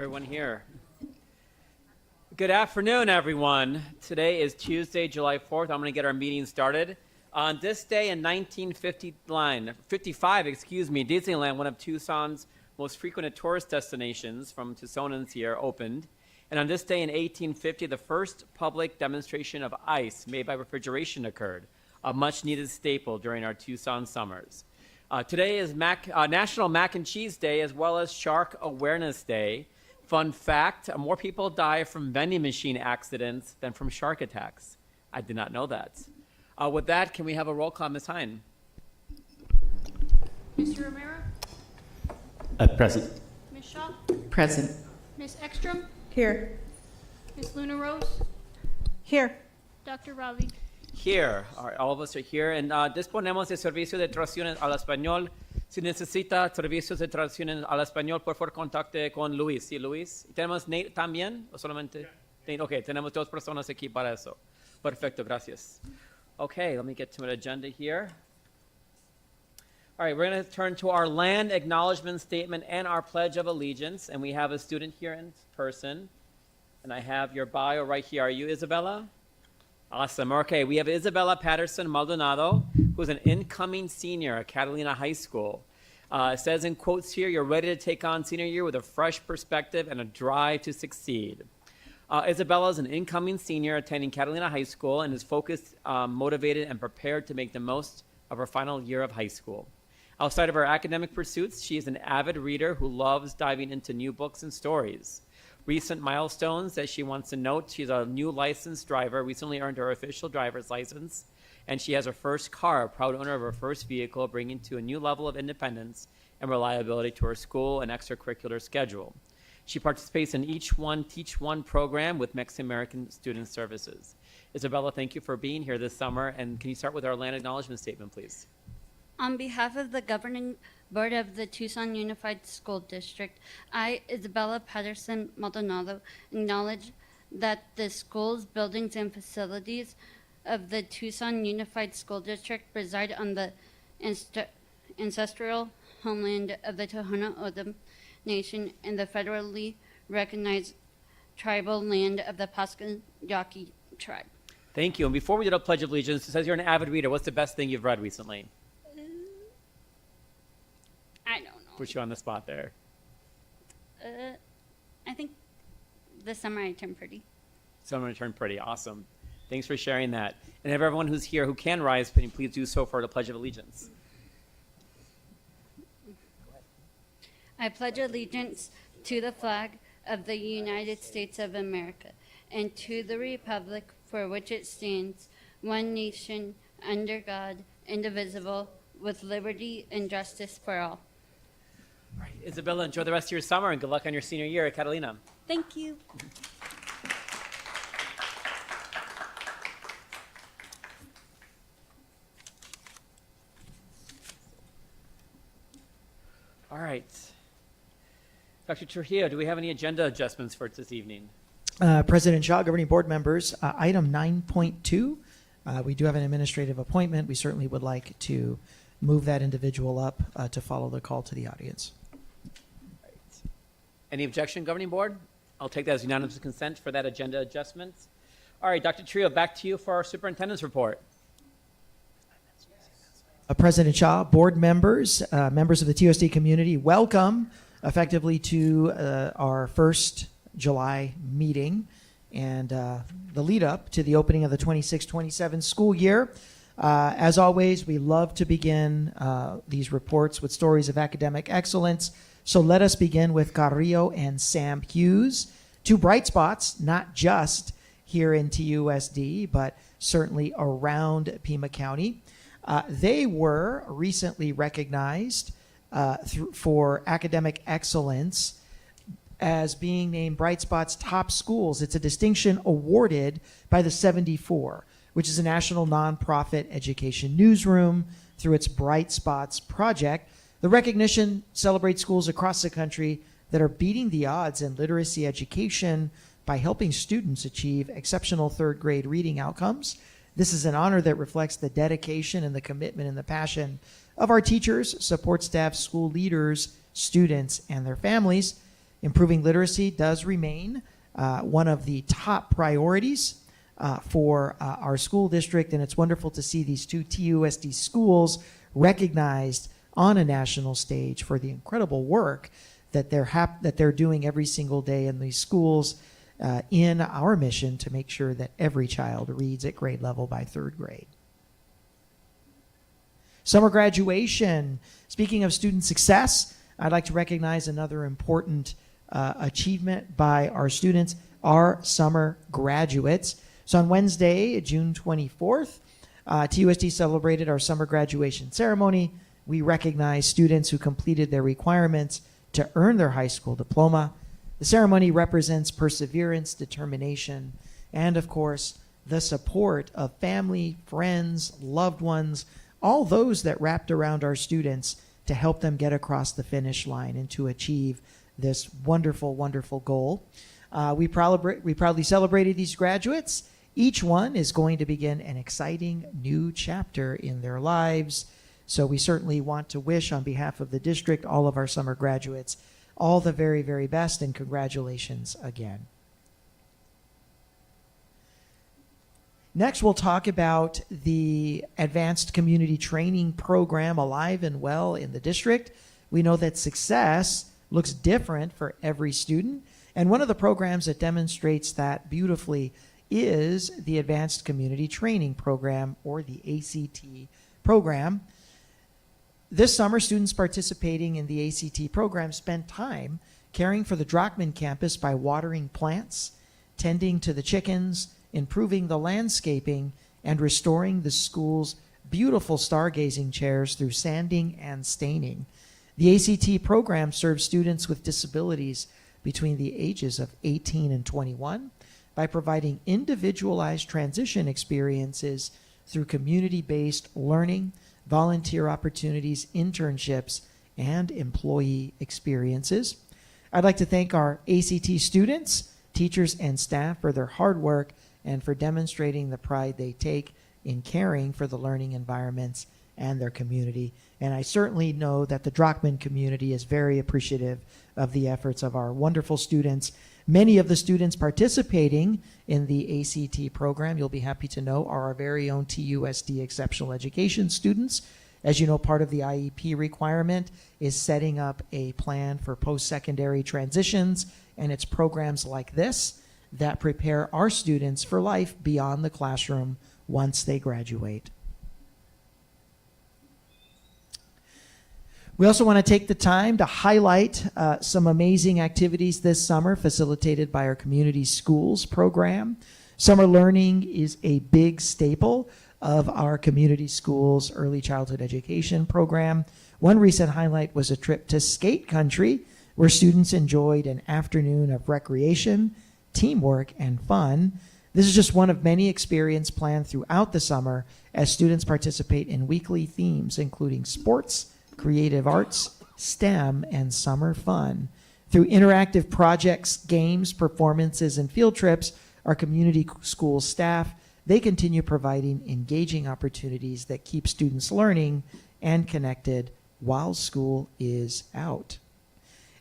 everyone here. Good afternoon, everyone. Today is Tuesday, July 4th. I'm going to get our meeting started. On this day in 1955, Disneyland, one of Tucson's most frequented tourist destinations from Tucsonans here, opened. And on this day in 1850, the first public demonstration of ice made by refrigeration occurred, a much-needed staple during our Tucson summers. Today is National Mac and Cheese Day, as well as Shark Awareness Day. Fun fact, more people die from vending machine accidents than from shark attacks. I did not know that. With that, can we have a roll call, Ms. Hine? Mr. Romero? Present. Ms. Shaw? Present. Ms. Ekstrom? Here. Ms. Luna Rose? Here. Dr. Ravi? Here. All right, all of us are here. And disponemos de servicio de traducción al español. Si necesita servicios de traducción al español, por favor, contacte con Luis. ¿Sí, Luis? ¿Tenemos Nate también? ¿O solamente? Nate? Ok, tenemos dos personas aquí para eso. Perfecto, gracias. Okay, let me get to an agenda here. All right, we're going to turn to our land acknowledgement statement and our Pledge of Allegiance. And we have a student here in person. And I have your bio right here. Are you Isabella? Awesome. Okay, we have Isabella Patterson Maldonado, who's an incoming senior at Catalina High School. It says in quotes here, you're ready to take on senior year with a fresh perspective and a drive to succeed. Isabella is an incoming senior attending Catalina High School and is focused, motivated, and prepared to make the most of her final year of high school. Outside of her academic pursuits, she is an avid reader who loves diving into new books and stories. Recent milestones that she wants to note: she's a new licensed driver, recently earned her official driver's license, and she has her first car, a proud owner of her first vehicle, bringing to a new level of independence and reliability to her school and extracurricular schedule. She participates in Each One Teach One program with Mexican American Student Services. Isabella, thank you for being here this summer, and can you start with our land acknowledgement statement, please? On behalf of the Governing Board of the Tucson Unified School District, I, Isabella Patterson Maldonado, acknowledge that the schools, buildings, and facilities of the Tucson Unified School District reside on the ancestral homeland of the Tohono O'odham Nation and the federally recognized tribal land of the Pasquayaqui tribe. Thank you. And before we do the Pledge of Allegiance, it says you're an avid reader. What's the best thing you've read recently? I don't know. Put you on the spot there. I think this summer I turned pretty. Someone turned pretty. Awesome. Thanks for sharing that. And everyone who's here who can rise, can you please do so for the Pledge of Allegiance? I pledge allegiance to the flag of the United States of America and to the republic for which it stands, one nation, under God, indivisible, with liberty and justice for all. All right, Isabella, enjoy the rest of your summer and good luck on your senior year at Catalina. Thank you. All right. Dr. Trujillo, do we have any agenda adjustments for this evening? President Shaw, governing board members, item 9.2, we do have an administrative appointment. We certainly would like to move that individual up to follow the call to the audience. Right. Any objection, governing board? I'll take that as unanimous consent for that agenda adjustment. All right, Dr. Trio, back to you for our superintendent's report. President Shaw, board members, members of the TUSD community, welcome effectively to our first July meeting and the lead up to the opening of the 26-27 school year. As always, we love to begin these reports with stories of academic excellence. So let us begin with Carrillo and Sam Hughes, two bright spots, not just here in TUSD, but certainly around Pima County. They were recently recognized for academic excellence as being named Bright Spot's top schools. It's a distinction awarded by the 74, which is a national nonprofit education newsroom through its Bright Spots project. The recognition celebrates schools across the country that are beating the odds in literacy education by helping students achieve exceptional third grade reading outcomes. This is an honor that reflects the dedication and the commitment and the passion of our teachers, support staff, school leaders, students, and their families. Improving literacy does remain one of the top priorities for our school district, and it's wonderful to see these two TUSD schools recognized on a national stage for the incredible work that they're doing every single day in these schools in our mission to make sure that every child reads at grade level by third grade. Summer graduation. Speaking of student success, I'd like to recognize another important achievement by our students, our summer graduates. So on Wednesday, June 24th, TUSD celebrated our summer graduation ceremony. We recognize students who completed their requirements to earn their high school diploma. The ceremony represents perseverance, determination, and of course, the support of family, friends, loved ones, all those that wrapped around our students to help them get across the finish line and to achieve this wonderful, wonderful goal. We proudly celebrated these graduates. Each one is going to begin an exciting new chapter in their lives. So we certainly want to wish on behalf of the district, all of our summer graduates, all the very, very best, and congratulations again. Next, we'll talk about the Advanced Community Training Program, alive and well in the district. We know that success looks different for every student, and one of the programs that demonstrates that beautifully is the Advanced Community Training Program, or the ACT program. This summer, students participating in the ACT program spent time caring for the Drockman campus by watering plants, tending to the chickens, improving the landscaping, and restoring the school's beautiful stargazing chairs through sanding and staining. The ACT program serves students with disabilities between the ages of 18 and 21 by providing individualized transition experiences through community-based learning, volunteer opportunities, internships, and employee experiences. I'd like to thank our ACT students, teachers, and staff for their hard work and for demonstrating the pride they take in caring for the learning environments and their community. And I certainly know that the Drockman community is very appreciative of the efforts of our wonderful students. Many of the students participating in the ACT program, you'll be happy to know, are our very own TUSD exceptional education students. As you know, part of the IEP requirement is setting up a plan for post-secondary transitions, and it's programs like this that prepare our students for life beyond the classroom once they graduate. We also want to take the time to highlight some amazing activities this summer facilitated by our Community Schools program. Summer learning is a big staple of our Community Schools early childhood education program. One recent highlight was a trip to skate country where students enjoyed an afternoon of recreation, teamwork, and fun. This is just one of many experiences planned throughout the summer as students participate in weekly themes including sports, creative arts, STEM, and summer fun. Through interactive projects, games, performances, and field trips, our community school staff, they continue providing engaging opportunities that keep students learning and connected while school is out.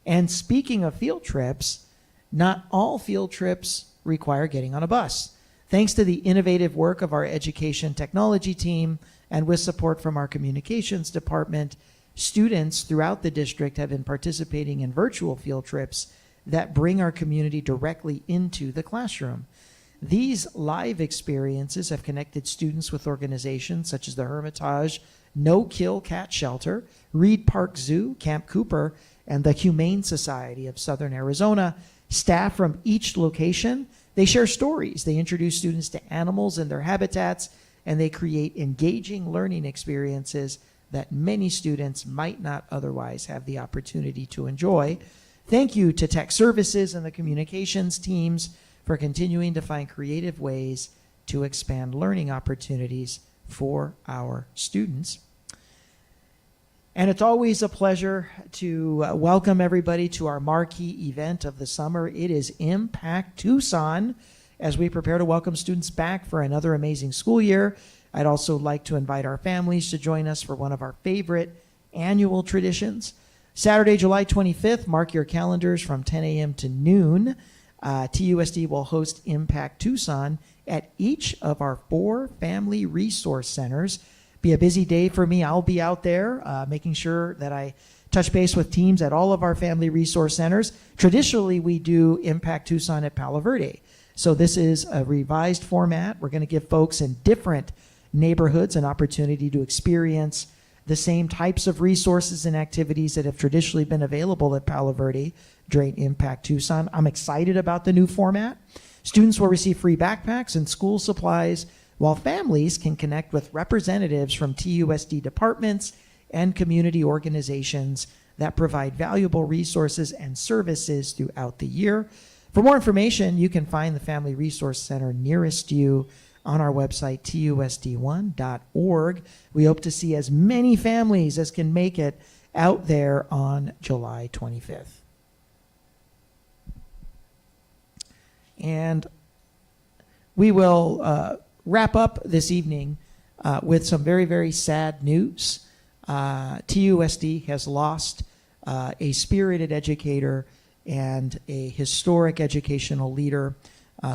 And speaking of field trips, not all field trips require getting on a bus. Thanks to the innovative work of our education technology team and with support from our communications department, students throughout the district have been participating in virtual field trips that bring our community directly into the classroom. These live experiences have connected students with organizations such as the Hermitage No Kill Cat Shelter, Reed Park Zoo, Camp Cooper, and the Humane Society of Southern Arizona. Staff from each location, they share stories. They introduce students to animals and their habitats, and they create engaging learning experiences that many students might not otherwise have the opportunity to enjoy. Thank you to Tech Services and the communications teams for continuing to find creative ways to expand learning opportunities for our students. And it's always a pleasure to welcome everybody to our marquee event of the summer. It is Impact Tucson, as we prepare to welcome students back for another amazing school year. I'd also like to invite our families to join us for one of our favorite annual traditions. Saturday, July 25th, mark your calendars from 10 a.m. to noon. TUSD will host Impact Tucson at each of our 4 family resource centers. Be a busy day for me. I'll be out there making sure that I touch base with teams at all of our family resource centers. Traditionally, we do Impact Tucson at Palo Verde. So this is a revised format. We're going to give folks in different neighborhoods an opportunity to experience the same types of resources and activities that have traditionally been available at Palo Verde during Impact Tucson. I'm excited about the new format. Students will receive free backpacks and school supplies, while families can connect with representatives from TUSD departments and community organizations that provide valuable resources and services throughout the year. For more information, you can find the Family Resource Center nearest you on our website, TUSD1.org. We hope to see as many families as can make it out there on July 25th. And we will wrap up this evening with some very, very sad news. TUSD has lost a spirited educator and a historic educational leader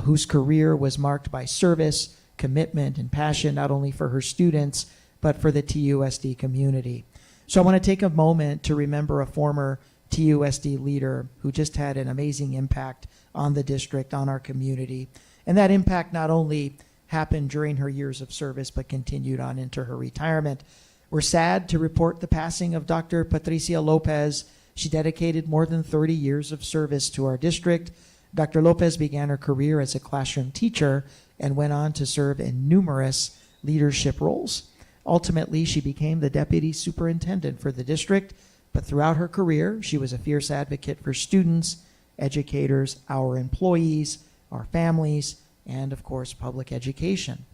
whose career was marked by service, commitment, and passion, not only for her students, but for the TUSD community. So I want to take a moment to remember a former TUSD leader who just had an amazing impact on the district, on our community. And that impact not only happened during her years of service, but continued on into her retirement. We're sad to report the passing of Dr. Patricia Lopez. She dedicated more than 30 years of service to our district. Dr. Lopez began her career as a classroom teacher and went on to serve in numerous leadership roles. Ultimately, she became the deputy superintendent for the district, but throughout her career, she was a fierce advocate for students, educators, our employees, our families, and of course, public education.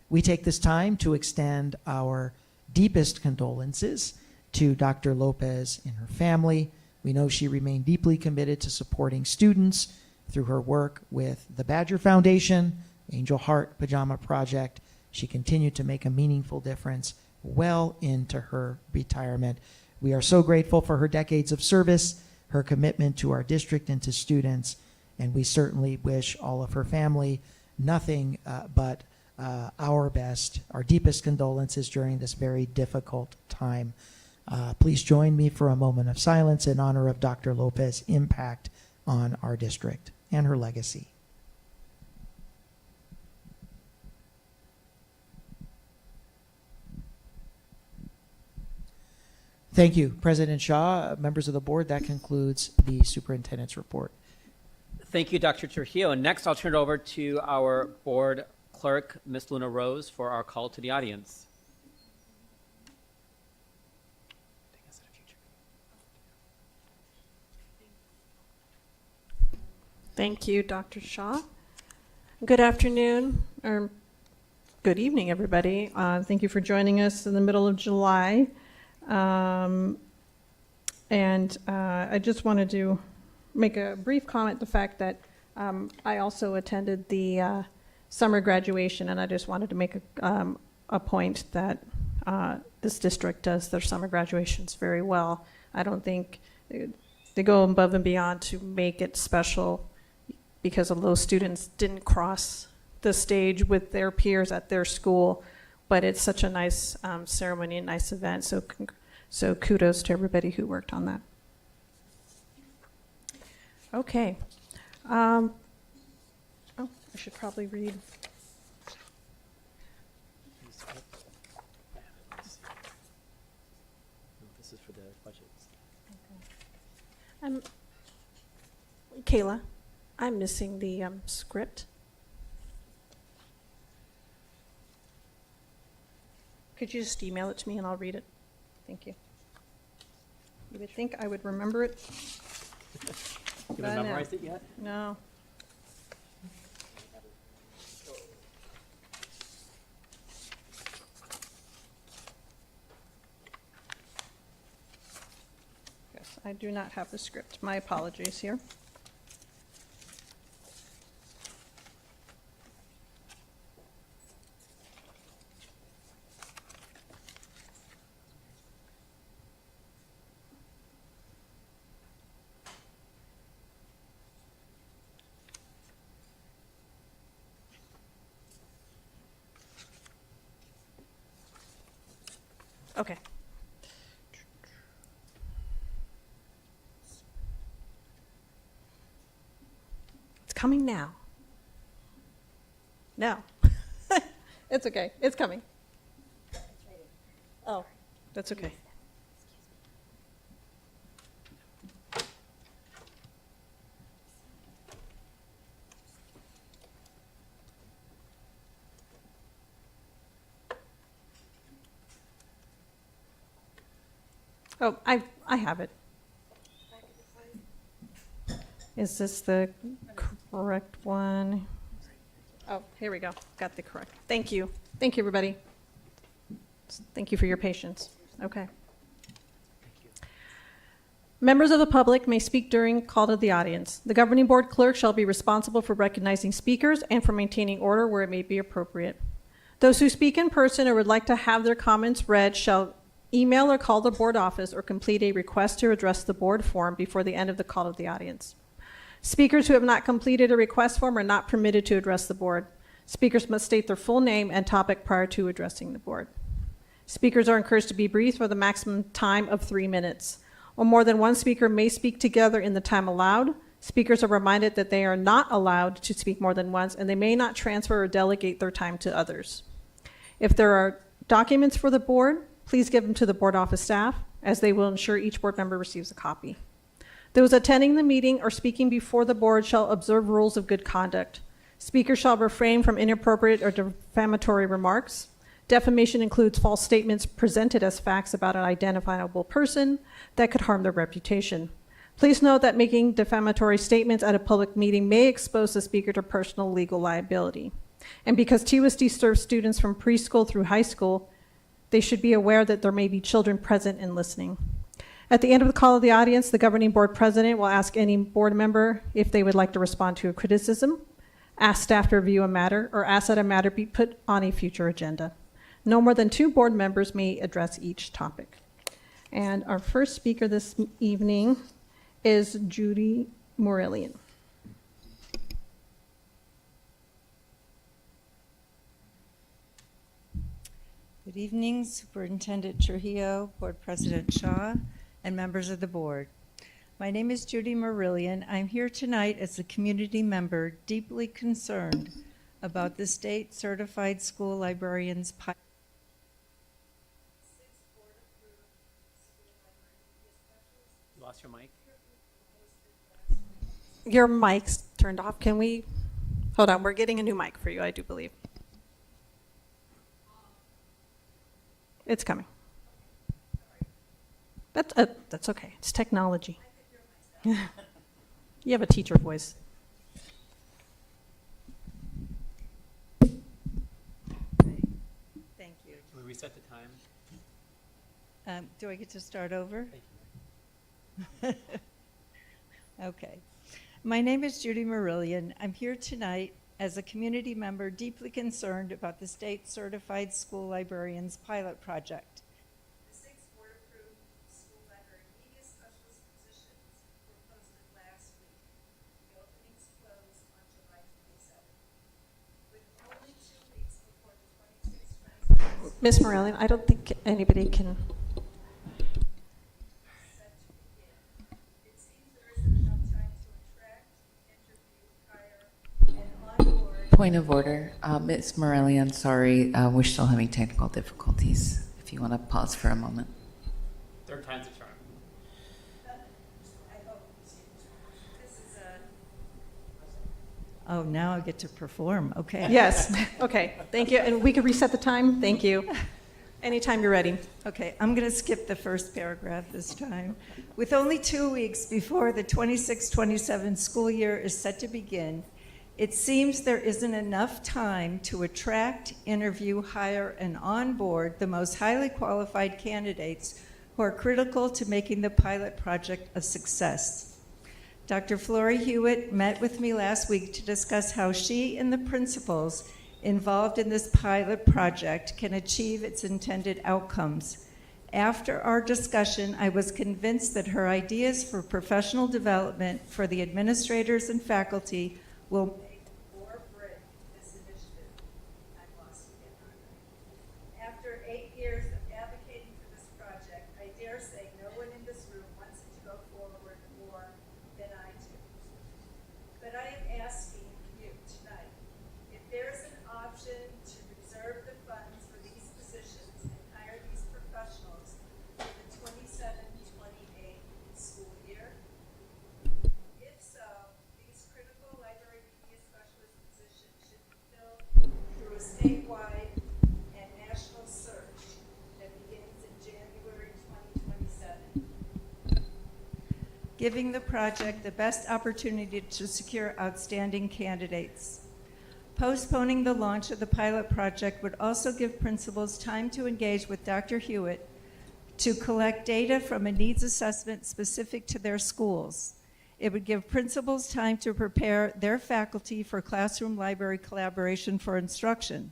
We take this time to extend our deepest condolences to Dr. Lopez and her family. We know she remained deeply committed to supporting students through her work with the Badger Foundation, Angel Heart Pajama Project. She continued to make a meaningful difference well into her retirement. We are so grateful for her decades of service, her commitment to our district and to students, and we certainly wish all of her family nothing but our best, our deepest condolences during this very difficult time. Please join me for a moment of silence in honor of Dr. Lopez's impact on our district and her legacy. Thank you, President Shaw. Members of the board, that concludes the superintendent's report. Thank you, Dr. Trujillo. Next, I'll turn it over to our board clerk, Ms. Luna Rose, for our call to the audience. Thank you, Dr. Shaw. Good afternoon, or good evening, everybody. Thank you for joining us in the middle of July. I just wanted to make a brief comment, the fact that I also attended the summer graduation, and I just wanted to make a point that this district does their summer graduations very well. I don't think they go above and beyond to make it special, because of those students didn't cross the stage with their peers at their school, but it's such a nice ceremony, a nice event. So kudos to everybody who worked on that. Okay. Oh, I should probably read. This is for the budgets. Kayla, I'm missing the script. Could you just email it to me and I'll read it? Thank you. You would think I would remember it. You haven't memorized it yet? No. Yes, I do not have the script. My apologies here. Okay. It's coming now. No. It's okay. It's coming. Oh, that's okay. Oh, I have it. Is this the correct one? Oh, here we go. Got the correct. Thank you. Thank you, everybody. Thank you for your patience. Okay. Members of the public may speak during call to the audience. The governing board clerk shall be responsible for recognizing speakers and for maintaining order where it may be appropriate. Those who speak in person or would like to have their comments read shall email or call the board office or complete a request to address the board form before the end of the call to the audience. Speakers who have not completed a request form are not permitted to address the board. Speakers must state their full name and topic prior to addressing the board. Speakers are encouraged to be brief for the maximum time of 3 minutes. Or more than one speaker may speak together in the time allowed. Speakers are reminded that they are not allowed to speak more than once, and they may not transfer or delegate their time to others. If there are documents for the board, please give them to the board office staff, as they will ensure each board member receives a copy. Those attending the meeting or speaking before the board shall observe rules of good conduct. Speakers shall refrain from inappropriate or defamatory remarks. Defamation includes false statements presented as facts about an identifiable person that could harm their reputation. Please note that making defamatory statements at a public meeting may expose the speaker to personal legal liability. And because TUSD serves students from preschool through high school, they should be aware that there may be children present and listening. At the end of the call of the audience, the governing board president will ask any board member if they would like to respond to a criticism, ask staff to review a matter, or ask that a matter be put on a future agenda. No more than 2 board members may address each topic. And our first speaker this evening is Judy Morellian. Good evening, Superintendent Trujillo, Board President Shaw, and members of the board. My name is Judy Murillian. I'm here tonight as a community member deeply concerned about the state certified school librarians pilot. Lost your mic. Your mic's turned off. Can we, hold on, we're getting a new mic for you, I do believe. It's coming. That's okay. It's technology. You have a teacher voice. Thank you. Can we reset the time? Do I get to start over? Okay. My name is Judy Murillian. I'm here tonight as a community member deeply concerned about the state certified school librarians pilot project. The 6 board-approved school library media specialist positions were posted last week. The openings closed on July 27th. With only 2 weeks before the 26th Ms. Morellian, I don't think anybody can. Point of order. Ms. Morelli, I'm sorry. We're still having technical difficulties. If you want to pause for a moment. 3rd time's a charm. Oh, now I get to perform. Okay. Yes, okay, thank you. And we could reset the time, thank you. Anytime you're ready. Okay, I'm going to skip the first paragraph this time. With only 2 weeks before the 26-27 school year is set to begin, it seems there isn't enough time to attract, interview, hire, and onboard the most highly qualified candidates who are critical to making the pilot project a success. Dr. Flory Hewitt met with me last week to discuss how she and the principals involved in this pilot project can achieve its intended outcomes. After our discussion, I was convinced that her ideas for professional development for the administrators and faculty will make or break this initiative. I'm lost again, aren't I? After 8 years of advocating for giving the project the best opportunity to secure outstanding candidates. Postponing the launch of the pilot project would also give principals time to engage with Dr. Hewitt to collect data from a needs assessment specific to their schools. It would give principals time to prepare their faculty for classroom library collaboration for instruction.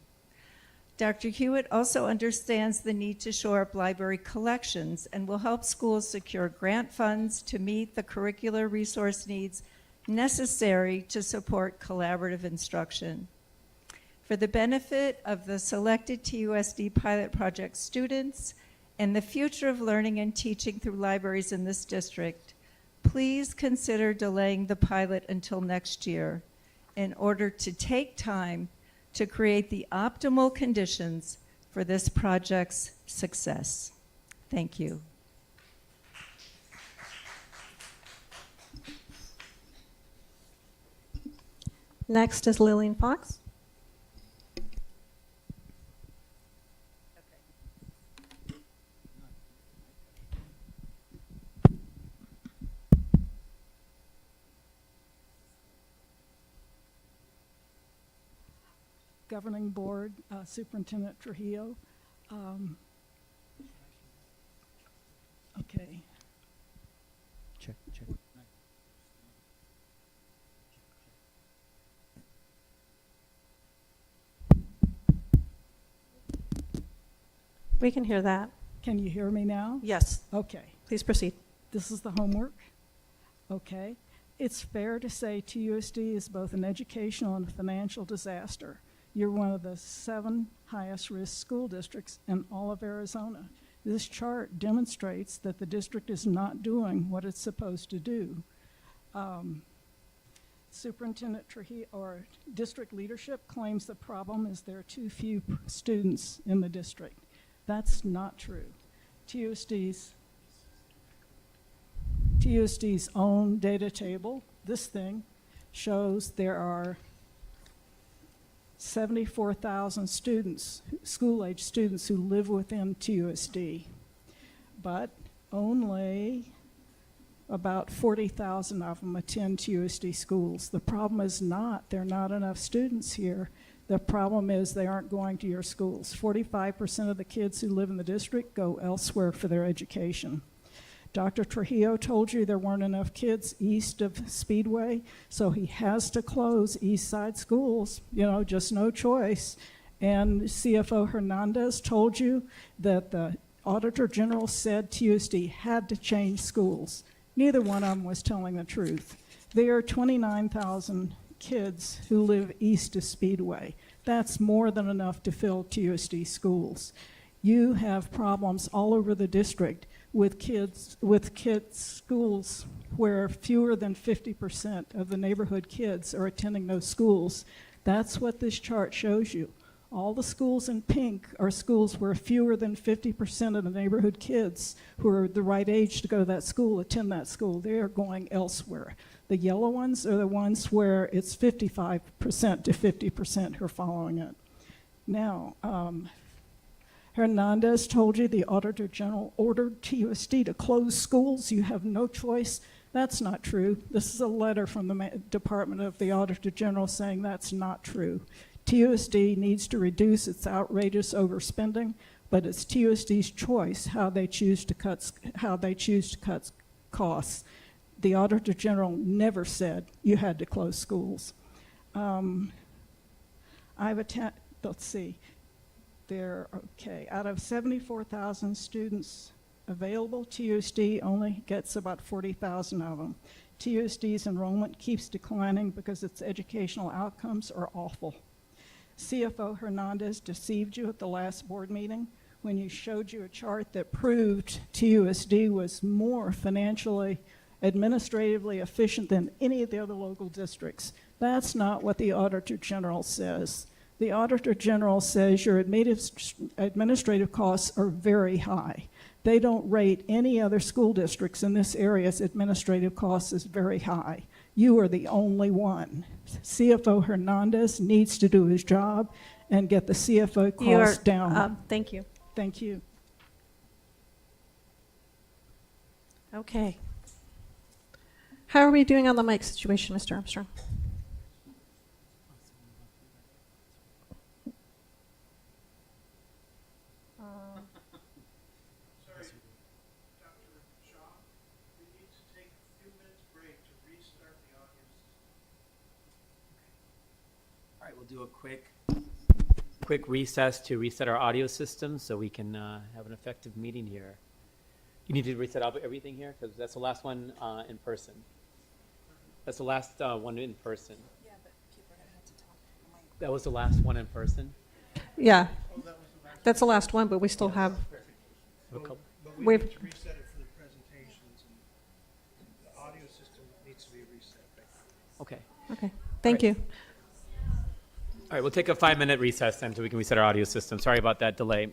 Dr. Hewitt also understands the need to shore up library collections and will help schools secure grant funds to meet the curricular resource needs necessary to support collaborative instruction. For the benefit of the selected TUSD pilot project students and the future of learning and teaching through libraries in this district, please consider delaying the pilot until next year in order to take time to create the optimal conditions for this project's success. Thank you. Next is Lillian Fox. Governing Board, Superintendent Trujillo. Okay. Check. We can hear that. Can you hear me now? Yes, Okay. please proceed. This is the homework. Okay. It's fair to say TUSD is both an educational and financial disaster. You're one of the 7 highest risk school districts in all of Arizona. This chart demonstrates that the district is not doing what it's supposed to do. Superintendent Trujillo, or district leadership, claims the problem is there are too few students in the district. That's not true. TUSD's own data table, this thing, shows there are 74,000 students, school-age students, who live within TUSD, but only about 40,000 of them attend TUSD schools. The problem is not there are not enough students here. The problem is they aren't going to your schools. 45% of the kids who live in the district go elsewhere for their education. Dr. Trujillo told you there weren't enough kids east of Speedway, so he has to close east side schools, just no choice. And CFO Hernandez told you that the Auditor General said TUSD had to change schools. Neither one of them was telling the truth. There are 29,000 kids who live east of Speedway. That's more than enough to fill TUSD schools. You have problems all over the district with kids schools where fewer than 50% of the neighborhood kids are attending those schools. That's what this chart shows you. All the schools in pink are schools where fewer than 50% of the neighborhood kids who are the right age to go to that school attend that school. They are going elsewhere. The yellow ones are the ones where it's 55% to 50% who are following it. Now, Hernandez told you the Auditor General ordered TUSD to close schools. You have no choice. That's not true. This is a letter from the Department of the Auditor General saying that's not true. TUSD needs to reduce its outrageous overspending, but it's TUSD's choice how they choose to cut costs. The Auditor General never said you had to close schools. Let's see. Out of 74,000 students available, TUSD only gets about 40,000 of them. TUSD's enrollment keeps declining because its educational outcomes are awful. CFO Hernandez deceived you at the last board meeting when he showed you a chart that proved TUSD was more financially, administratively efficient than any of the other local districts. That's not what the Auditor General says. The Auditor General says your administrative costs are very high. They don't rate any other school districts in this area's administrative costs as very high. You are the only one. CFO Hernandez needs to do his job and get the CFO costs down. Thank you. Thank you. Okay. How are we doing on the mic situation, Mr. Armstrong? All right, we'll do a quick recess to reset our audio system so we can have an effective meeting here. You need to reset everything here because that's the last one in person. That's the last one in person. Yeah, but people are going to have to talk. That was the last one in person? Yeah, that's the last one, but we still have. But we We've- need to reset it for the presentations, and the audio system needs to be reset. Okay. Okay, thank you. All right, we'll take a 5-minute recess then so we can reset our audio system. Sorry about that delay.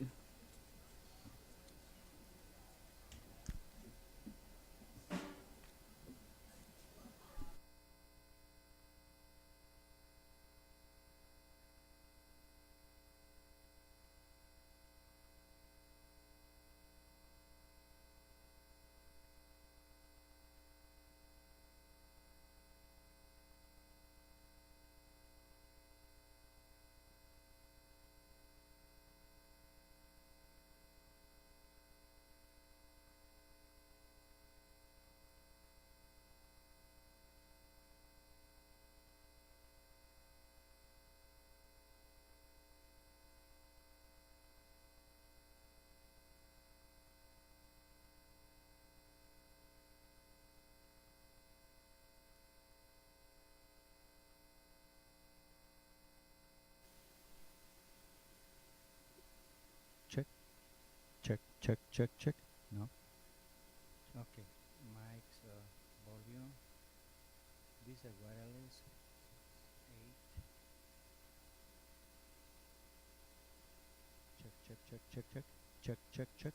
Check. Check, check, check, check. No? Okay. Mic's volume. This is wireless. 8. Check, check, check, check, check. Check, check, check. Check.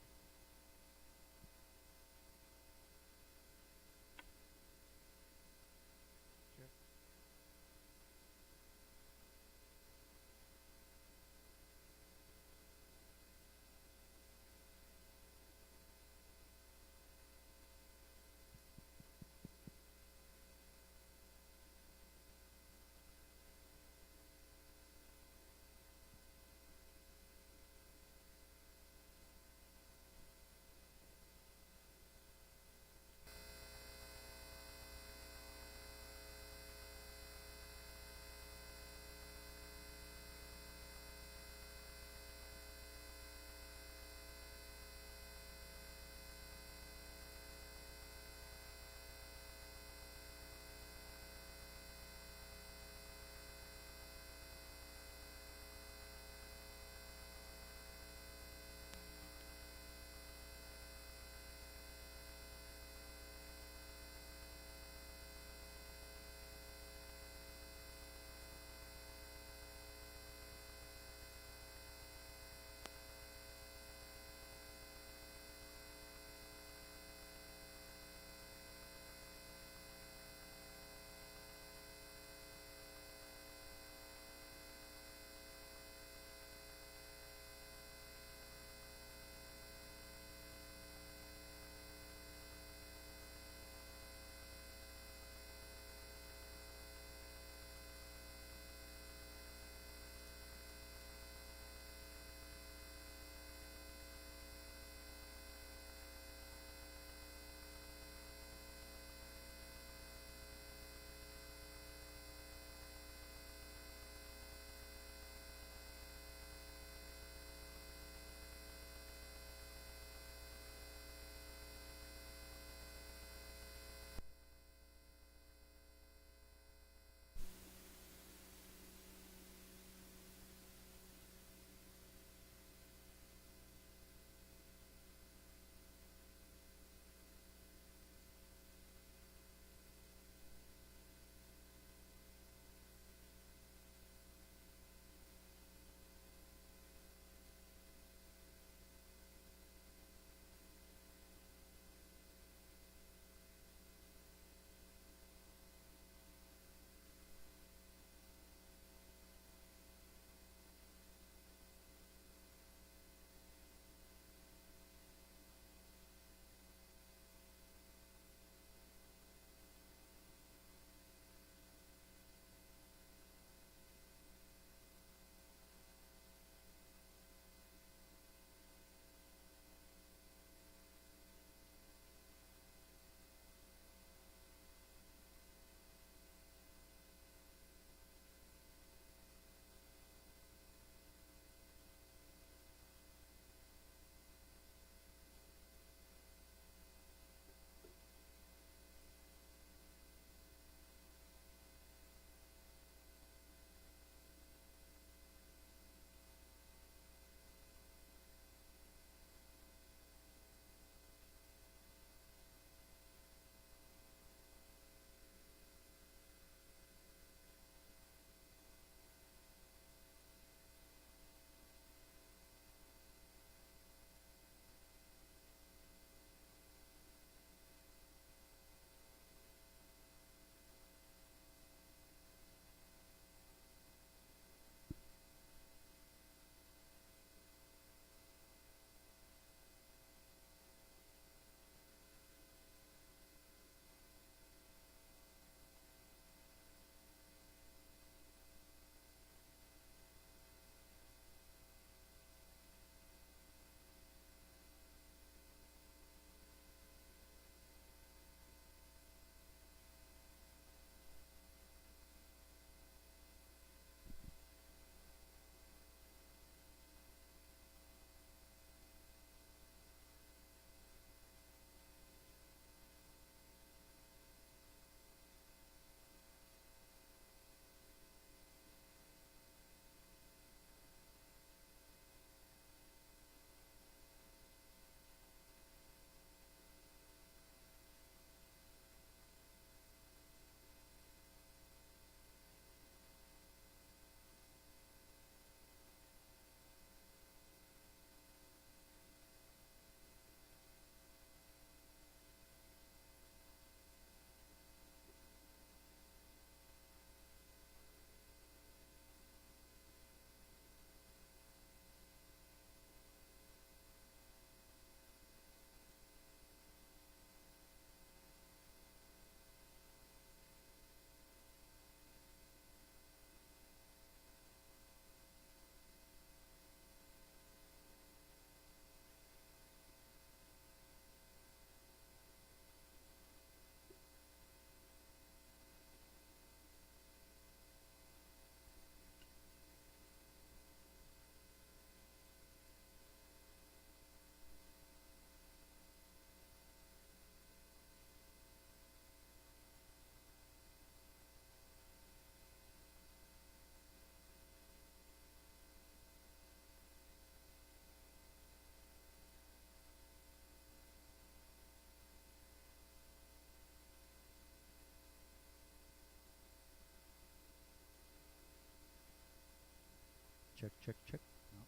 check, check. No.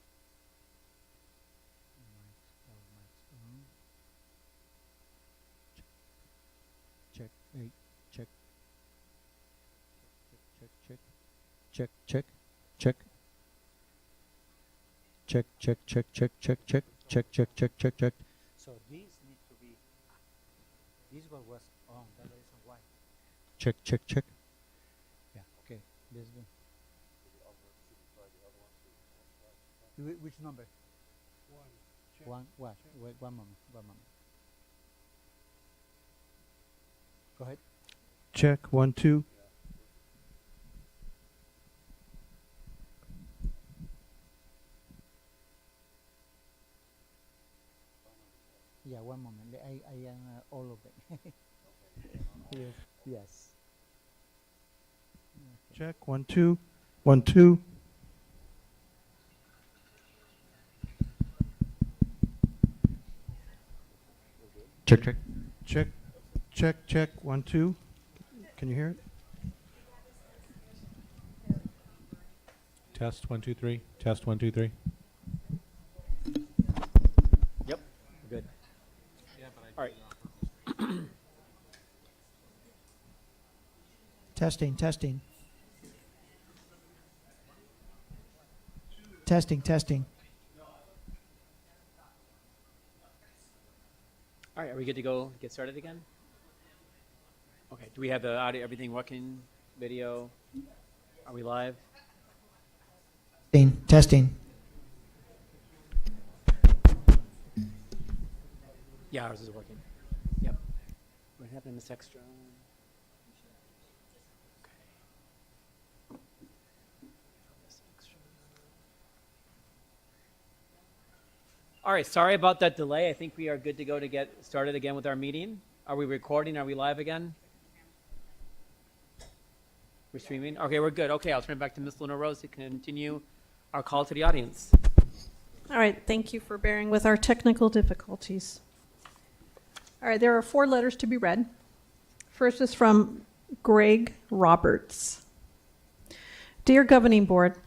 Mic's on. Check, hey, check. Check, check, check. Check, check, check, check, check, check, check, check, check, check, check. So these need to be, this one was on, that's the reason why. Check, check, check. Yeah, okay, this one. Which number? One, what? Wait, one moment, one moment. Go ahead. Check, 1, 2. Yeah, one moment. I am all of them. Yes, yes. Check, 1, 2. 1, 2. Check, check. Check, check, check, 1, 2. Can you hear it? Test 1 2 3. Test 1 2 3. Yep, good. All right. Testing, testing. Testing, testing. All right, are we good to go get started again? Okay, do we have the audio, everything working? Video? Are we live? Testing, testing. Yeah, ours is working. Yep. What happened, Miss Extra? Okay. Miss Extra. All right, sorry about that delay. I think we are good to go to get started again with our meeting. Are we recording? Are we live again? We're streaming? Okay, we're good. Okay, I'll turn it back to Ms. Luna Rose to continue our call to the audience. All right, thank you for bearing with our technical difficulties. All right, there are 4 letters to be read. First is from Greg Roberts. Dear Governing Board,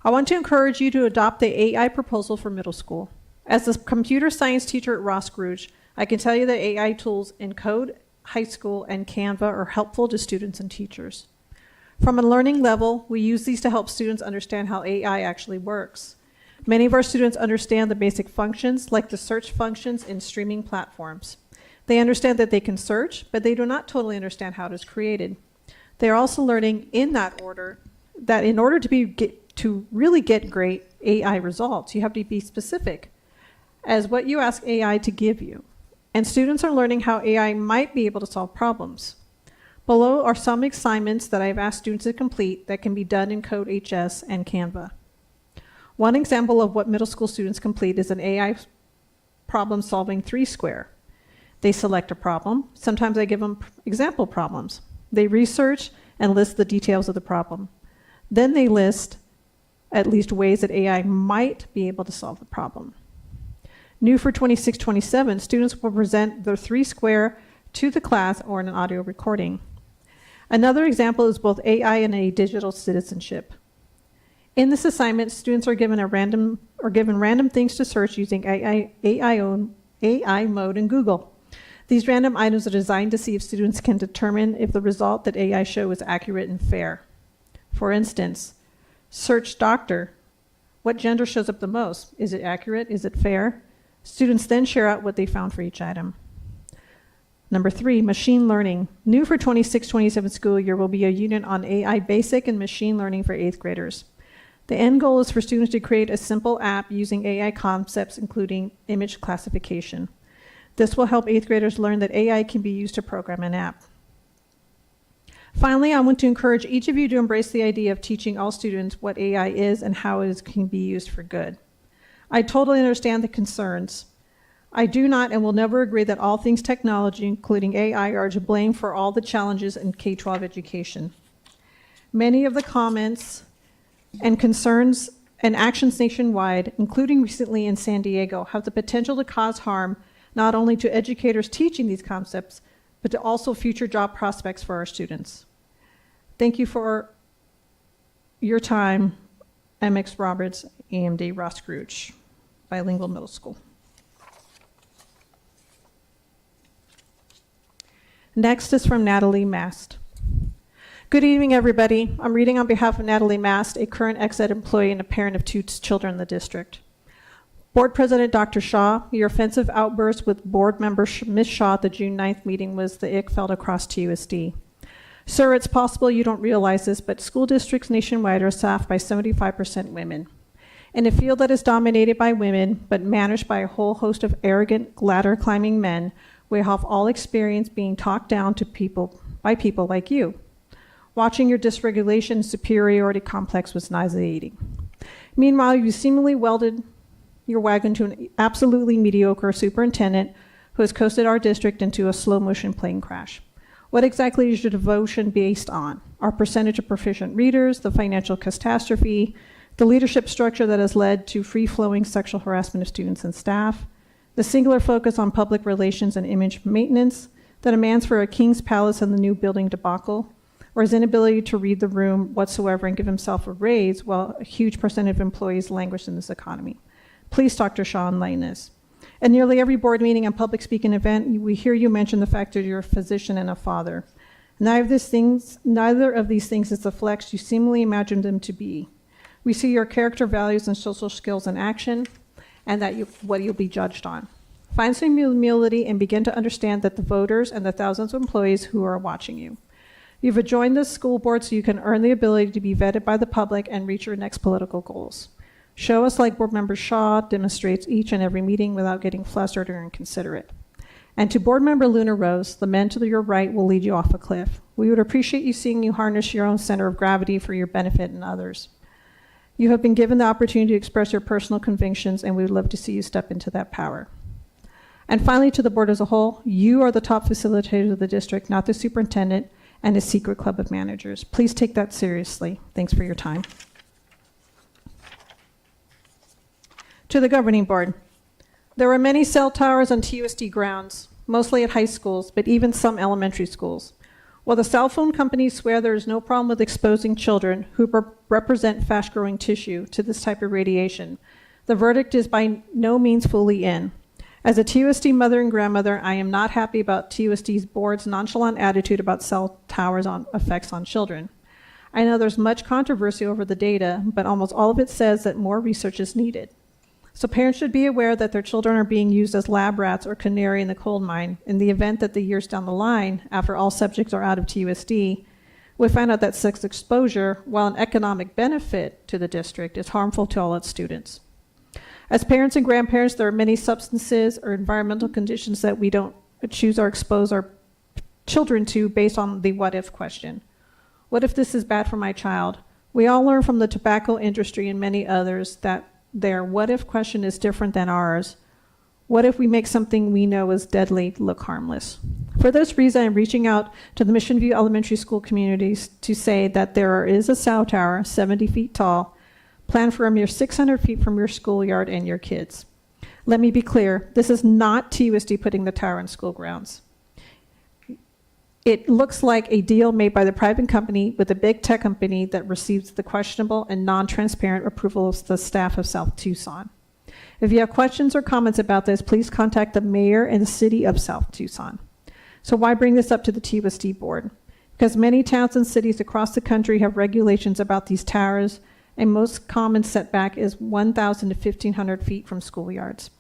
I want to encourage you to adopt the AI proposal for middle school. As a computer science teacher at Ross Scrooge, I can tell you that AI tools in Code, High School, and Canva are helpful to students and teachers. From a learning level, we use these to help students understand how AI actually works. Many of our students understand the basic functions, like the search functions in streaming platforms. They understand that they can search, but they do not totally understand how it is created. They are also learning in that order that in order to really get great AI results, you have to be specific as what you ask AI to give you. And students are learning how AI might be able to solve problems. Below are some assignments that I've asked students to complete that can be done in Code HS and Canva. One example of what middle school students complete is an AI problem solving 3-square. They select a problem. Sometimes I give them example problems. They research and list the details of the problem. Then they list at least ways that AI might be able to solve the problem. New for 26-27, students will present their 3-square to the class or in an audio recording. Another example is both AI and a digital citizenship. In this assignment, students are given random things to search using AI mode in Google. These random items are designed to see if students can determine if the result that AI show is accurate and fair. For instance, search doctor. What gender shows up the most? Is it accurate? Is it fair? Students then share out what they found for each item. Number 3, machine learning. New for 26-27 school year will be a unit on AI basic and machine learning for 8th graders. The end goal is for students to create a simple app using AI concepts, including image classification. This will help 8th graders learn that AI can be used to program an app. Finally, I want to encourage each of you to embrace the idea of teaching all students what AI is and how it can be used for good. I totally understand the concerns. I do not and will never agree that all things technology, including AI, are to blame for all the challenges in K-12 education. Many of the comments and concerns and actions nationwide, including recently in San Diego, have the potential to cause harm not only to educators teaching these concepts, but to also future job prospects for our students. Thank you for your time MX Roberts, AMD Ross Scrooge, bilingual middle school. Next is from Natalie Mast. Good evening, everybody. I'm reading on behalf of Natalie Mast, a current ex-ed employee and a parent of 2 children in the district. Board President Dr. Shaw, your offensive outburst with board member Ms. Shaw at the June 9th meeting was the ick felt across TUSD. Sir, it's possible you don't realize this, but school districts nationwide are staffed by 75% women. In a field that is dominated by women, but managed by a whole host of arrogant, ladder-climbing men, we have all experienced being talked down to people by people like you. Watching your dysregulation and superiority complex was nauseating. Meanwhile, you seemingly welded your wagon to an absolutely mediocre superintendent who has coasted our district into a slow-motion plane crash. What exactly is your devotion based on? Our percentage of proficient readers, the financial catastrophe, the leadership structure that has led to free-flowing sexual harassment of students and staff, the singular focus on public relations and image maintenance, the demands for a king's palace and the new building debacle, or his inability to read the room whatsoever and give himself a raise while a huge percentage of employees languish in this economy. Please, Dr. Shaw, enlighten us. At nearly every board meeting and public speaking event, we hear you mention the fact that you're a physician and a father. Neither of these things is the flex you seemingly imagined them to be. We see your character, values, and social skills in action, and that what you'll be judged on. Find some humility and begin to understand that the voters and the thousands of employees who are watching you. You've joined the school board so you can earn the ability to be vetted by the public and reach your next political goals. Show us like Board Member Shaw demonstrates each and every meeting without getting flustered or inconsiderate. And to Board Member Luna Rose, the men to your right will lead you off a cliff. We would appreciate you seeing you harness your own center of gravity for your benefit and others. You have been given the opportunity to express your personal convictions, and we would love to see you step into that power. And finally, to the board as a whole, you are the top facilitator of the district, not the superintendent and his secret club of managers. Please take that seriously. Thanks for your time. To the governing board, there are many cell towers on TUSD grounds, mostly at high schools, but even some elementary schools. While the cell phone companies swear there is no problem with exposing children who represent fast-growing tissue to this type of radiation, the verdict is by no means fully in. As a TUSD mother and grandmother, I am not happy about TUSD's board's nonchalant attitude about cell towers' effects on children. I know there's much controversy over the data, but almost all of it says that more research is needed. So parents should be aware that their children are being used as lab rats or canary in the coal mine in the event that the years down the line, after all subjects are out of TUSD, we find out that sex exposure, while an economic benefit to the district, is harmful to all its students. As parents and grandparents, there are many substances or environmental conditions that we don't choose or expose our children to based on the what if question. What if this is bad for my child? We all learn from the tobacco industry and many others that their what if question is different than ours. What if we make something we know is deadly look harmless? For this reason, I'm reaching out to the Mission View Elementary School communities to say that there is a cell tower 70 feet tall, planned for a mere 600 feet from your schoolyard and your kids. Let me be clear, this is not TUSD putting the tower on school grounds. It looks like a deal made by the private company with a big tech company that receives the questionable and non-transparent approval of the staff of South Tucson. If you have questions or comments about this, please contact the mayor and the city of South Tucson. So why bring this up to the TUSD board? Because many towns and cities across the country have regulations about these towers, and most common setback is 1,000 to 1,500 feet from schoolyards.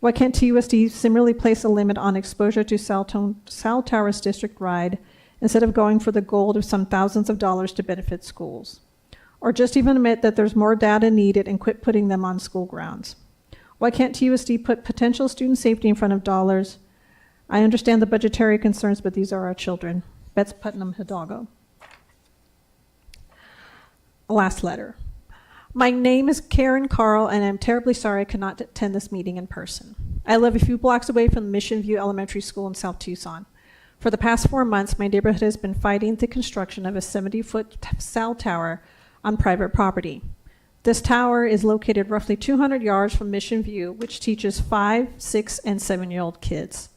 Why can't TUSD similarly place a limit on exposure to cell towers district-wide instead of going for the gold of some thousands of dollars to benefit schools? Or just even admit that there's more data needed and quit putting them on school grounds? Why can't TUSD put potential student safety in front of dollars? I understand the budgetary concerns, but these are our children. Betts Putnam Hidalgo. Last letter. My name is Karen Carl, and I'm terribly sorry I could not attend this meeting in person. I live a few blocks away from the Mission View Elementary School in South Tucson. For the past 4 months, my neighborhood has been fighting the construction of a 70-foot cell tower on private property. This tower is located roughly 200 yards from Mission View, which teaches 5, 6, and 7-year-old kids.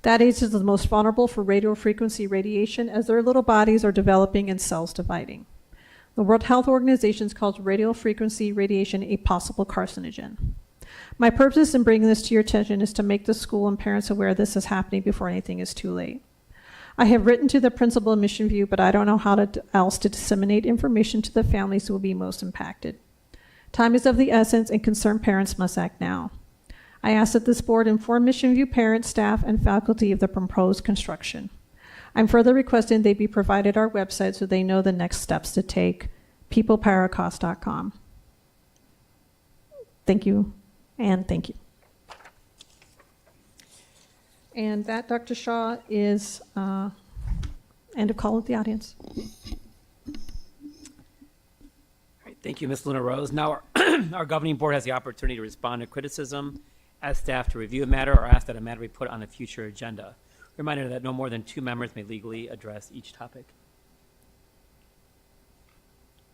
That age is the most vulnerable for radio frequency radiation as their little bodies are developing and cells dividing. The World Health Organization calls radio frequency radiation a possible carcinogen. My purpose in bringing this to your attention is to make the school and parents aware this is happening before anything is too late. I have written to the principal of Mission View, but I don't know how else to disseminate information to the families who will be most impacted. Time is of the essence, and concerned parents must act now. I ask that this board inform Mission View parents, staff, and faculty of the proposed construction. I'm further requesting they be provided our website so they know the next steps to take, peopleparacos.com. Thank you, and thank you. And that, Dr. Shaw, is end of call with the audience. All right, thank you, Ms. Luna Rose. Now, our governing board has the opportunity to respond to criticism, ask staff to review a matter, or ask that a matter be put on a future agenda. Reminder that no more than 2 members may legally address each topic.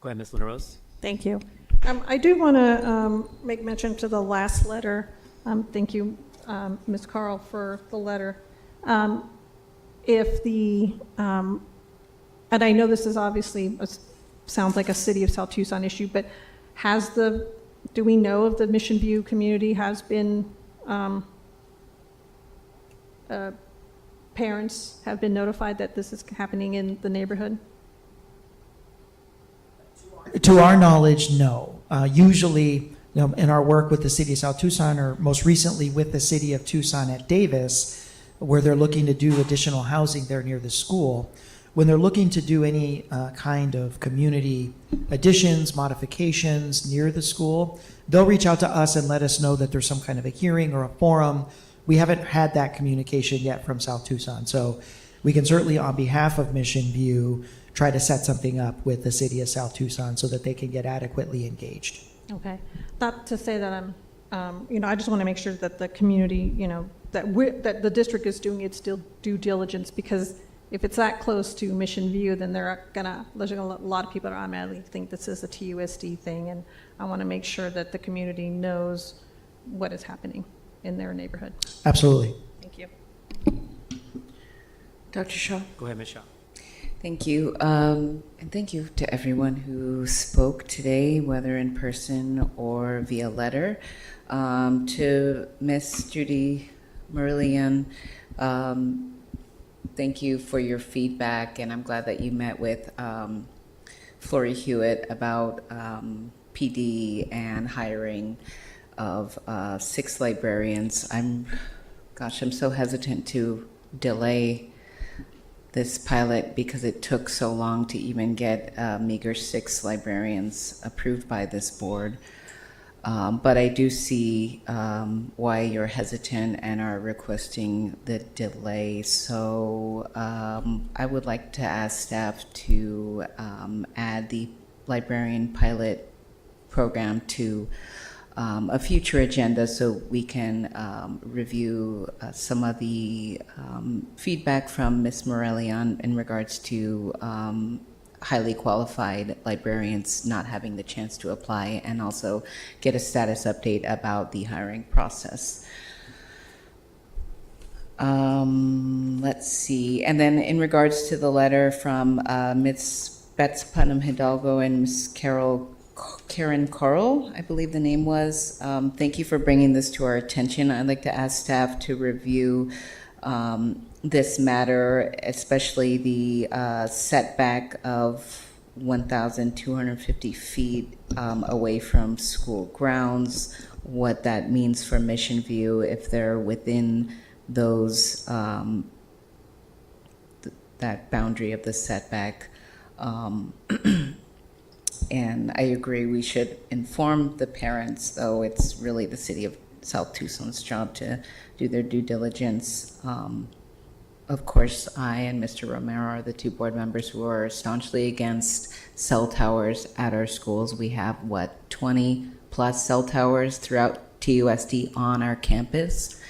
Go ahead, Ms. Luna Rose. Thank you. I do want to make mention to the last letter. Thank you, Ms. Carl, for the letter. If the, and I know this is obviously, sounds like a City of South Tucson issue, but do we know if the Mission View community has been, parents have been notified that this is happening in the neighborhood? To our knowledge, no. Usually, in our work with the City of South Tucson, or most recently with the City of Tucson at Davis, where they're looking to do additional housing there near the school, when they're looking to do any kind of community additions, modifications near the school, they'll reach out to us and let us know that there's some kind of a hearing or a forum. We haven't had that communication yet from South Tucson. So we can certainly, on behalf of Mission View, try to set something up with the City of South Tucson so that they can get adequately engaged. Okay. Not to say that I just want to make sure that the community, that the district is doing its due diligence, because if it's that close to Mission View, then there's a lot of people that automatically think this is a TUSD thing, and I want to make sure that the community knows what is happening in their neighborhood. Absolutely. Thank you. Dr. Shaw? Go ahead, Ms. Shaw. Thank you. And thank you to everyone who spoke today, whether in person or via letter. To Ms. Judy Marillion, thank you for your feedback, and I'm glad that you met with Flory Hewitt about PD and hiring of 6 librarians. I'm so hesitant to delay this pilot because it took so long to even get meager 6 librarians approved by this board. But I do see why you're hesitant and are requesting the delay. So I would like to ask staff to add the librarian pilot program to a future agenda so we can review some of the feedback from Ms. Morellion in regards to highly qualified librarians not having the chance to apply, and also get a status update about the hiring process. Let's see. And then in regards to the letter from Ms. Betts Putnam Hidalgo and Ms. Karen Carl, I believe the name was. Thank you for bringing this to our attention. I'd like to ask staff to review this matter, especially the setback of 1,250 feet away from school grounds, what that means for Mission View, if they're within those, that boundary of the setback. And I agree we should inform the parents, though it's really the City of South Tucson's job to do their due diligence. Of course, I and Mr. Romero are the 2 board members who are staunchly against cell towers at our schools. We have, 20 plus cell towers throughout TUSD on our campus.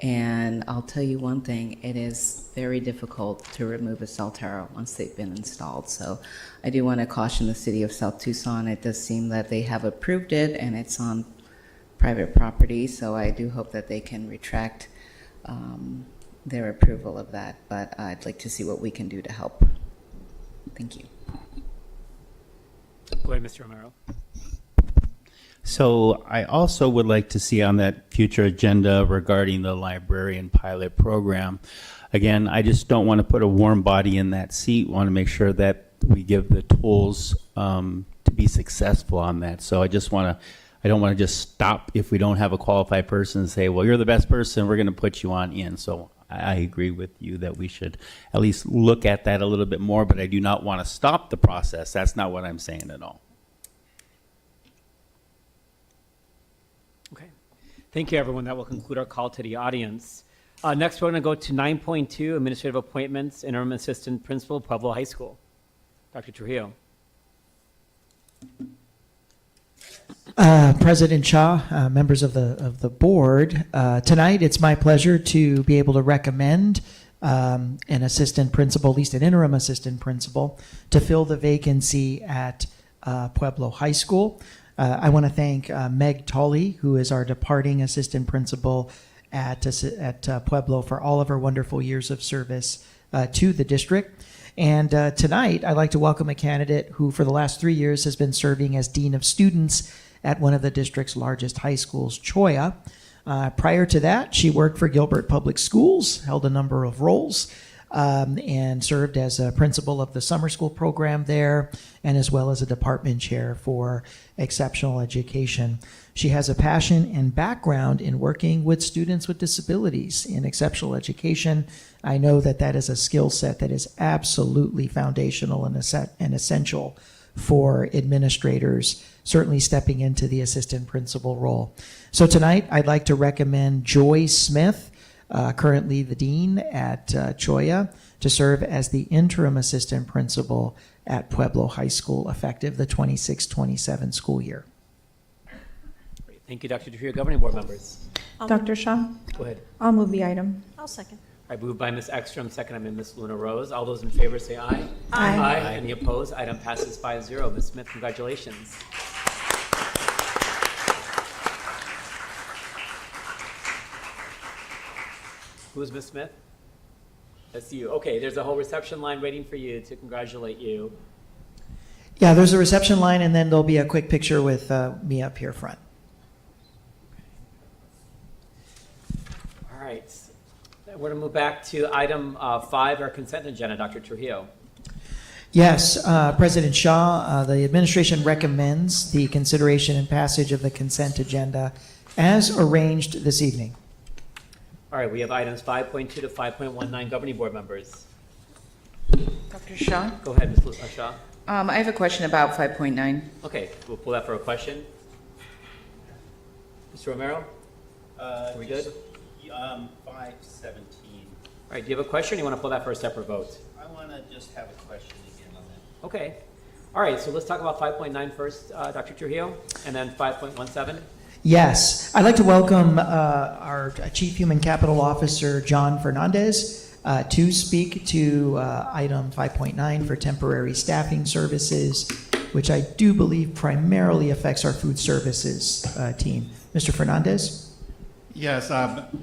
And I'll tell you one thing, it is very difficult to remove a cell tower once they've been installed. So I do want to caution the City of South Tucson. It does seem that they have approved it and it's on private property. So I do hope that they can retract their approval of that. But I'd like to see what we can do to help. Thank you. Go ahead, Mr. Romero. So I also would like to see on that future agenda regarding the librarian pilot program. Again, I just don't want to put a warm body in that seat. Want to make sure that we give the tools to be successful on that. So I don't want to just stop if we don't have a qualified person and say, well, you're the best person, we're going to put you on in. So I agree with you that we should at least look at that a little bit more, but I do not want to stop the process. That's not what I'm saying at all. Okay. Thank you, everyone. That will conclude our call to the audience. Next, we're going to go to 9.2, Administrative Appointments, Interim Assistant Principal, Pueblo High School. Dr. Trujillo. President Shaw, members of the board, tonight it's my pleasure to be able to recommend an assistant principal, at least an interim assistant principal, to fill the vacancy at Pueblo High School. I want to thank Meg Tolley, who is our departing assistant principal at Pueblo, for all of her wonderful years of service to the district. And tonight, I'd like to welcome a candidate who, for the last 3 years, has been serving as Dean of Students at one of the district's largest high schools, Choya. Prior to that, she worked for Gilbert Public Schools, held a number of roles, and served as a principal of the summer school program there, and as well as a department chair for exceptional education. She has a passion and background in working with students with disabilities in exceptional education. I know that that is a skill set that is absolutely foundational and essential for administrators, certainly stepping into the assistant principal role. So tonight, I'd like to recommend Joy Smith, currently the dean at Choya, to serve as the interim assistant principal at Pueblo High School, effective the 26-27 school year. Great. Thank you, Dr. Trujillo. Governing board members. Dr. Shaw, Go ahead. I'll move the item. I'll second. All right, moved by Ms. Ekstrom, second by Ms. Luna Rose. All those in favor say aye. Aye. Any opposed? Item passes 5-0. Ms. Smith, congratulations. Who's Ms. Smith? That's you. Okay, there's a whole reception line waiting for you to congratulate you. Yeah, there's a reception line, and then there'll be a quick picture with me up here front. All right. We're going to move back to item 5, our consent agenda. Dr. Trujillo. Yes, President Shaw, the administration recommends the consideration and passage of the consent agenda as arranged this evening. All right, we have items 5.2 to 5.19. Governing board members. Dr. Shaw, Go ahead, Ms. Shaw. I have a question about 5.9. Okay, we'll pull that for a question. Mr. Romero? Are we good? 517. All right, do you have a question or you want to pull that for a separate vote? I want to just have a question again on that. Okay. All right, so let's talk about 5.9 first, Dr. Trujillo, and then 5.17. Yes, I'd like to welcome our Chief Human Capital Officer, John Fernandez, to speak to item 5.9 for temporary staffing services, which I do believe primarily affects our food services team. Mr. Fernandez? Yes,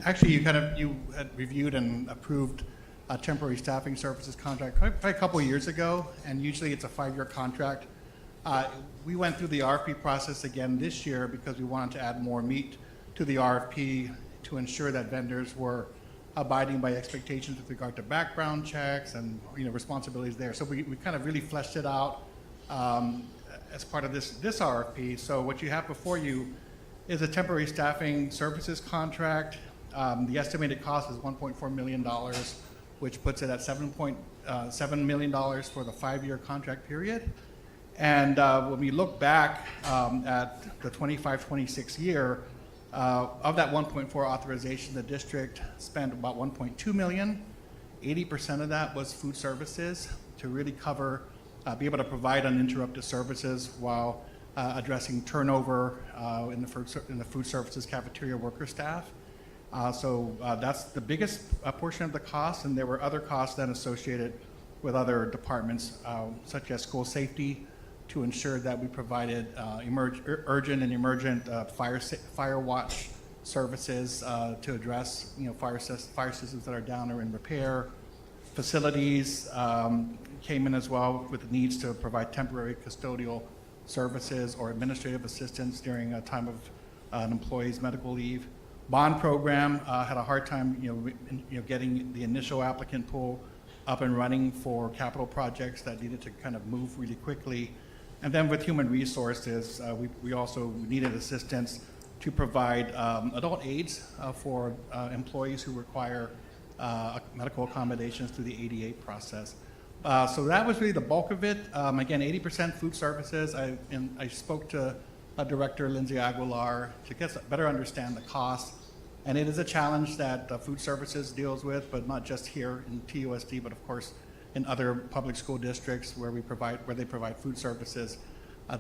actually, you had reviewed and approved a temporary staffing services contract probably a couple of years ago, and usually it's a 5-year contract. We went through the RFP process again this year because we wanted to add more meat to the RFP to ensure that vendors were abiding by expectations with regard to background checks and responsibilities there. So we kind of really fleshed it out as part of this RFP. So what you have before you is a temporary staffing services contract. The estimated cost is $1.4 million, which puts it at $7.7 million for the 5-year contract period. And when we look back at the 25-26 year, of that 1.4 authorization, the district spent about 1.2 million. 80% of that was food services to really cover, be able to provide uninterrupted services while addressing turnover in the food services cafeteria worker staff. So that's the biggest portion of the cost, and there were other costs then associated with other departments, such as school safety, to ensure that we provided urgent and emergent fire watch services to address fire systems that are down or in repair. Facilities came in as well with the needs to provide temporary custodial services or administrative assistance during a time of an employee's medical leave. Bond program had a hard time, getting the initial applicant pool up and running for capital projects that needed to kind of move really quickly. And then with human resources, we also needed assistance to provide adult aids for employees who require medical accommodations through the ADA process. So that was really the bulk of it. Again, 80% food services. I spoke to Director Lindsay Aguilar to better understand the cost. And it is a challenge that food services deals with, but not just here in TUSD, but of course in other public school districts where they provide food services.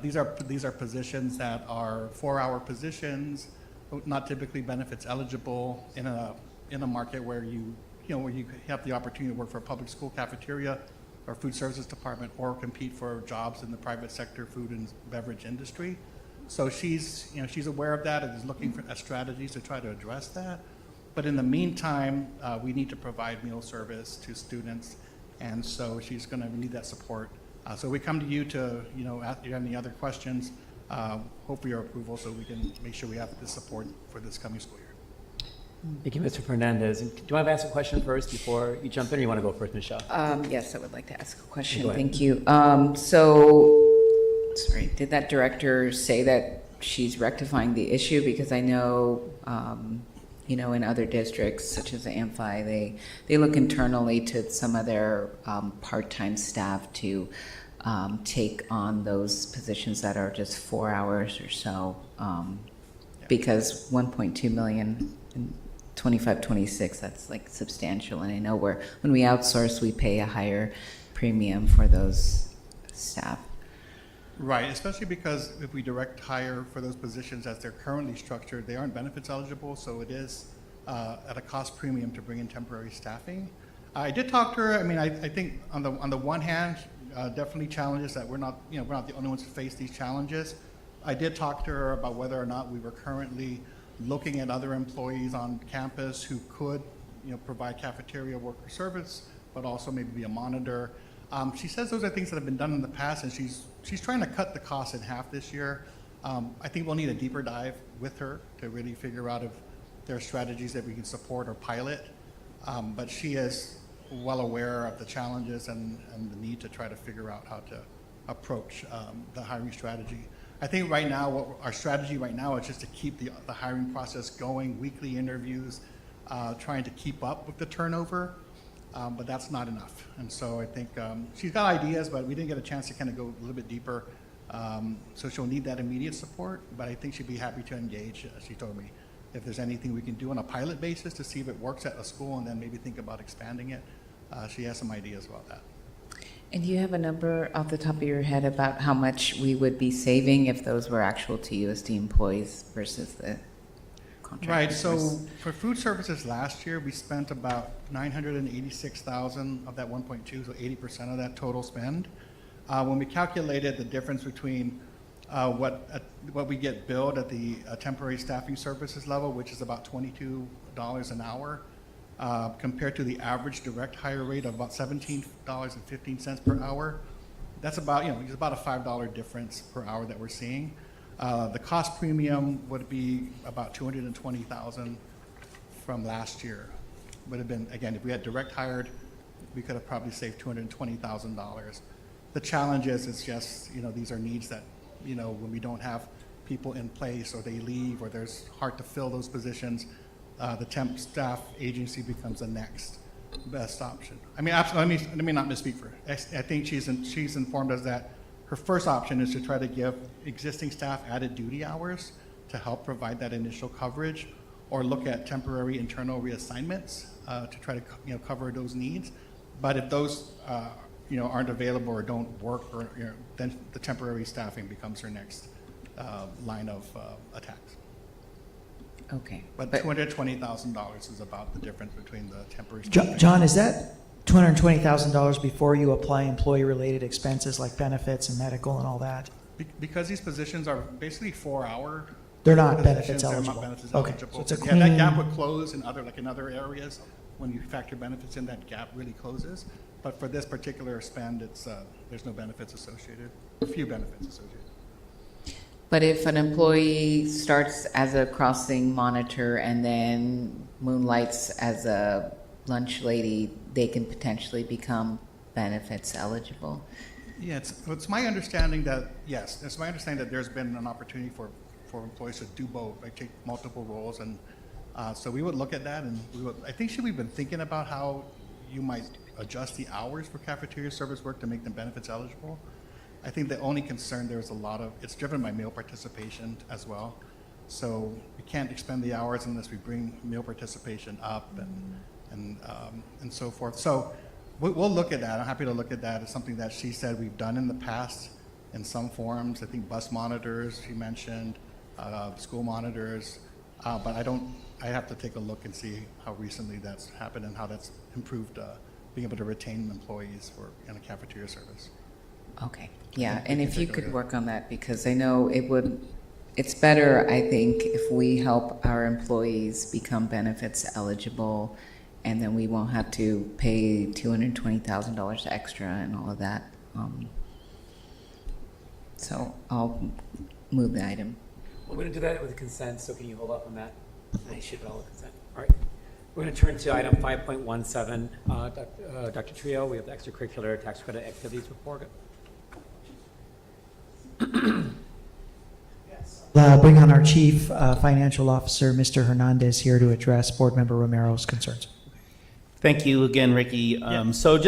These are positions that are 4-hour positions, not typically benefits eligible in a market where you have the opportunity to work for a public school cafeteria or food services department or compete for jobs in the private sector food and beverage industry. So she's aware of that and is looking at strategies to try to address that. But in the meantime, we need to provide meal service to students, and so she's going to need that support. So we come to you to, ask you any other questions, hope for your approval so we can make sure we have the support for this coming school year. Thank you, Mr. Fernandez. And do you want to ask a question first before you jump in, or you want to go first, Michelle? Yes, I would like to ask a question. Go ahead. Thank you. Sorry, did that director say that she's rectifying the issue? Because I know, in other districts such as the Amphi, they look internally to some of their part-time staff to take on those positions that are just 4 hours or so, because 1.2 million in 25-26, that's like substantial. And I know when we outsource, we pay a higher premium for those staff. Right, especially because if we direct hire for those positions as they're currently structured, they aren't benefits eligible, so it is at a cost premium to bring in temporary staffing. I did talk to her. I mean, I think on the one hand, definitely challenges that we're not the only ones who face these challenges. I did talk to her about whether or not we were currently looking at other employees on campus who could, provide cafeteria worker service, but also maybe be a monitor. She says those are things that have been done in the past, and she's trying to cut the cost in half this year. I think we'll need a deeper dive with her to really figure out if there are strategies that we can support or pilot. But she is well aware of the challenges and the need to try to figure out how to approach the hiring strategy. I think right now, our strategy right now is just to keep the hiring process going, weekly interviews, trying to keep up with the turnover. But that's not enough. And so I think she's got ideas, but we didn't get a chance to kind of go a little bit deeper. So she'll need that immediate support, but I think she'd be happy to engage, as she told me, if there's anything we can do on a pilot basis to see if it works at a school and then maybe think about expanding it. She has some ideas about that. And do you have a number off the top of your head about how much we would be saving if those were actual TUSD employees versus the contractors? Right, so for food services last year, we spent about $986,000 of that 1.2, so 80% of that total spend. When we calculated the difference between what we get billed at the temporary staffing services level, which is about $22 an hour, compared to the average direct hire rate of about $17.15 per hour, that's about, it's about a $5 difference per hour that we're seeing. The cost premium would be about $220,000 from last year. Would have been, again, if we had direct hired, we could have probably saved $220,000. The challenge is just, these are needs that, when we don't have people in place or they leave or there's hard to fill those positions, the temp staff agency becomes the next best option. I mean, absolutely, let me not misspeak for her. I think she's informed us that her first option is to try to give existing staff added duty hours to help provide that initial coverage, or look at temporary internal reassignments to try to cover those needs. But if those aren't available or don't work, or then the temporary staffing becomes her next line of attacks. Okay. But $220,000 is about the difference between the temporary staffing. John, is that $220,000 before you apply employee-related expenses like benefits and medical and all that? Because these positions are basically 4-hour. They're not positions, benefits they're eligible. not benefits Okay, eligible. so it's a Yeah, clean. that gap would close in other areas. When you factor benefits in, that gap really closes. But for this particular spend, it's there's no benefits associated, a few benefits associated. But if an employee starts as a crossing monitor and then moonlights as a lunch lady, they can potentially become benefits eligible. Yeah, it's my understanding that, yes, it's my understanding that there's been an opportunity for employees to do both, like take multiple roles. And so we would look at that, and I think we've been thinking about how you might adjust the hours for cafeteria service work to make them benefits eligible. I think the only concern there is it's driven by meal participation as well. So we can't expend the hours unless we bring meal participation up and so forth. So we'll look at that. I'm happy to look at that. It's something that she said we've done in the past in some forums. I think bus monitors, she mentioned, school monitors, but I have to take a look and see how recently that's happened and how that's improved being able to retain employees in a cafeteria service. Okay, yeah, and if you could work on that, because I know it's better, I think, if we help our employees become benefits eligible, and then we won't have to pay $220,000 extra and all of that. So I'll move the item. We're going to do that with consent, so can you hold up on that? I should all with consent. All right. We're going to turn to item 5.17. Dr. Trio, we have the extracurricular tax credit activities report. Bring on our Chief Financial Officer, Mr. Hernandez, here to address Board Member Romero's concerns. Thank you again, Ricky. So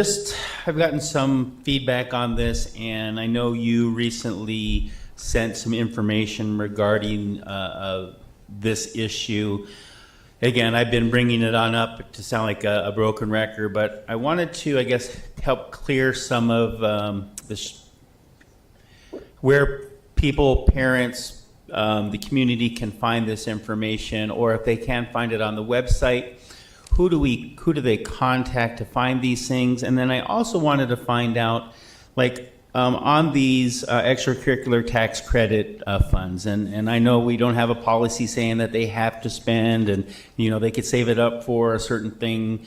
I've gotten some feedback on this, and I know you recently sent some information regarding this issue. Again, I've been bringing it on up to sound like a broken record, but I wanted to, I guess, help clear some of this, where people, parents, the community can find this information, or if they can't find it on the website, who do they contact to find these things? And then I also wanted to find out, like, on these extracurricular tax credit funds, and I know we don't have a policy saying that they have to spend, and they could save it up for a certain thing.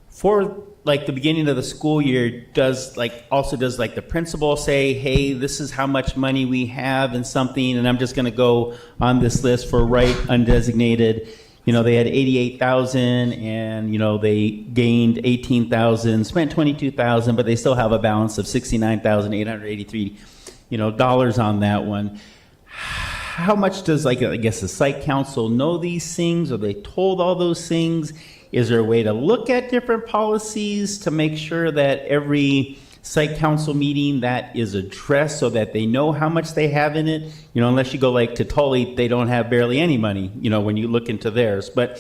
For like the beginning of the school year, does the principal say, hey, this is how much money we have in something, and I'm just going to go on this list for right undesignated. They had 88,000, and they gained 18,000, spent 22,000, but they still have a balance of 69,883, dollars on that one. How much does, I guess, the site council know these things? Are they told all those things? Is there a way to look at different policies to make sure that every site council meeting that is addressed so that they know how much they have in it? Unless you go like to Tully, they don't have barely any money, when you look into theirs. But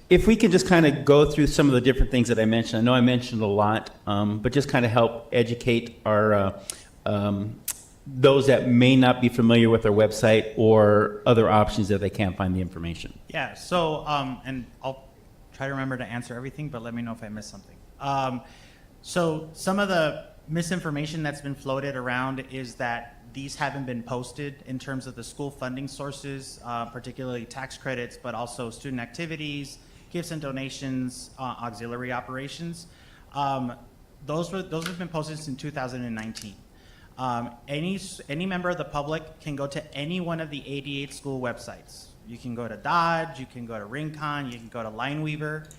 if we can just kind of go through some of the different things that I mentioned. I know I mentioned a lot, but just kind of help educate our those that may not be familiar with our website or other options that they can't find the information. Yeah, so, and I'll try to remember to answer everything, but let me know if I miss something. So some of the misinformation that's been floated around is that these haven't been posted in terms of the school funding sources, particularly tax credits, but also student activities, gifts and donations, auxiliary operations. Those have been posted since 2019. Any member of the public can go to any one of the 88 school websites. You can go to Dodge, you can go to Rincon, you can go to Lineweaver.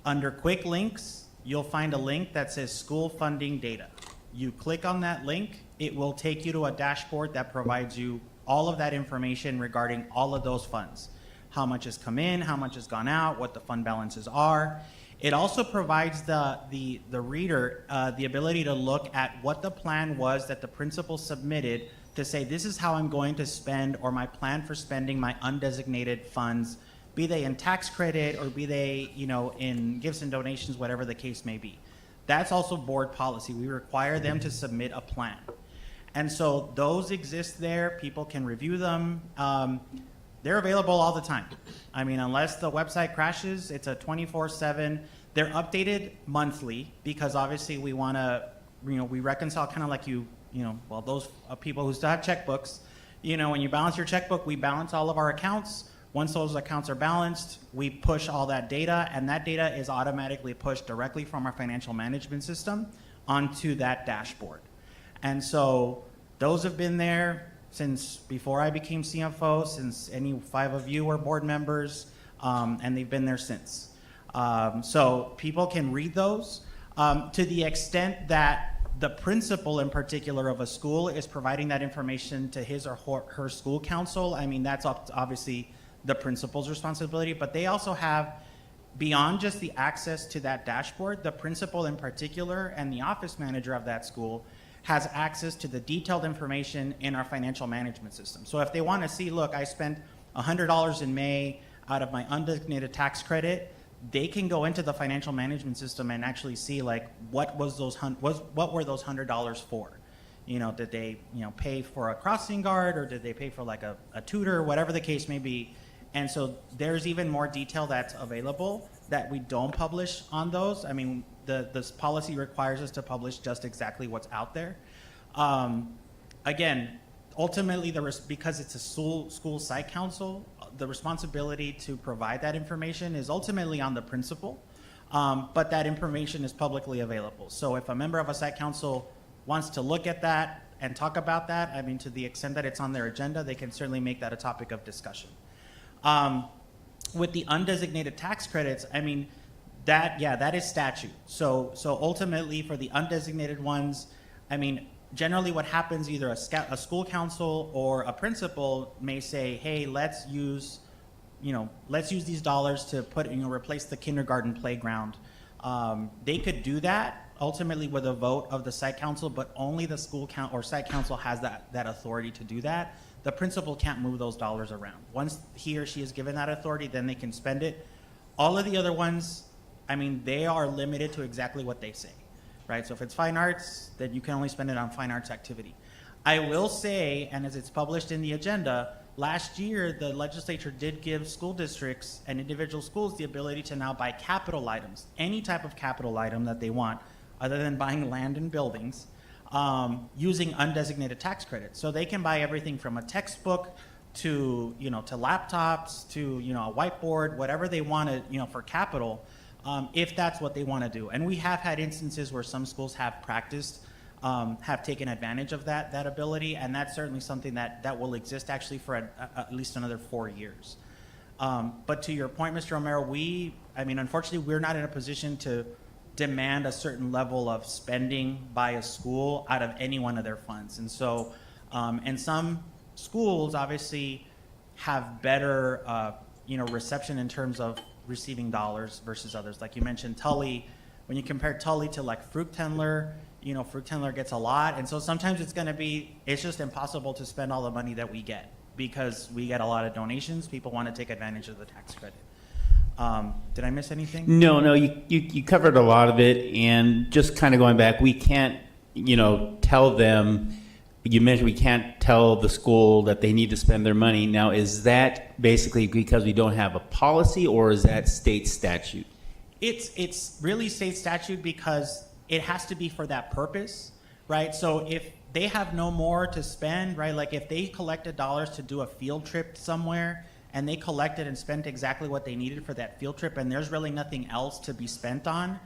Under quick links, you'll find a link that says school funding data. You click on that link, it will take you to a dashboard that provides you all of that information regarding all of those funds. How much has come in, how much has gone out, what the fund balances are. It also provides the reader the ability to look at what the plan was that the principal submitted to say, this is how I'm going to spend, or my plan for spending my undesignated funds, be they in tax credit or be they, in gifts and donations, whatever the case may be. That's also board policy. We require them to submit a plan. And so those exist there. People can review them. They're available all the time. I mean, unless the website crashes, it's a 24/7. They're updated monthly because obviously we want to, we reconcile kind of like those people who still have checkbooks. When you balance your checkbook, we balance all of our accounts. Once those accounts are balanced, we push all that data, and that data is automatically pushed directly from our financial management system onto that dashboard. And so those have been there since before I became CFO, since any 5 of you were board members, and they've been there since. So people can read those to the extent that the principal in particular of a school is providing that information to his or her school council. I mean, that's obviously the principal's responsibility, but they also have, beyond just the access to that dashboard, the principal in particular and the office manager of that school has access to the detailed information in our financial management system. So if they want to see, look, I spent $100 in May out of my undesignated tax credit, they can go into the financial management system and actually see like what were those $100 for? You know, did they pay for a crossing guard, or did they pay for like a tutor, whatever the case may be. And so there's even more detail that's available that we don't publish on those. I mean, this policy requires us to publish just exactly what's out there. Again, ultimately, because it's a school site council, the responsibility to provide that information is ultimately on the principal, but that information is publicly available. So if a member of a site council wants to look at that and talk about that, I mean, to the extent that it's on their agenda, they can certainly make that a topic of discussion. With the undesignated tax credits, I mean, that is statute. So ultimately for the undesignated ones, I mean, generally what happens, either a school council or a principal may say, hey, let's use these dollars to replace the kindergarten playground. They could do that ultimately with a vote of the site council, but only the school or site council has that authority to do that. The principal can't move those dollars around. Once he or she is given that authority, then they can spend it. All of the other ones, I mean, they are limited to exactly what they say, right? So if it's fine arts, then you can only spend it on fine arts activity. I will say, and as it's published in the agenda, last year the legislature did give school districts and individual schools the ability to now buy capital items, any type of capital item that they want, other than buying land and buildings, using undesignated tax credits. So they can buy everything from a textbook to laptops to a whiteboard, whatever they want to for capital, if that's what they want to do. And we have had instances where some schools have practiced, have taken advantage of that ability, and that's certainly something that will exist actually for at least another 4 years. But to your point, Mr. Romero, unfortunately, we're not in a position to demand a certain level of spending by a school out of any one of their funds. And so, and some schools obviously have better, reception in terms of receiving dollars versus others. Like you mentioned Tully, when you compare Tully to like Fruchtendler, Fruchtendler gets a lot. And so sometimes it's just impossible to spend all the money that we get because we get a lot of donations. People want to take advantage of the tax credit. Did I miss anything? No, you covered a lot of it, and just kind of going back, we can't, tell them, you mentioned we can't tell the school that they need to spend their money. Now, is that basically because we don't have a policy, or is that state statute? It's really state statute because it has to be for that purpose, right? So if they have no more to spend, right, like if they collected dollars to do a field trip somewhere, and they collected and spent exactly what they needed for that field trip, and there's really nothing else to be spent on,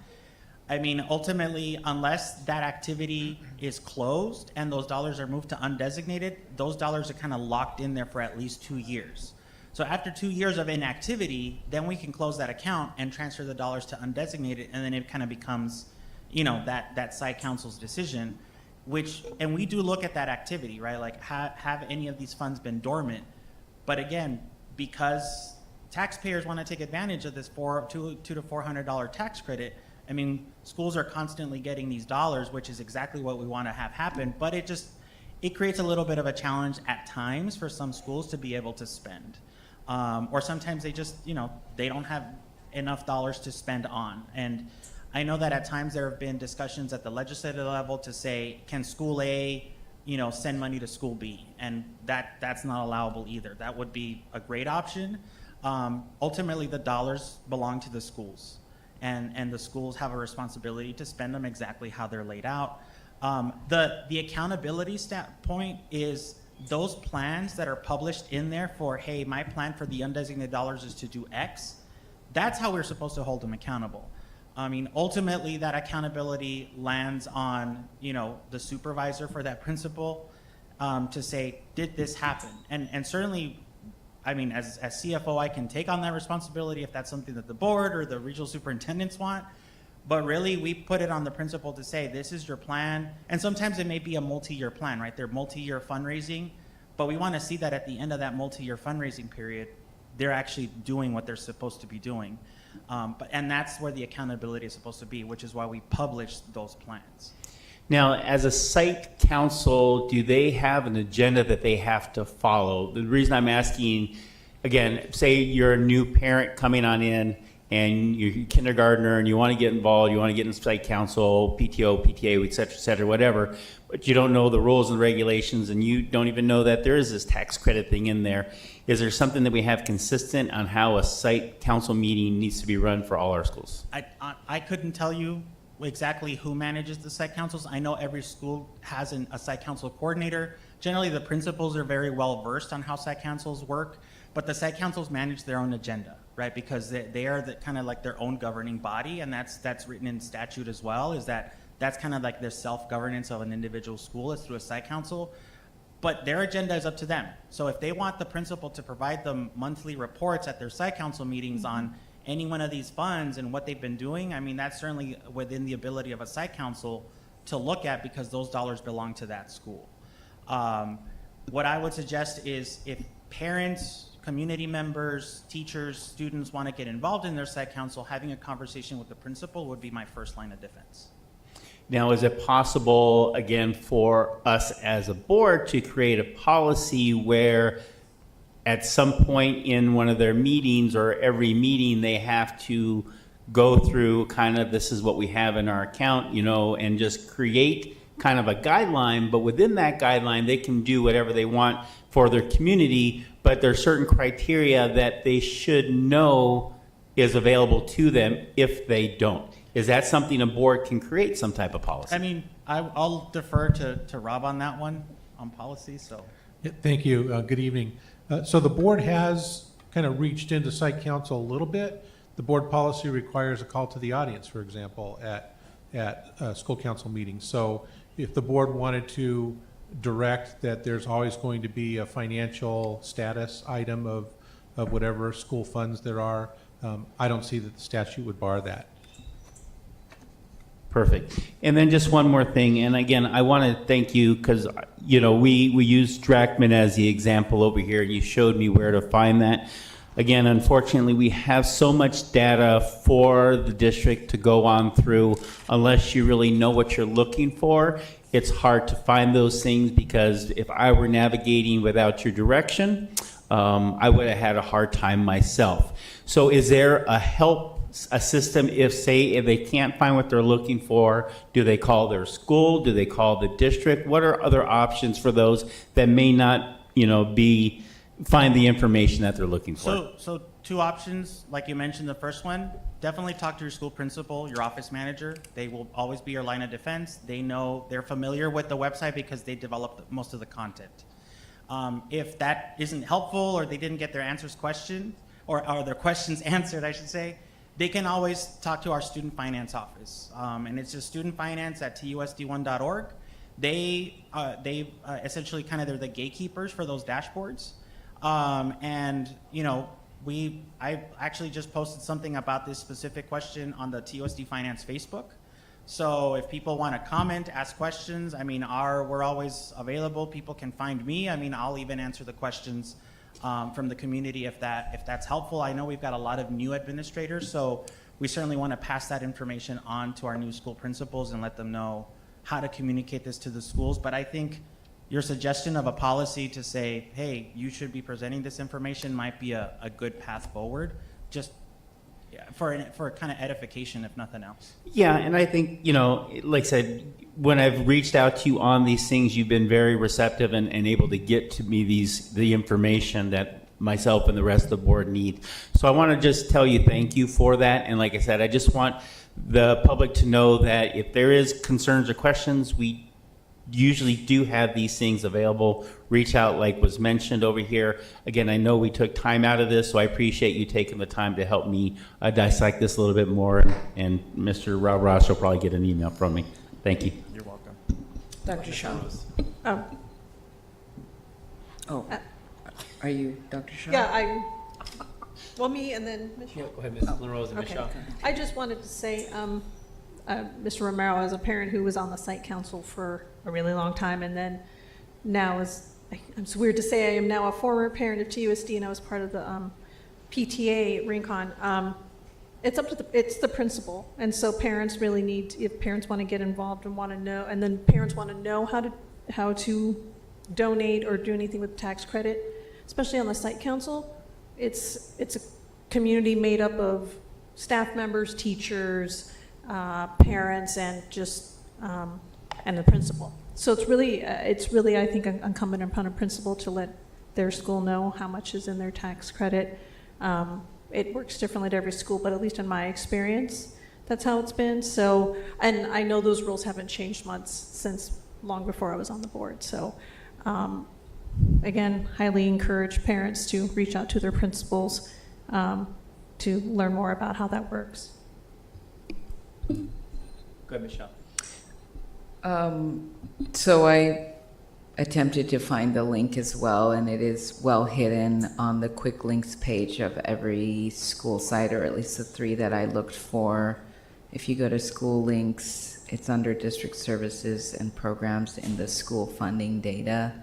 I mean, ultimately, unless that activity is closed and those dollars are moved to undesignated, those dollars are kind of locked in there for at least 2 years. So after 2 years of inactivity, then we can close that account and transfer the dollars to undesignated, and then it kind of becomes, that site council's decision, and we do look at that activity, right? Like, have any of these funds been dormant? But again, because taxpayers want to take advantage of this $200 to $400 tax credit, I mean, schools are constantly getting these dollars, which is exactly what we want to have happen, but it creates a little bit of a challenge at times for some schools to be able to spend. Or sometimes they just, they don't have enough dollars to spend on. And I know that at times there have been discussions at the legislative level to say, can school A send money to school B, and that's not allowable either. That would be a great option. Ultimately, the dollars belong to the schools, and the schools have a responsibility to spend them exactly how they're laid out. The accountability point is those plans that are published in there for, hey, my plan for the undesignated dollars is to do X. That's how we're supposed to hold them accountable. I mean, ultimately, that accountability lands on, the supervisor for that principal. to say, did this happen? And certainly, I mean, as CFO, I can take on that responsibility if that's something that the board or the regional superintendents want. But really, we put it on the principal to say, this is your plan. And sometimes it may be a multi-year plan, right? They're multi-year fundraising. But we want to see that at the end of that multi-year fundraising period, they're actually doing what they're supposed to be doing. And that's where the accountability is supposed to be, which is why we publish those plans. Now, as a site council, do they have an agenda that they have to follow? The reason I'm asking, again, say you're a new parent coming on in and you're a kindergartner and you want to get involved, you want to get in site council, PTO, PTA, et cetera, whatever, but you don't know the rules and regulations and you don't even know that there is this tax credit thing in there. Is there something that we have consistent on how a site council meeting needs to be run for all our schools? I couldn't tell you exactly who manages the site councils. I know every school has a site council coordinator. Generally, the principals are very well versed on how site councils work, but the site councils manage their own agenda, right? Because they are kind of like their own governing body, and that's written in statute as well, is that's kind of like their self-governance of an individual school is through a site council. But their agenda is up to them. So if they want the principal to provide them monthly reports at their site council meetings on any one of these funds and what they've been doing, I mean, that's certainly within the ability of a site council to look at because those dollars belong to that school. What I would suggest is if parents, community members, teachers, students want to get involved in their site council, having a conversation with the principal would be my first line of defense. Now, is it possible, again, for us as a board to create a policy where at some point in one of their meetings or every meeting they have to go through kind of this is what we have in our account, you know, and just create kind of a guideline, but within that guideline they can do whatever they want for their community, but there's certain criteria that they should know is available to them if they don't. Is that something a board can create some type of policy? I mean, I'll defer to Rob on that one, on policy, so. Yeah, thank you. Good evening. So the board has kind of reached into site council a little bit. The board policy requires a call to the audience, for example, at school council meetings. So if the board wanted to direct that there's always going to be a financial status item of whatever school funds there are, I don't see that the statute would bar that. Perfect. And then just one more thing, and again, I want to thank you because, you know, we use Drachman as the example over here, and you showed me where to find that. Again, unfortunately, we have so much data for the district to go on through. Unless you really know what you're looking for, it's hard to find those things because if I were navigating without your direction, I would have had a hard time myself. So is there a system if they can't find what they're looking for? Do they call their school? Do they call the district? What are other options for those that may not, you know, find the information that they're looking for? So two options, like you mentioned, the first one, definitely talk to your school principal, your office manager. They will always be your line of defense. They're familiar with the website because they developed most of the content. If that isn't helpful or they didn't get their or their questions answered, I should say, they can always talk to our student finance office. And it's just studentfinance@TUSD1.org. They essentially they're the gatekeepers for those dashboards. And, you know, I actually just posted something about this specific question on the TUSD Finance Facebook. So if people want to comment, ask questions, I mean, we're always available. People can find me. I mean, I'll even answer the questions from the community if that's helpful. I know we've got a lot of new administrators, so we certainly want to pass that information on to our new school principals and let them know how to communicate this to the schools. But I think your suggestion of a policy to say, hey, you should be presenting this information might be a good path forward, just for kind of edification, if nothing else. Yeah, and I think, you know, like I said, when I've reached out to you on these things, you've been very receptive and able to get to me the information that myself and the rest of the board need. So I want to just tell you thank you for that. And like I said, I just want the public to know that if there is concerns or questions, we usually do have these things available. Reach out like was mentioned over here. Again, I know we took time out of this, so I appreciate you taking the time to help me dissect this a little bit more. And Mr. Rob Ross will probably get an email from me. Thank you. You're welcome. Dr. Shaw. Oh, are you Dr. Shaw? Yeah, well, me and then Yeah, Michelle. go ahead, Ms. Rose and Okay. Michelle. I just wanted to say, Mr. Romero, as a parent who was on the site council for a really long time, and then now it's weird to say I am now a former parent of TUSD, and I was part of the PTA at Rincon. It's up to it's the principal, and so parents really need, if parents want to get involved and want to know, and then parents want to know how to donate or do anything with tax credit, especially on the site council. It's a community made up of staff members, teachers, parents, and just and the principal. So it's really I think incumbent upon a principal to let their school know how much is in their tax credit. It works differently at every school, but at least in my experience, that's how it's been. So, and I know those rules haven't changed much since long before I was on the board. So, again, highly encourage parents to reach out to their principals to learn more about how that works. Go ahead, Michelle. So I attempted to find the link as well, and it is well hidden on the quick links page of every school site, or at least the 3 that I looked for. If you go to school links, it's under district services and programs in the school funding data,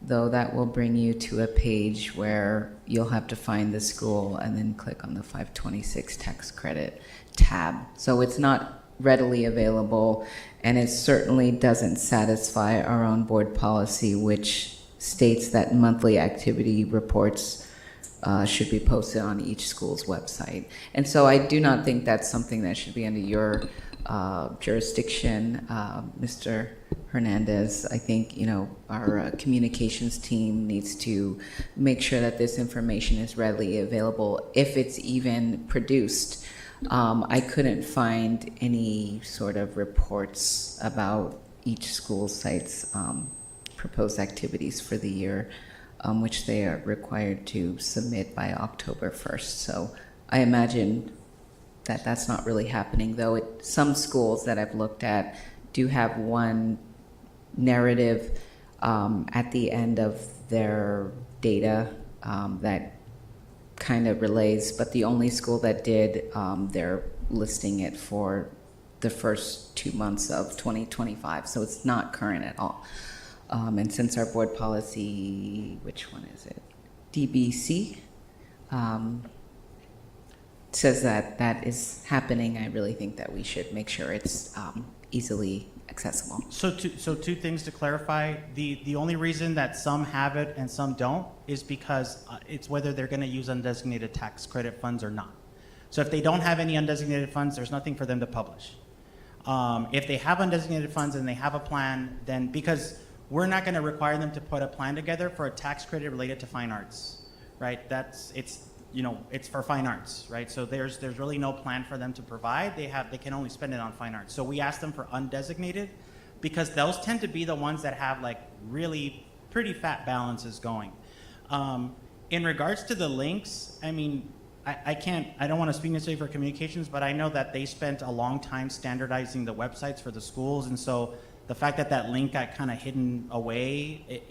though that will bring you to a page where you'll have to find the school and then click on the 526 tax credit tab. So it's not readily available, and it certainly doesn't satisfy our own board policy, which states that monthly activity reports should be posted on each school's website. And so I do not think that's something that should be under your jurisdiction, Mr. Hernandez. I think, our communications team needs to make sure that this information is readily available, if it's even produced. I couldn't find any sort of reports about each school site's proposed activities for the year, which they are required to submit by October 1st. So I imagine that that's not really happening, though some schools that I've looked at do have one narrative at the end of their data that kind of relays, but the only school that did, they're listing it for the first 2 months of 2025, so it's not current at all. And since our board policy, which one is it? DBC, says that that is happening, I really think that we should make sure it's easily accessible. So two things to clarify. The only reason that some have it and some don't is because it's whether they're going to use undesignated tax credit funds or not. So if they don't have any undesignated funds, there's nothing for them to publish. If they have undesignated funds and they have a plan, then because we're not going to require them to put a plan together for a tax credit related to fine arts, right? It's for fine arts, right? So there's really no plan for them to provide. They can only spend it on fine arts. So we ask them for undesignated because those tend to be the ones that have like really pretty fat balances going. In regards to the links, I mean, I don't want to speak necessarily for communications, but I know that they spent a long time standardizing the websites for the schools, and so the fact that that link got kind of hidden away,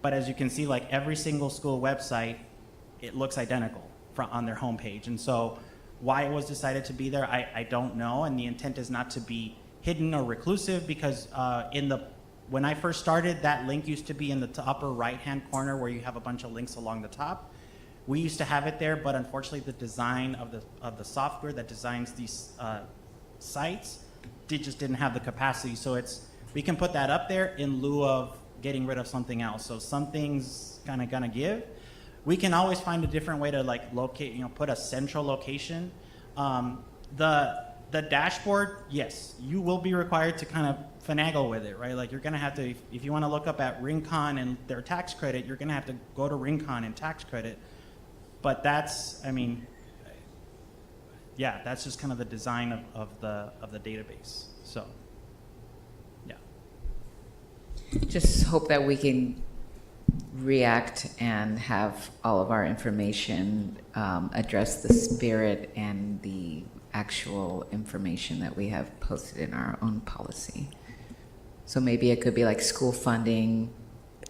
but as you can see, like every single school website, it looks identical on their homepage. And so why it was decided to be there, I don't know. And the intent is not to be hidden or reclusive, because when I first started, that link used to be in the upper right-hand corner where you have a bunch of links along the top. We used to have it there, but unfortunately the design of the software that designs these sites just didn't have the capacity. So we can put that up there in lieu of getting rid of something else. So something's kind of gonna give. We can always find a different way to like locate, put a central location. The dashboard, yes, you will be required to kind of finagle with it, right? Like you're gonna have to, if you wanna look up at Rincon and their tax credit, you're gonna have to go to Rincon and tax credit. But that's just kind of the design of the database. So, yeah. Just hope that we can react and have all of our information address the spirit and the actual information that we have posted in our own policy. So maybe it could be like school funding,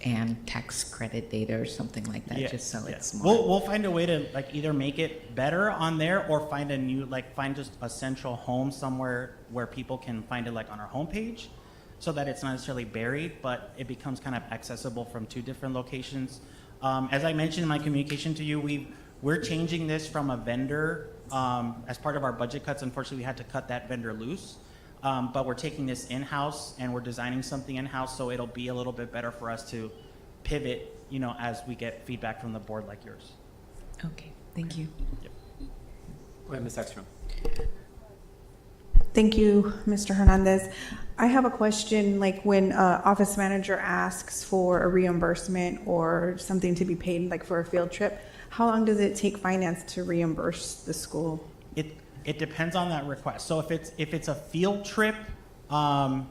and tax credit data or something like that, just so it's more. We'll find a way to like either make it better on there or find a new, like find just a central home somewhere where people can find it like on our homepage, so that it's not necessarily buried, but it becomes kind of accessible from two different locations. As I mentioned in my communication to you, we're changing this from a vendor as part of our budget cuts. Unfortunately, we had to cut that vendor loose. But we're taking this in-house and we're designing something in-house, so it'll be a little bit better for us to pivot, you know, as we get feedback from the board like yours. Okay, thank you. Go ahead, Ms. Ekstrom. Thank you, Mr. Hernandez. I have a question, like when office manager asks for a reimbursement or something to be paid, like for a field trip, how long does it take finance to reimburse the school? It depends on that request. So if it's a field trip, well,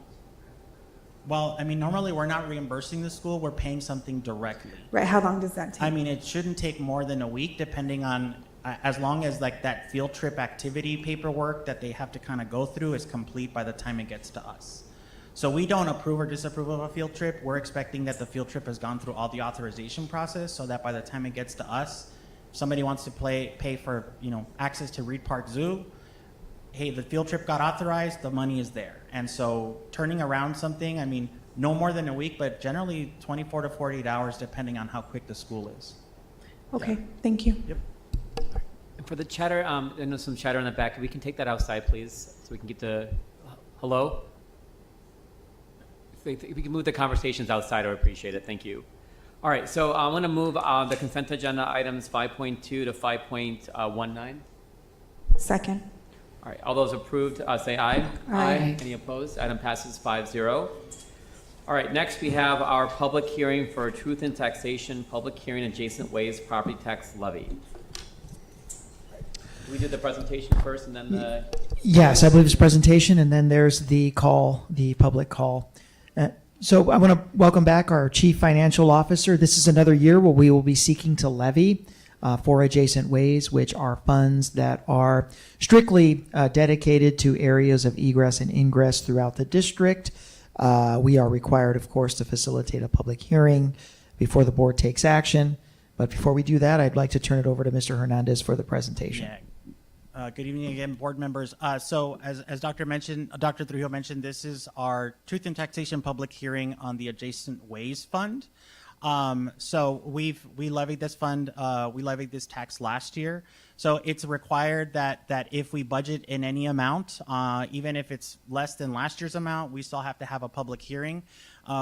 I mean, normally we're not reimbursing the school, we're paying something directly. Right, how long does that take? I mean, it shouldn't take more than a week, depending on, as long as like that field trip activity paperwork that they have to kind of go through is complete by the time it gets to us. So we don't approve or disapprove of a field trip. We're expecting that the field trip has gone through all the authorization process, so that by the time it gets to us, if somebody wants to pay for, you know, access to Reed Park Zoo, hey, the field trip got authorized, the money is there. And so turning around something, I mean, no more than a week, but generally 24 to 48 hours, depending on how quick the school is. Okay, thank you. Yep. And for the chatter, I know some chatter in the back. If we can take that outside, please, so we can get the, hello? If we can move the conversations outside, I would appreciate it. Thank you. All right, so I want to move the consent agenda items 5.2 to 5.19. Second. All right, all those approved, say aye. Aye. Any opposed? Item passes 5-0. All right, next we have our public hearing for truth in taxation, public hearing adjacent ways property tax levy. Do we do the presentation first and then the? Yes, I believe it's presentation, and then there's the call, the public call. So I want to welcome back our Chief Financial Officer. This is another year where we will be seeking to levy for adjacent ways, which are funds that are strictly dedicated to areas of egress and ingress throughout the district. We are required, of course, to facilitate a public hearing before the board takes action. But before we do that, I'd like to turn it over to Mr. Hernandez for the presentation. Yeah. Good evening again, board members. So as Dr. Trujillo mentioned, this is our Truth in Taxation public hearing on the Adjacent Ways Fund. So we levied this fund, we levied this tax last year. So it's required that if we budget in any amount, even if it's less than last year's amount, we still have to have a public hearing.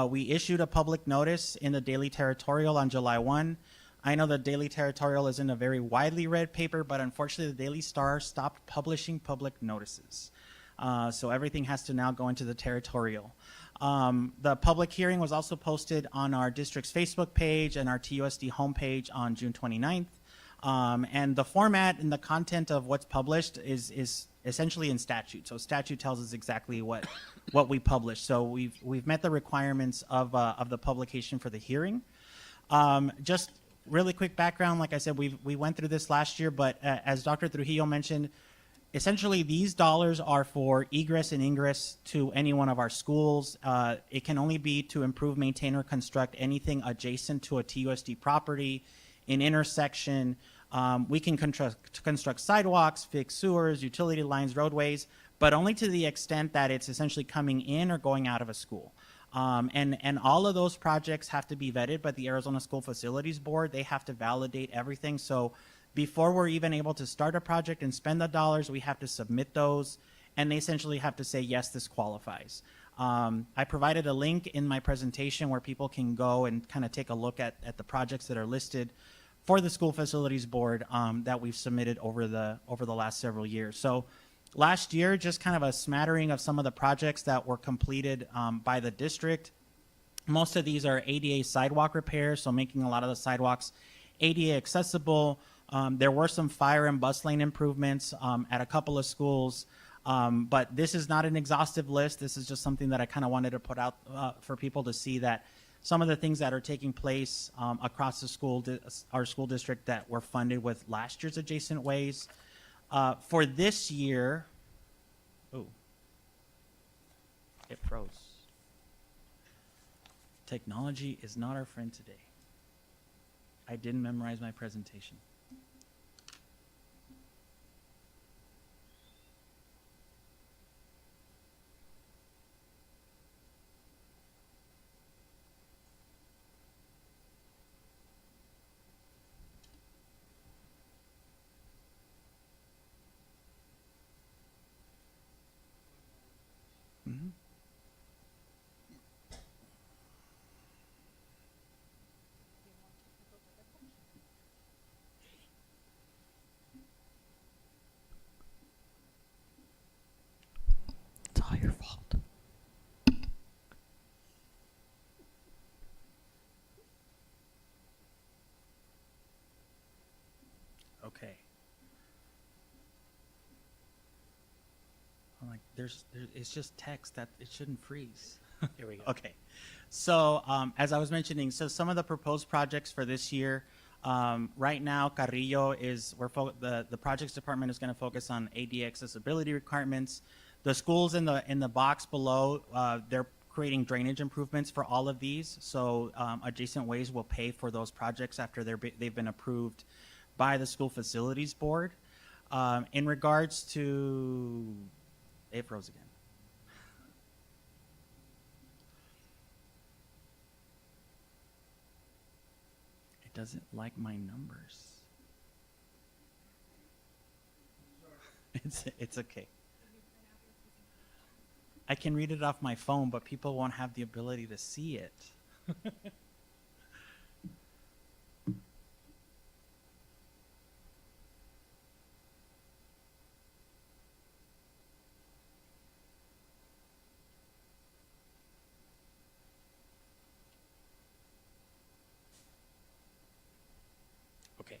We issued a public notice in the Daily Territorial on July 1. I know the Daily Territorial isn't a very widely read paper, but unfortunately the Daily Star stopped publishing public notices. So everything has to now go into the Territorial. The public hearing was also posted on our district's Facebook page and our TUSD homepage on June 29th. And the format and the content of what's published is essentially in statute. So statute tells us exactly what we publish. So we've met the requirements of the publication for the hearing. Just really quick background, like I said, we went through this last year, but as Dr. Trujillo mentioned, essentially these dollars are for egress and ingress to any one of our schools. It can only be to improve, maintain, or construct anything adjacent to a TUSD property, an intersection. We can construct sidewalks, fix sewers, utility lines, roadways, but only to the extent that it's essentially coming in or going out of a school. And all of those projects have to be vetted by the Arizona School Facilities Board. They have to validate everything. So before we're even able to start a project and spend the dollars, we have to submit those, and they essentially have to say, yes, this qualifies. I provided a link in my presentation where people can go and kind of take a look at the projects that are listed for the School Facilities Board that we've submitted over the last several years. So last year, just kind of a smattering of some of the projects that were completed by the district. Most of these are ADA sidewalk repairs, so making a lot of the sidewalks ADA accessible. There were some fire and bus lane improvements at a couple of schools, but this is not an exhaustive list. This is just something that I kind of wanted to put out for people to see that some of the things that are taking place across the our school district that were funded with last year's adjacent ways. For this year, it froze. Technology is not our friend today. I didn't memorize my presentation. Mhm. It's all your fault. Okay. I'm like, it's just text that it shouldn't freeze. Here we go. Okay. So, as I was mentioning, so some of the proposed projects for this year, right now, Carrillo is, the projects department is going to focus on AD accessibility requirements. The schools in the box below, they're creating drainage improvements for all of these. So, Adjacent Ways will pay for those projects after they've been approved by the school facilities board. In regards to, it froze again. It doesn't like my numbers. It's okay. I can read it off my phone, but people won't have the ability to see it. Okay,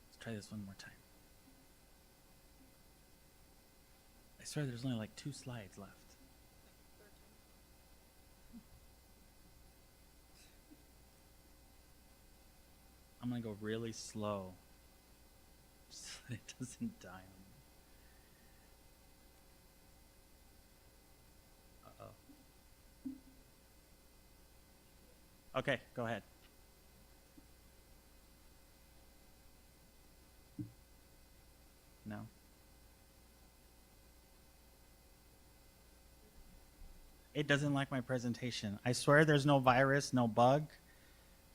let's try this one more time. I swear there's only like 2 slides left. I'm gonna go really slow so that it doesn't die on me. Uh-oh. Okay, go ahead. No? It doesn't like my presentation. I swear there's no virus, no bug.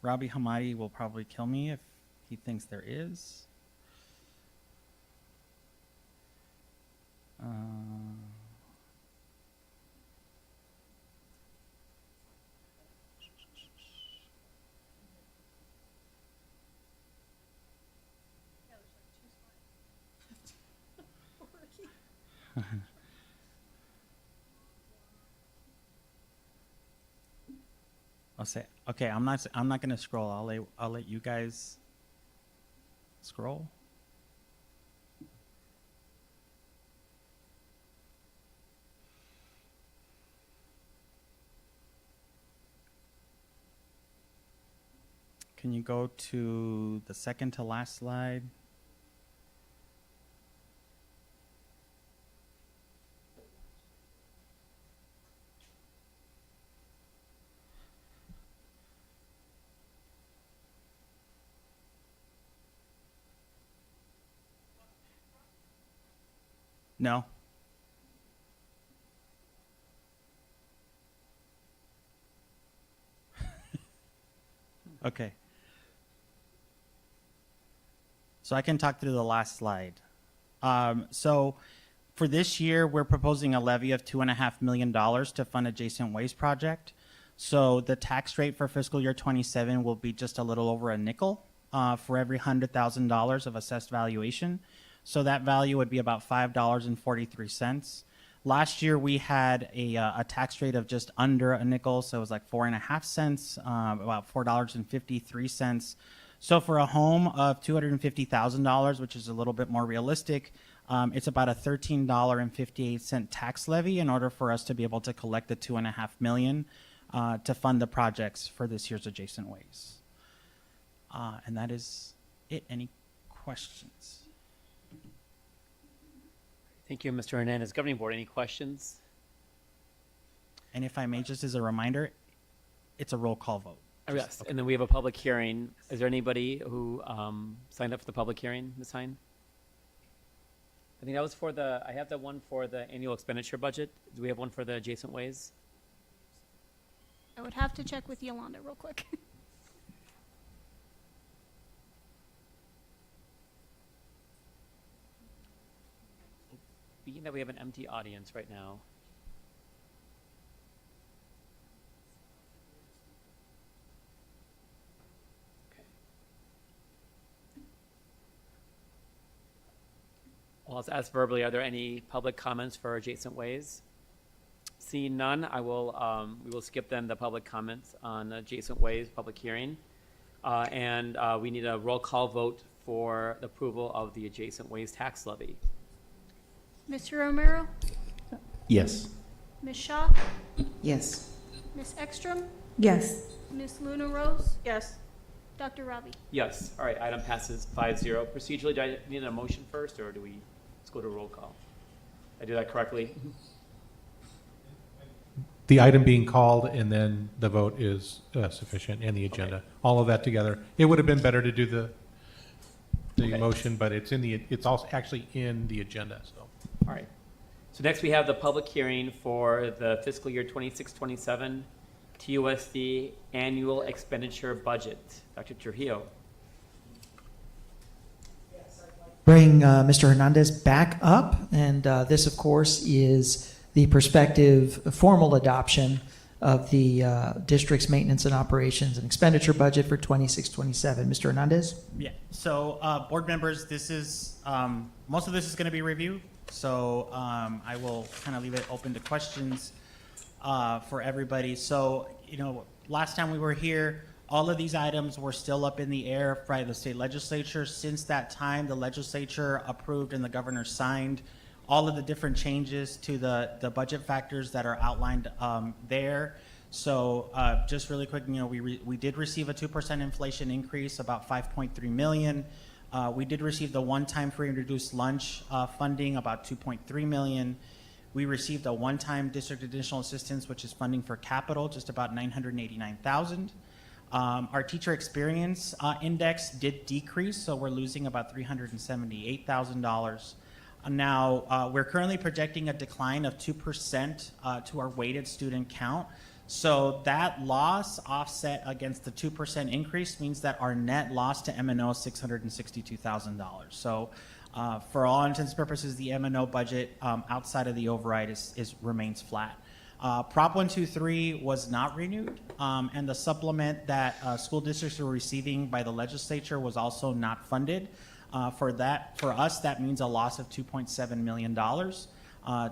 Robbie Hamadi will probably kill me if he thinks there is. I'll say, okay, I'm not gonna scroll. I'll let you guys scroll. Can you go to the second to last slide? No. Okay. So I can talk through the last slide. So for this year, we're proposing a levy of $2.5 million to fund Adjacent Ways project. So the tax rate for fiscal year 27 will be just a little over a nickel for every $100,000 of assessed valuation. So that value would be about $5.43. Last year we had a tax rate of just under a nickel, so it was like 4.5 cents, about $4.53. So for a home of $250,000, which is a little bit more realistic, it's about a $13.58 tax levy in order for us to be able to collect the $2.5 million to fund the projects for this year's Adjacent Ways. And that is it. Any questions? Thank you, Mr. Hernandez. Governing Board, any questions? And if I may, just as a reminder, it's a roll call vote. Oh, yes, and then we have a public hearing. Is there anybody who signed up for the public hearing, Ms. Hine? I think that was for I have the one for the annual expenditure budget. Do we have one for the adjacent ways? I would have to check with Yolanda real quick. Being that we have an empty audience right now. Okay. Well, let's ask verbally, are there any public comments for adjacent ways? Seeing none, we will skip then the public comments on adjacent ways, public hearing. And we need a roll call vote for the approval of the adjacent ways tax levy. Mr. Romero, Yes. Ms. Shaw, Yes. Ms. Ekstrom, Yes. Ms. Luna Rose, Yes. Dr. Ravi. Yes, all right, item passes 5-0. Procedurally, do I need a motion first, or do we, let's go to roll call? Did I do that correctly? The item being called and then the vote is sufficient and the agenda. Okay. All of that together. It would have been better to do the Okay. motion, but it's also actually in the agenda, so. All right. So next we have the public hearing for the fiscal year 26-27 TUSD annual expenditure budget. Dr. Trujillo. Bring Mr. Hernandez back up, and this, of course, is the prospective formal adoption of the district's maintenance and operations and expenditure budget for 26-27. Mr. Hernandez? Yeah, so board members, this is, most of this is going to be review. So I will kind of leave it open to questions for everybody. So, last time we were here, all of these items were still up in the air by the state legislature. Since that time, the legislature approved and the governor signed all of the different changes to the budget factors that are outlined there. So just really quick, we did receive a 2% inflation increase, about $5.3 million. We did receive the one-time free and reduced lunch funding, about $2.3 million. We received a one-time district additional assistance, which is funding for capital, just about $989,000. Our teacher experience index did decrease, so we're losing about $378,000. Now, we're currently projecting a decline of 2% to our weighted student count. So that loss offset against the 2% increase means that our net loss to M&O is $662,000. So for all intents and purposes, the M&O budget outside of the override remains flat. Prop 123 was not renewed, and the supplement that school districts were receiving by the legislature was also not funded. For us, that means a loss of $2.7 million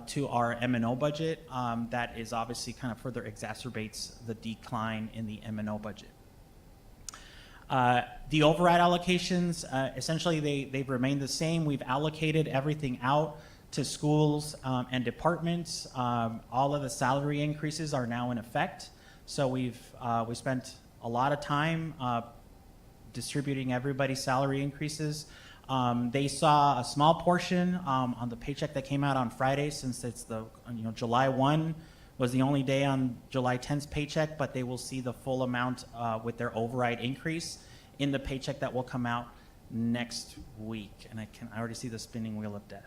to our M&O budget. That is obviously kind of further exacerbates the decline in the M&O budget. The override allocations, essentially they've remained the same. We've allocated everything out to schools and departments. All of the salary increases are now in effect. So we spent a lot of time distributing everybody's salary increases. They saw a small portion on the paycheck that came out on Friday, since it's July 1 was the only day on July 10th's paycheck, but they will see the full amount with their override increase in the paycheck that will come out next week. And I already see the spinning wheel of death.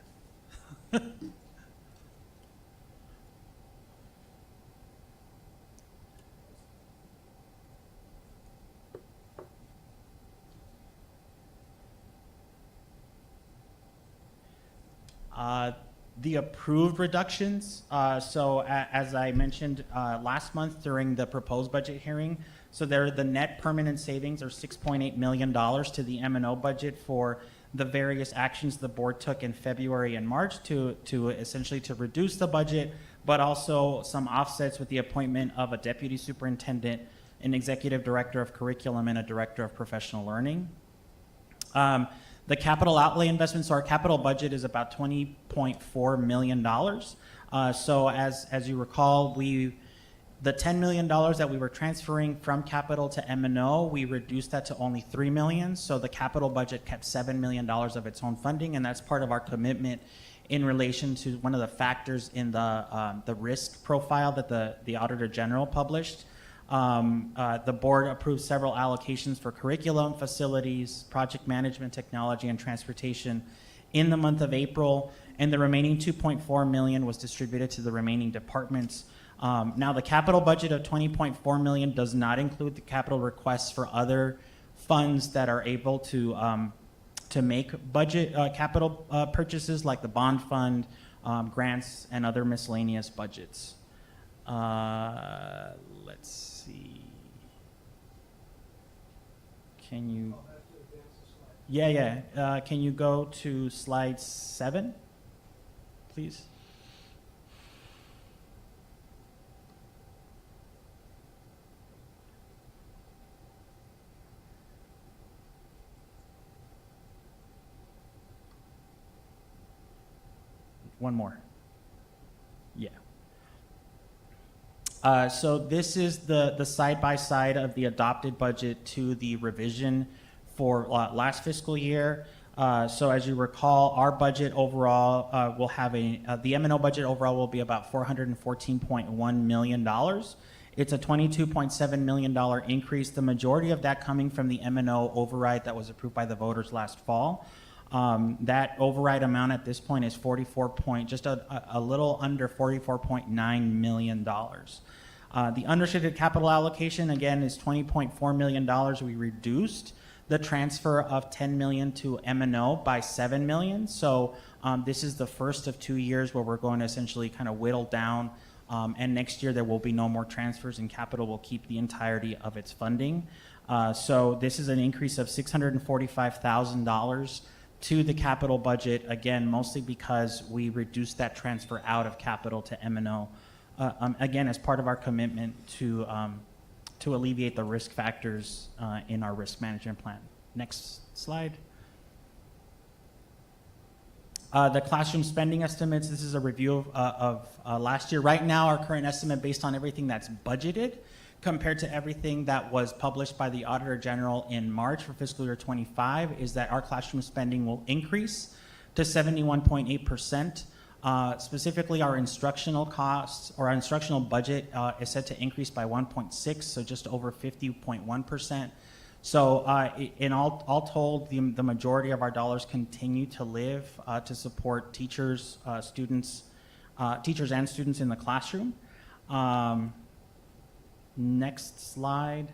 The approved reductions, as I mentioned last month during the proposed budget hearing, so the net permanent savings are $6.8 million to the M&O budget for the various actions the board took in February and March to essentially to reduce the budget, but also some offsets with the appointment of a deputy superintendent, an executive director of curriculum, and a director of professional learning. The capital outlay investments, so our capital budget is about $20.4 million. So as you recall, the $10 million that we were transferring from capital to M&O, we reduced that to only $3 million. So the capital budget kept $7 million of its own funding, and that's part of our commitment in relation to one of the factors in the risk profile that the Auditor General published. The board approved several allocations for curriculum, facilities, project management, technology, and transportation in the month of April, and the remaining $2.4 million was distributed to the remaining departments. Now, the capital budget of $20.4 million does not include the capital requests for other funds that are able to make budget capital purchases, like the bond fund, grants, and other miscellaneous budgets. Let's see. Can you? Yeah. Can you go to slide 7, please? One more. Yeah. So this is the side-by-side of the adopted budget to the revision for last fiscal year. So as you recall, our budget overall will have the M&O budget overall will be about $414.1 million. It's a $22.7 million increase, the majority of that coming from the M&O override that was approved by the voters last fall. That override amount at this point is just a little under $44.9 million. The unrestricted capital allocation, again, is $20.4 million. We reduced the transfer of $10 million to M&O by $7 million. So this is the first of 2 years where we're going to essentially kind of whittle down, and next year there will be no more transfers, and capital will keep the entirety of its funding. So this is an increase of $645,000 to the capital budget, again, mostly because we reduced that transfer out of capital to M&O, again, as part of our commitment to alleviate the risk factors in our risk management plan. Next slide. The classroom spending estimates, this is a review of last year. Right now, our current estimate, based on everything that's budgeted, compared to everything that was published by the Auditor General in March for fiscal year 25, is that our classroom spending will increase to 71.8%. Specifically, our instructional costs or our instructional budget is set to increase by 1.6, so just over 50.1%. So in all told, the majority of our dollars continue to live to support teachers, teachers and students in the classroom. Next slide.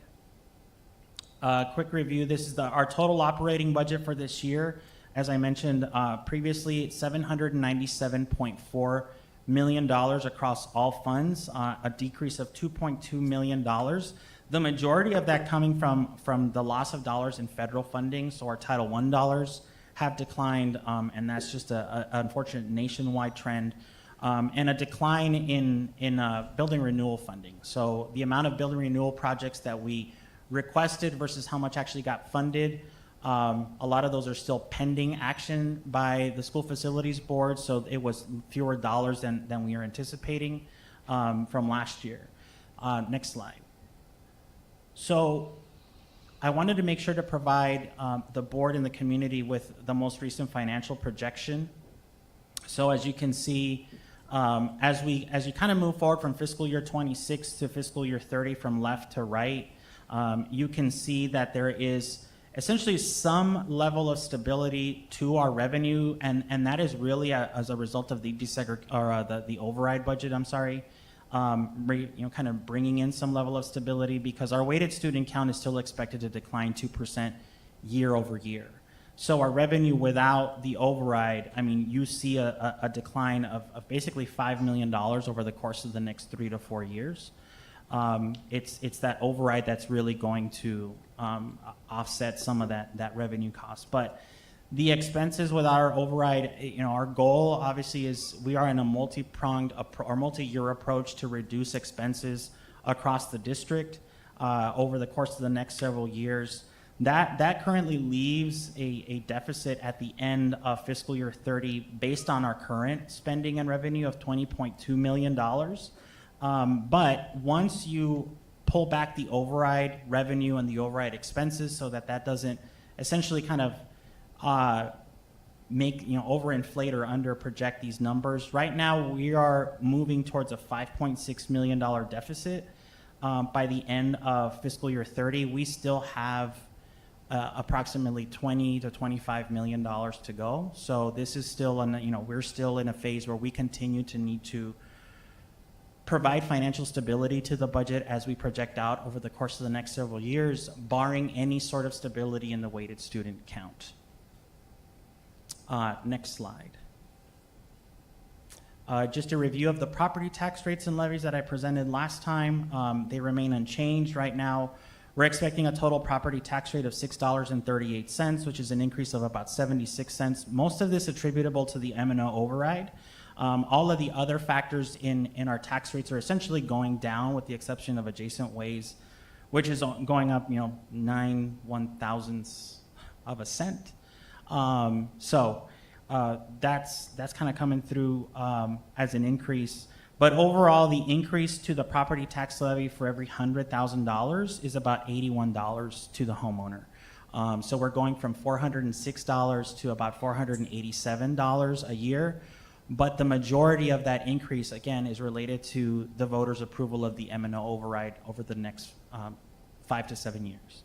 Quick review. This is our total operating budget for this year. As I mentioned previously, it's $797.4 million across all funds, a decrease of $2.2 million. The majority of that coming from the loss of dollars in federal funding, so our Title I dollars have declined, and that's just an unfortunate nationwide trend. And a decline in building renewal funding. So the amount of building renewal projects that we requested versus how much actually got funded, a lot of those are still pending action by the School Facilities Board, so it was fewer dollars than we were anticipating from last year. Next slide. So I wanted to make sure to provide the board and the community with the most recent financial projection. So as you can see, as you kind of move forward from fiscal year 26 to fiscal year 30 from left to right, you can see that there is essentially some level of stability to our revenue, and that is really as a result of the the override budget. I'm sorry, kind of bringing in some level of stability, because our weighted student count is still expected to decline 2% year over year. So our revenue without the override, I mean, you see a decline of basically $5 million over the course of the next 3 to 4 years. It's that override that's really going to offset some of that revenue cost. But the expenses with our override, our goal obviously is we are in a multi-pronged or multi-year approach to reduce expenses across the district over the course of the next several years. That currently leaves a deficit at the end of fiscal year 30 based on our current spending and revenue of $20.2 million. But once you pull back the override revenue and the override expenses so that doesn't essentially kind of make, overinflate or under project these numbers. Right now we are moving towards a $5.6 million deficit. by the end of fiscal year 30, we still have approximately 20 to 25 million dollars to go. So this is still, we're still in a phase where we continue to need to provide financial stability to the budget as we project out over the course of the next several years, barring any sort of stability in the weighted student count. Next slide. Just a review of the property tax rates and levies that I presented last time. They remain unchanged right now. We're expecting a total property tax rate of $6.38, which is an increase of about 76 cents. Most of this attributable to the M&O override. All of the other factors in our tax rates are essentially going down, with the exception of adjacent ways, which is going up, 9 1/1000ths of a cent. That's kind of coming through as an increase. But overall, the increase to the property tax levy for every $100,000 is about $81 to the homeowner. So we're going from $406 to about $487 a year. But the majority of that increase, again, is related to the voters' approval of the M&O override over the next 5 to 7 years.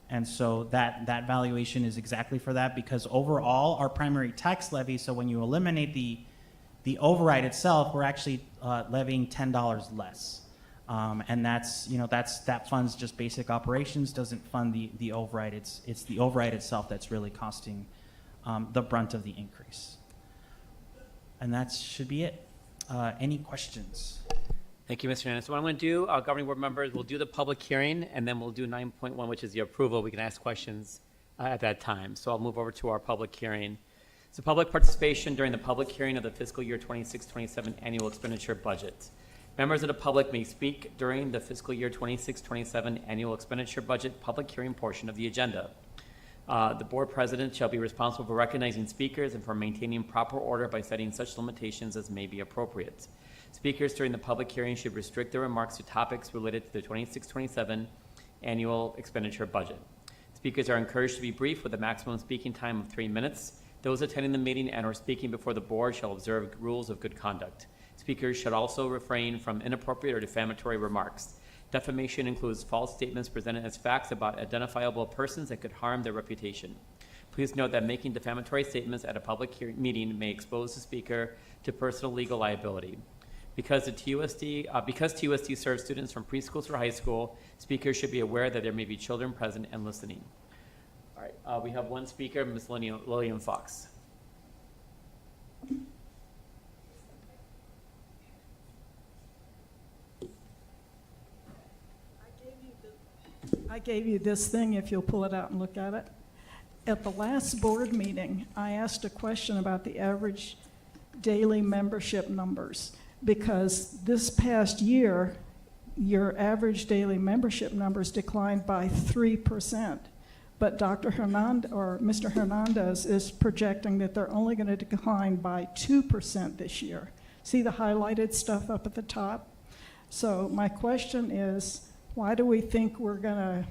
And so that valuation is exactly for that, because overall, our primary tax levy, so when you eliminate the override itself, we're actually levying $10 less. And that funds just basic operations, doesn't fund the override. It's the override itself that's really costing the brunt of the increase. And that should be it. Any questions? Thank you, Mr. Hernandez. So what I'm going to do, governing board members, we'll do the public hearing, and then we'll do 9.1, which is the approval. We can ask questions at that time. So I'll move over to our public hearing. So public participation during the public hearing of the fiscal year 26-27 annual expenditure budget. Members of the public may speak during the fiscal year 26-27 annual expenditure budget public hearing portion of the agenda. The board president shall be responsible for recognizing speakers and for maintaining proper order by setting such limitations as may be appropriate. Speakers during the public hearing should restrict their remarks to topics related to the 26-27 annual expenditure budget. Speakers are encouraged to be brief with a maximum speaking time of 3 minutes. Those attending the meeting and or speaking before the board shall observe rules of good conduct. Speakers should also refrain from inappropriate or defamatory remarks. Defamation includes false statements presented as facts about identifiable persons that could harm their reputation. Please note that making defamatory statements at a public meeting may expose the speaker to personal legal liability. Because TUSD serves students from preschool through high school, speakers should be aware that there may be children present and listening. All right, we have one speaker, Ms. Lillian Fox. I gave you this thing, if you'll pull it out and look at it. At the last board meeting, I asked a question about the average daily membership numbers, because this past year, your average daily membership numbers declined by 3%. But Mr. Hernandez is projecting that they're only going to decline by 2% this year. See the highlighted stuff up at the top? So my question is, why do we think we're going to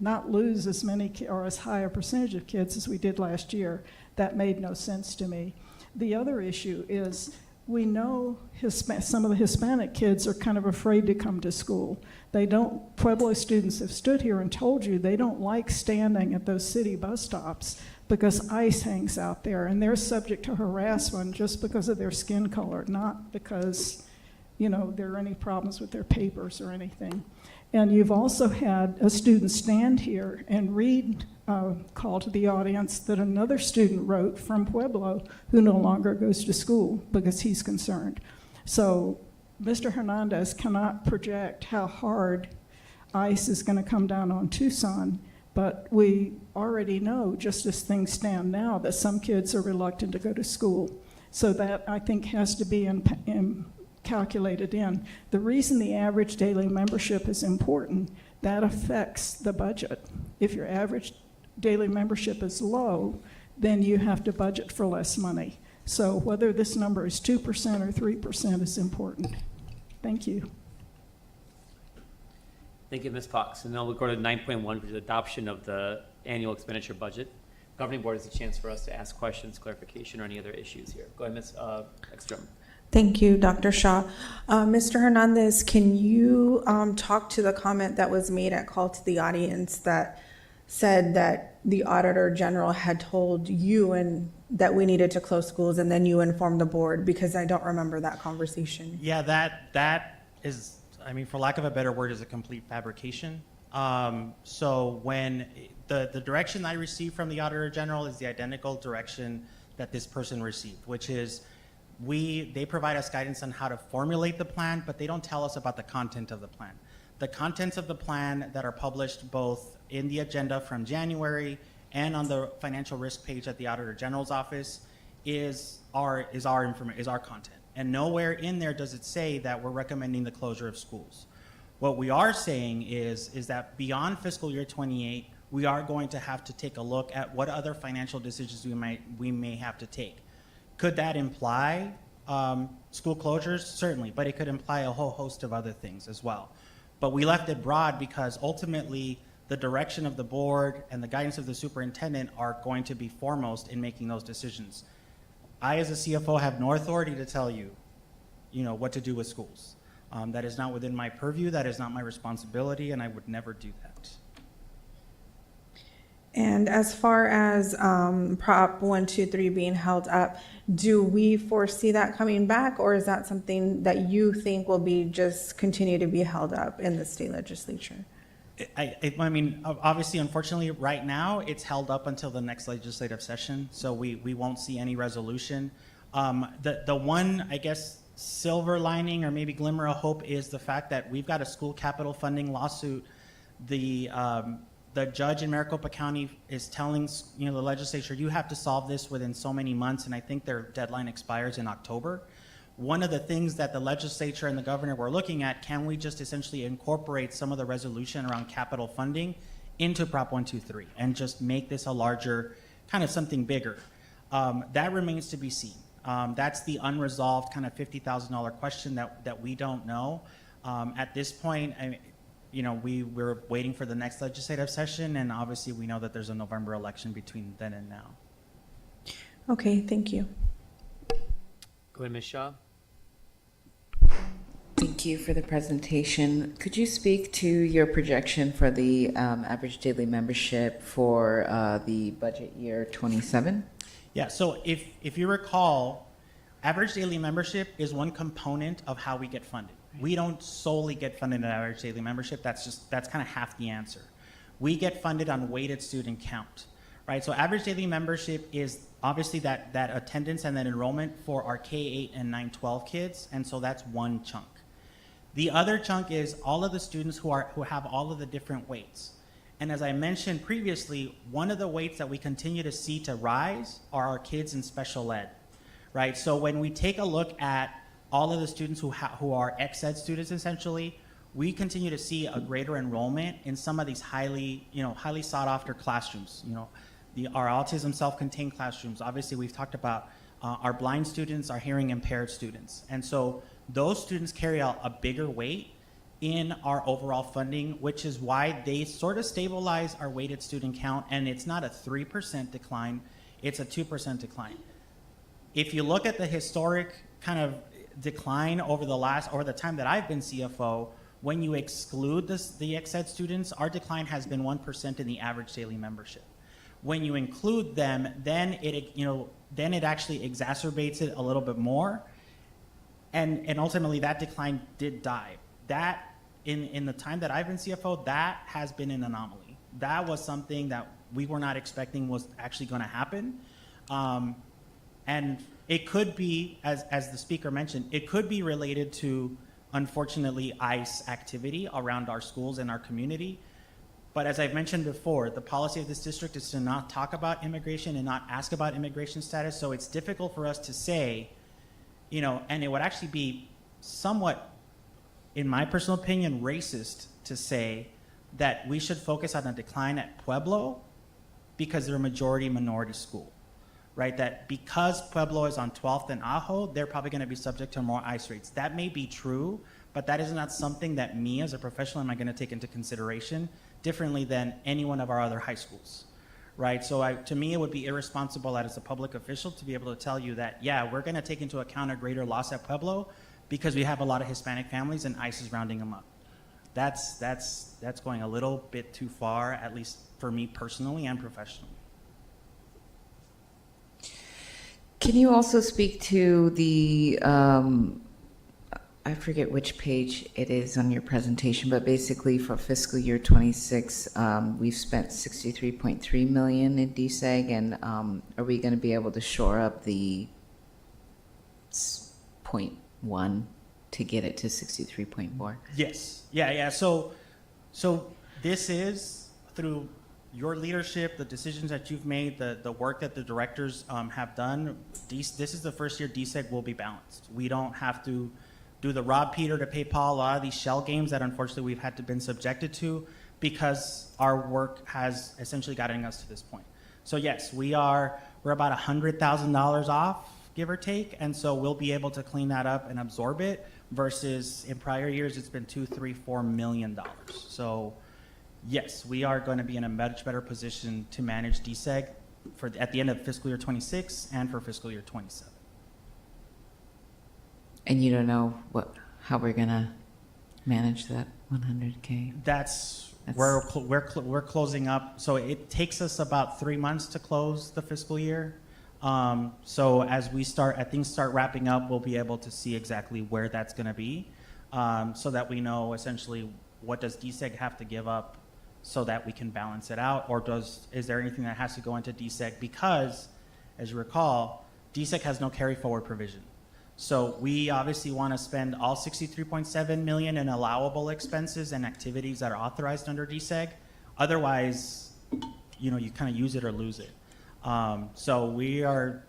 not lose as many or as high a percentage of kids as we did last year? That made no sense to me. The other issue is, we know some of the Hispanic kids are kind of afraid to come to school. Pueblo students have stood here and told you they don't like standing at those city bus stops because ICE hangs out there, and they're subject to harassment just because of their skin color, not because, there are any problems with their papers or anything. And you've also had a student stand here and read a call to the audience that another student wrote from Pueblo who no longer goes to school because he's concerned. So Mr. Hernandez cannot project how hard ICE is going to come down on Tucson, but we already know, just as things stand now, that some kids are reluctant to go to school. So that, I think, has to be calculated in. The reason the average daily membership is important, that affects the budget. If your average daily membership is low, then you have to budget for less money. So whether this number is 2% or 3% is important. Thank you. Thank you, Ms. Fox. And now we'll go to 9.1, which is adoption of the annual expenditure budget. Governing board has a chance for us to ask questions, clarification, or any other issues here. Go ahead, Ms. Ekstrom. Thank you, Dr. Shaw. Mr. Hernandez, can you talk to the comment that was made at call to the audience that said that the Auditor General had told you and that we needed to close schools, and then you informed the board? Because I don't remember that conversation. Yeah, that is, I mean, for lack of a better word, is a complete fabrication. So when the direction I received from the Auditor General is the identical direction that this person received, which is they provide us guidance on how to formulate the plan, but they don't tell us about the content of the plan. The contents of the plan that are published both in the agenda from January and on the financial risk page at the Auditor General's office is our content. And nowhere in there does it say that we're recommending the closure of schools. What we are saying is that beyond fiscal year 28, we are going to have to take a look at what other financial decisions we may have to take. Could that imply school closures? Certainly, but it could imply a whole host of other things as well. But we left it broad because ultimately the direction of the board and the guidance of the superintendent are going to be foremost in making those decisions. I, as a CFO, have no authority to tell you, what to do with schools. That is not within my purview. That is not my responsibility, and I would never do that. And as far as Prop 123 being held up, do we foresee that coming back, or is that something that you think will be just continue to be held up in the state legislature? I mean, obviously, unfortunately, right now, it's held up until the next legislative session, so we won't see any resolution. The one, I guess, silver lining or maybe glimmer of hope is the fact that we've got a school capital funding lawsuit. The judge in Maricopa County is telling the legislature, you have to solve this within so many months, and I think their deadline expires in October. One of the things that the legislature and the governor were looking at, can we just essentially incorporate some of the resolution around capital funding into Prop 123 and just make this a larger, kind of something bigger? That remains to be seen. That's the unresolved kind of $50,000 question that we don't know. At this point, we're waiting for the next legislative session, and obviously we know that there's a November election between then and now. Okay, thank you. Go ahead, Ms. Shaw. Thank you for the presentation. Could you speak to your projection for the average daily membership for the budget year 27? Yeah, so if you recall, average daily membership is one component of how we get funded. We don't solely get funded at average daily membership. That's kind of half the answer. We get funded on weighted student count, right? So average daily membership is obviously that attendance and that enrollment for our K-8 and 9-12 kids, and so that's one chunk. The other chunk is all of the students who have all of the different weights. And as I mentioned previously, one of the weights that we continue to see to rise are our kids in special ed, right? So when we take a look at all of the students who are ex-ed students, essentially, we continue to see a greater enrollment in some of these highly sought after classrooms. Our autism self-contained classrooms. Obviously, we've talked about our blind students, our hearing impaired students. And so those students carry out a bigger weight in our overall funding, which is why they sort of stabilize our weighted student count, and it's not a 3% decline, it's a 2% decline. If you look at the historic kind of decline over the time that I've been CFO, when you exclude the ex-ed students, our decline has been 1% in the average daily membership. When you include them, then it actually exacerbates it a little bit more, and ultimately that decline did die. That in the time that I've been CFO, that has been an anomaly. That was something that we were not expecting was actually going to happen, and it could be, as the speaker mentioned, it could be related to, unfortunately, ICE activity around our schools and our community. But as I've mentioned before, the policy of this district is to not talk about immigration and not ask about immigration status. So it's difficult for us to say, and it would actually be somewhat, in my personal opinion, racist to say that we should focus on a decline at Pueblo because they're a majority minority school, right? That because Pueblo is on 12th and Ajo, they're probably going to be subject to more ICE rates. That may be true, but that is not something that me as a professional am going to take into consideration differently than any one of our other high schools, right? So to me, it would be irresponsible as a public official to be able to tell you that, yeah, we're going to take into account a greater loss at Pueblo because we have a lot of Hispanic families and ICE is rounding them up. That's going a little bit too far, at least for me personally and professionally. Can you also speak to the, I forget which page it is on your presentation, but basically for fiscal year 26, we've spent $63.3 million in DSEG, and are we going to be able to shore up the 0.1 to get it to 63.4? Yes. Yeah. So this is through your leadership, the decisions that you've made, the work that the directors have done. This is the first year DSEG will be balanced. We don't have to do the rob Peter to pay Paul, a lot of these shell games that unfortunately we've had to been subjected to because our work has essentially gotten us to this point. So yes, we're about $100,000 off, give or take, and so we'll be able to clean that up and absorb it versus in prior years it's been $2, $3, $4 million. So yes, we are going to be in a much better position to manage DSEG at the end of fiscal year 26 and for fiscal year 27. And you don't know how we're gonna manage that 100K? We're closing up. So it takes us about 3 months to close the fiscal year. So as things start wrapping up, we'll be able to see exactly where that's going to be, so that we know essentially what does DSEG have to give up so that we can balance it out, or is there anything that has to go into DSEG? Because, as you recall, DSEG has no carry forward provision. So we obviously want to spend all $63.7 million in allowable expenses and activities that are authorized under DSEG. Otherwise, you kind of use it or lose it. So we are,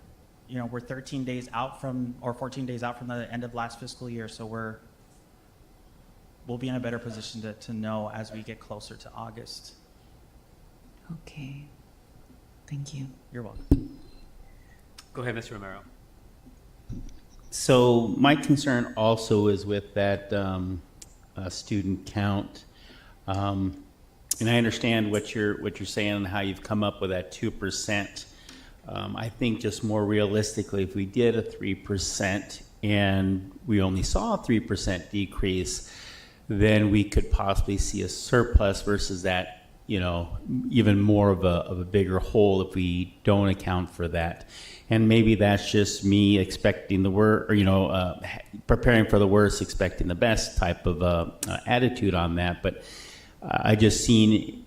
we're 13 days out from, or 14 days out from the end of last fiscal year. So we'll be in a better position to know as we get closer to August. Okay. Thank you. You're welcome. Go ahead, Mr. Romero. So my concern also is with that student count, and I understand what you're saying and how you've come up with that 2%. I think just more realistically, if we did a 3% and we only saw a 3% decrease, then we could possibly see a surplus versus that, even more of a bigger hole if we don't account for that. And maybe that's just me expecting the worst, or, preparing for the worst, expecting the best type of attitude on that. But I just seen,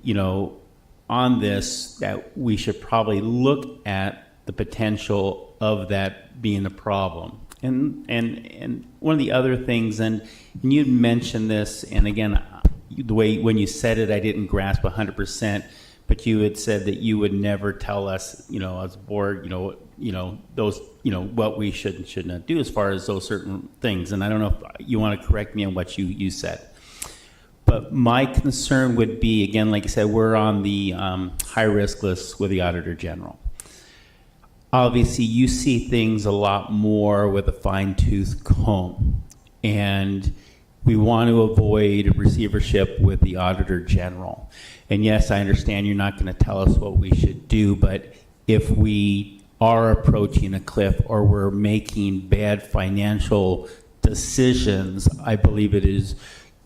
on this that we should probably look at the potential of that being a problem. And one of the other things, and you mentioned this, and again, the way when you said it, I didn't grasp 100%, but you had said that you would never tell us, as a board, those, what we should and should not do as far as those certain things. And I don't know if you want to correct me on what you said. But my concern would be, again, like I said, we're on the high risk list with the Auditor General. Obviously, you see things a lot more with a fine-tooth comb. And we want to avoid receivership with the Auditor General. And yes, I understand you're not going to tell us what we should do, but if we are approaching a cliff or we're making bad financial decisions, I believe it is,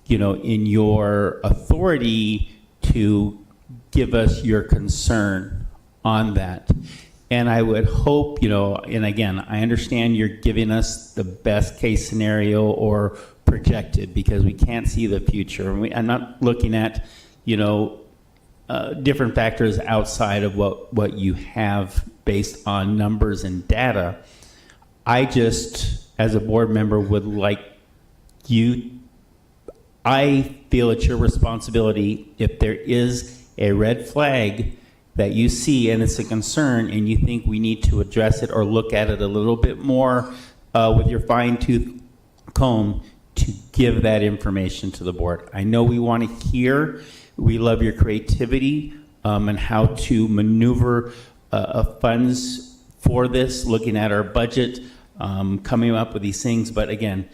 in your authority to give us your concern on that. And I would hope, and again, I understand you're giving us the best case scenario or projected because we can't see the future. And I'm not looking at, different factors outside of what you have based on numbers and data. I just, as a board member, would like I feel it's your responsibility if there is a red flag that you see and it's a concern and you think we need to address it or look at it a little bit more with your fine-tooth comb, to give that information to the board. I know we want to hear, we love your creativity and how to maneuver funds for this, looking at our budget, coming up with these things. But again,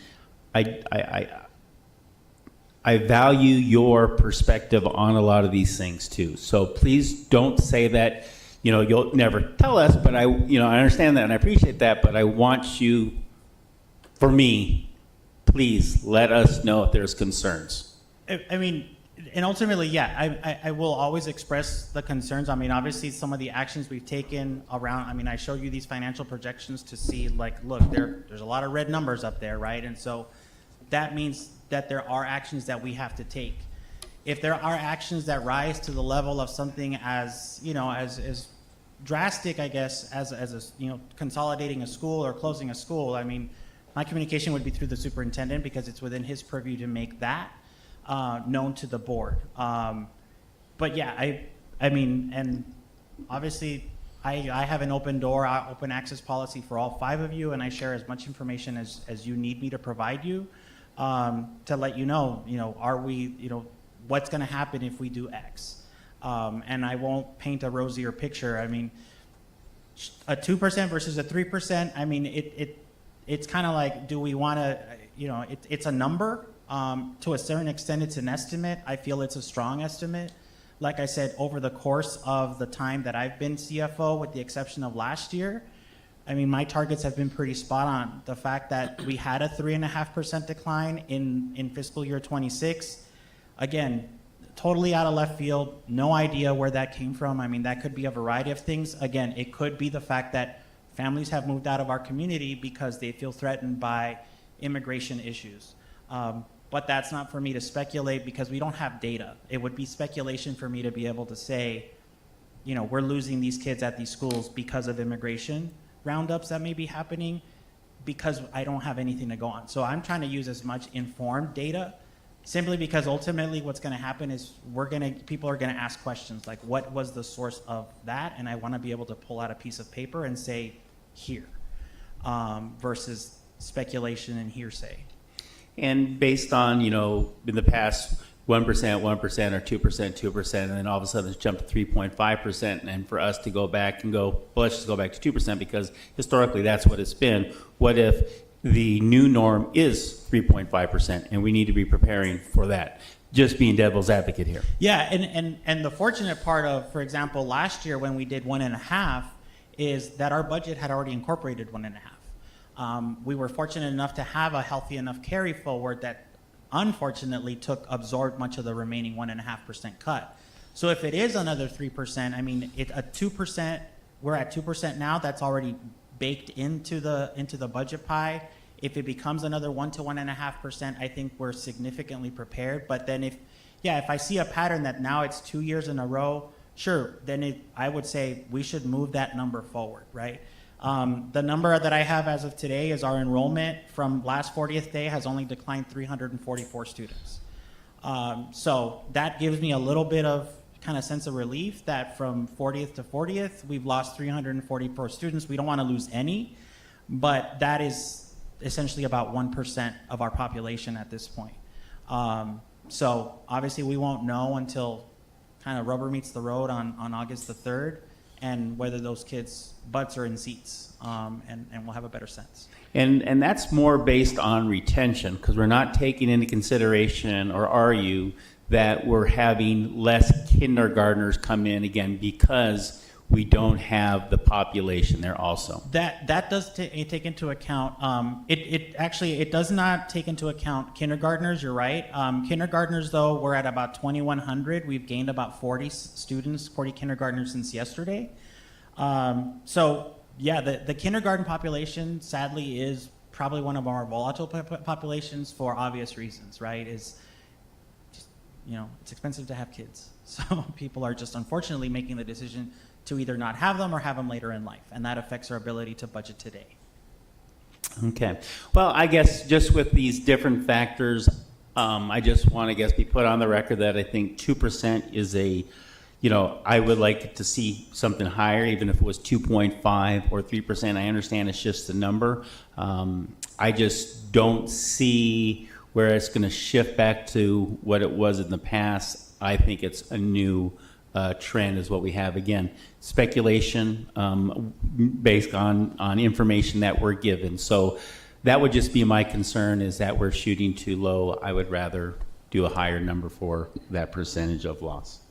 I value your perspective on a lot of these things too. So please don't say that, you know, you'll never tell us, but I understand that and I appreciate that, but I want you, for me, please let us know if there's concerns. I mean, and ultimately, yeah, I will always express the concerns. I mean, obviously, some of the actions we've taken around, I mean, I showed you these financial projections to see, like, look, there's a lot of red numbers up there, right? And so that means that there are actions that we have to take. If there are actions that rise to the level of something as, you know, as drastic, I guess, as a, you know, consolidating a school or closing a school, I mean, my communication would be through the superintendent because it's within his purview to make that known to the board. But yeah, I mean, and obviously I have an open door, open access policy for all 5 of you, and I share as much information as you need me to provide you to let you know, are we, you know, what's going to happen if we do X. And I won't paint a rosier picture. I mean, a 2% versus a 3%, I mean, it's kind of like, do we want to, you know, it's a number. To a certain extent, it's an estimate. I feel it's a strong estimate. Like I said, over the course of the time that I've been CFO, with the exception of last year, I mean, my targets have been pretty spot on. The fact that we had a 3.5% decline in fiscal year 26, again, totally out of left field, no idea where that came from. I mean, that could be a variety of things. Again, it could be the fact that families have moved out of our community because they feel threatened by immigration issues. But that's not for me to speculate because we don't have data. It would be speculation for me to be able to say, you know, we're losing these kids at these schools because of immigration roundups that may be happening, because I don't have anything to go on. So I'm trying to use as much informed data, simply because ultimately what's going to happen is people are going to ask questions like, what was the source of that? And I want to be able to pull out a piece of paper and say, here, versus speculation and hearsay. And based on, you know, in the past 1%, 1% or 2%, 2%, and then all of a sudden it's jumped to 3.5%, and for us to go back and go, well, let's just go back to 2% because historically that's what it's been. What if the new norm is 3.5% and we need to be preparing for that? Just being devil's advocate here. Yeah, and the fortunate part of, for example, last year when we did 1.5 is that our budget had already incorporated 1.5. We were fortunate enough to have a healthy enough carry forward that unfortunately absorbed much of the remaining 1.5% cut. So if it is another 3%, I mean, a 2%, we're at 2% now, that's already baked into the budget pie. If it becomes another 1 to 1.5%, I think we're significantly prepared. But then if I see a pattern that now it's 2 years in a row, sure, then I would say we should move that number forward, right? The number that I have as of today is our enrollment from last 40th day has only declined 344 students. So that gives me a little bit of kind of sense of relief that from 40th to 40th, we've lost 344 students. We don't want to lose any, but that is essentially about 1% of our population at this point. So obviously we won't know until kind of rubber meets the road on August the 3rd. And whether those kids' butts are in seats, and we'll have a better sense. And that's more based on retention, because we're not taking into consideration, or are you, that we're having less kindergartners come in again because we don't have the population there also. That does take into account, it does not take into account kindergartners, you're right. Kindergartners though, we're at about 2,100. We've gained about 40 students, 40 kindergartners since yesterday. So yeah, the kindergarten population sadly is probably one of our volatile populations for obvious reasons, right? Is just, you know, it's expensive to have kids. So people are just unfortunately making the decision to either not have them or have them later in life. And that affects our ability to budget today. Okay. Well, I guess just with these different factors, I just want to be put on the record that I think 2% is I would like to see something higher, even if it was 2.5 or 3%. I understand it's just a number. I just don't see where it's going to shift back to what it was in the past. I think it's a new trend is what we have. Again, speculation based on information that we're given. So that would just be my concern, is that we're shooting too low. I would rather do a higher number for that percentage of loss.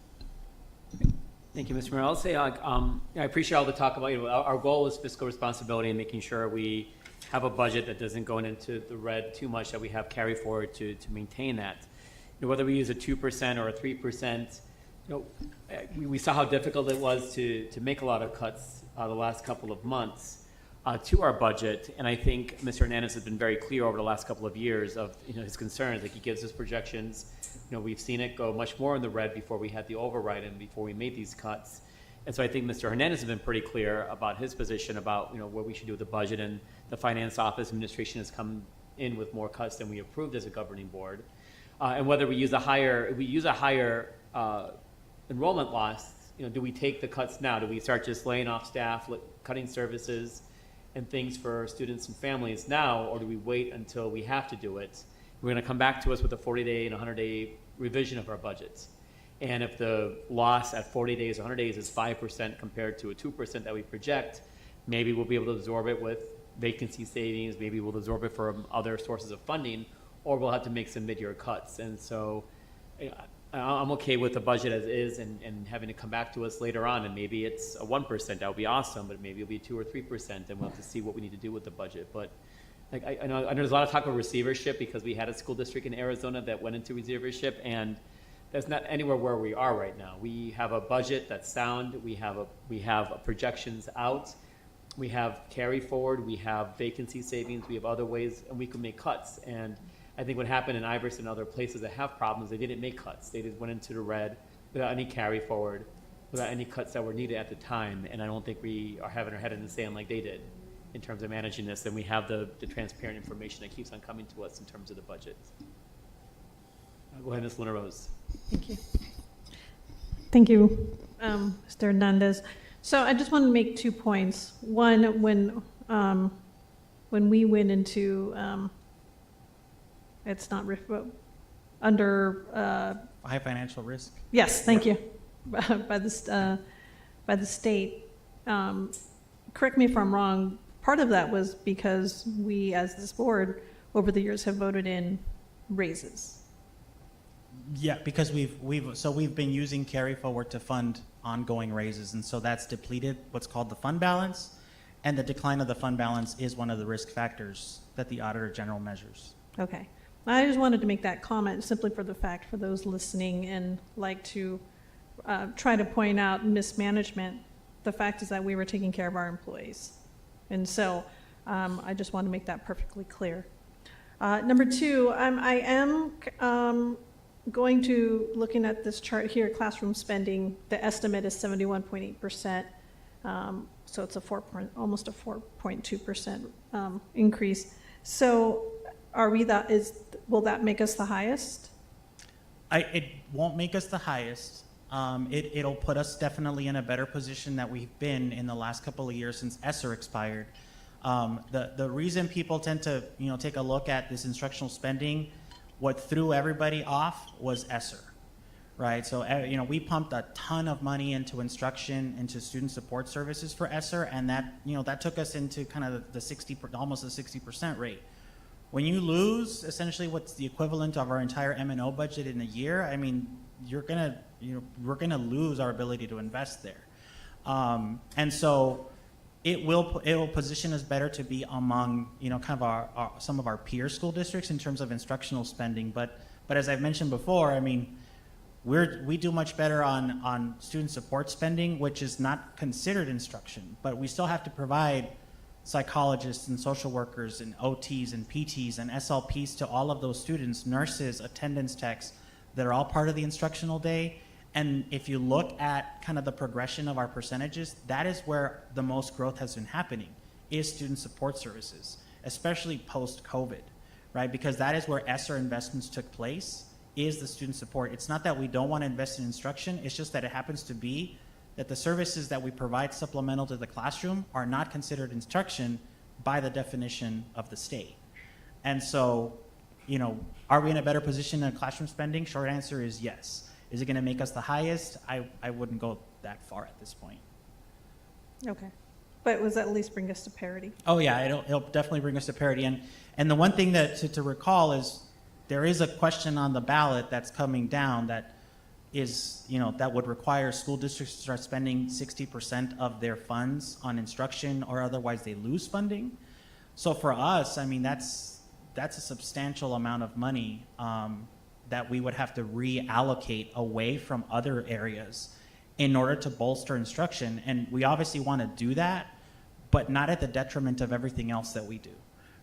Thank you, Mr. Mayor. I'll say I appreciate all the talk about, our goal is fiscal responsibility and making sure we have a budget that doesn't go into the red too much, that we have carry forward to maintain that. Whether we use a 2% or a 3%, we saw how difficult it was to make a lot of cuts the last couple of months to our budget. And I think Mr. Hernandez has been very clear over the last couple of years of his concerns. Like, he gives us projections. We've seen it go much more in the red before we had the override and before we made these cuts. And so I think Mr. Hernandez has been pretty clear about his position about what we should do with the budget, and the finance office administration has come in with more cuts than we approved as a governing board. And whether we use a higher enrollment loss, do we take the cuts now? Do we start just laying off staff, cutting services and things for students and families now, or do we wait until we have to do it? We're going to come back to us with a 40-day and 100-day revision of our budgets. And if the loss at 40 days, 100 days is 5% compared to a 2% that we project, maybe we'll be able to absorb it with vacancy savings, maybe we'll absorb it from other sources of funding, or we'll have to make some mid-year cuts. And so I'm okay with the budget as is and having to come back to us later on, and maybe it's a 1%, that would be awesome, but maybe it'll be 2 or 3%, and we'll have to see what we need to do with the budget. But I know there's a lot of talk about receivership, because we had a school district in Arizona that went into receivership, and that's not anywhere where we are right now. We have a budget that's sound. We have projections out. We have carry forward. We have vacancy savings. We have other ways, and we can make cuts. And I think what happened in Iverson and other places that have problems, they didn't make cuts. They just went into the red without any carry forward, without any cuts that were needed at the time. And I don't think we are having our head in the sand like they did in terms of managing this. And we have the transparent information that keeps on coming to us in terms of the budget. Go ahead, Ms. Luna Rose. Thank you. Thank you, Mr. Hernandez. So I just want to make 2 points. One, when we went into, it's not under High financial risk. yes, thank you, by the state. Correct me if I'm wrong. Part of that was because we, as this board, over the years, have voted in raises. Yeah, because we've been using carry forward to fund ongoing raises, and so that's depleted what's called the fund balance, and the decline of the fund balance is one of the risk factors that the Auditor General measures. Okay. I just wanted to make that comment simply for the fact, for those listening and like to try to point out mismanagement. The fact is that we were taking care of our employees. And so I just want to make that perfectly clear. Number 2, I am going to, looking at this chart here, classroom spending, the estimate is 71.8%. So it's almost a 4.2% increase. So will that make us the highest? It won't make us the highest. It'll put us definitely in a better position that we've been in the last couple of years since ESSER expired. The reason people tend to take a look at this instructional spending, what threw everybody off was ESSER, right? So we pumped a ton of money into instruction, into student support services for ESSER, and that took us into kind of almost the 60% rate. When you lose essentially what's the equivalent of our entire M&O budget in a year, I mean, we're gonna lose our ability to invest there, and so it will position us better to be among kind of some of our peer school districts in terms of instructional spending. But as I've mentioned before, I mean, we do much better on student support spending, which is not considered instruction, but we still have to provide psychologists and social workers and OTs and PTs and SLPs to all of those students, nurses, attendance techs, that are all part of the instructional day. And if you look at kind of the progression of our percentages, that is where the most growth has been happening, is student support services, especially post-COVID, right? Because that is where ESSER investments took place, is the student support. It's not that we don't want to invest in instruction, it's just that it happens to be that the services that we provide supplemental to the classroom are not considered instruction by the definition of the state. And so, are we in a better position in classroom spending? Short answer is yes. Is it going to make us the highest? I wouldn't go that far at this point. Okay. But was that at least bring us to parity? Oh yeah, it'll definitely bring us to parity. And the one thing that to recall is there is a question on the ballot that's coming down that is, you know, that would require school districts to start spending 60% of their funds on instruction, or otherwise they lose funding. So for us, I mean, that's a substantial amount of money that we would have to reallocate away from other areas in order to bolster instruction. And we obviously want to do that, but not at the detriment of everything else that we do,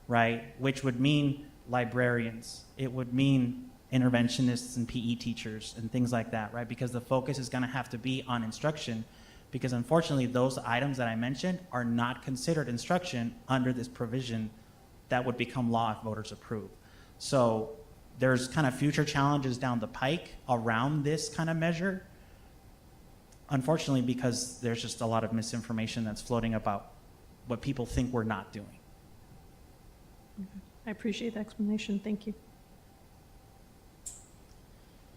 right? Which would mean librarians. It would mean interventionists and PE teachers and things like that, right? Because the focus is going to have to be on instruction, because unfortunately those items that I mentioned are not considered instruction under this provision that would become law if voters approve. So there's kind of future challenges down the pike around this kind of measure, unfortunately, because there's just a lot of misinformation that's floating about what people think we're not doing. I appreciate the explanation. Thank you.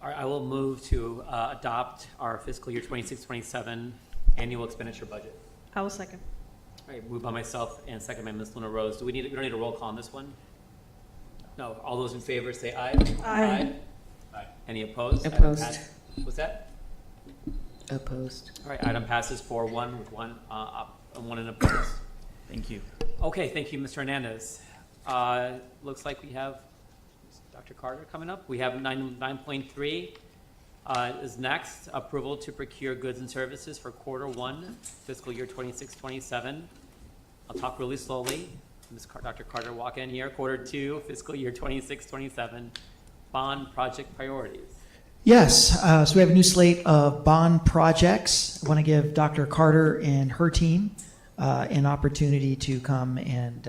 All right, I will move to adopt our fiscal year 26-27 annual expenditure budget. I will second. All right, moved by myself and second by Ms. Luna Rose. We don't need a roll call on this one? No. All those in favor say aye. Aye. Aye. Any opposed? Opposed. What's that? Opposed. All right, item passes 4-1 with one up and one in opposed. Thank you. Okay, thank you, Mr. Hernandez. Looks like we have Dr. Carter coming up. We have 9.3 is next, approval to procure goods and services for Q1, fiscal year 26-27. I'll talk really slowly. Dr. Carter, walk in here. Q2, fiscal year 26-27, bond project priorities. Yes, so we have a new slate of bond projects. I want to give Dr. Carter and her team an opportunity to come and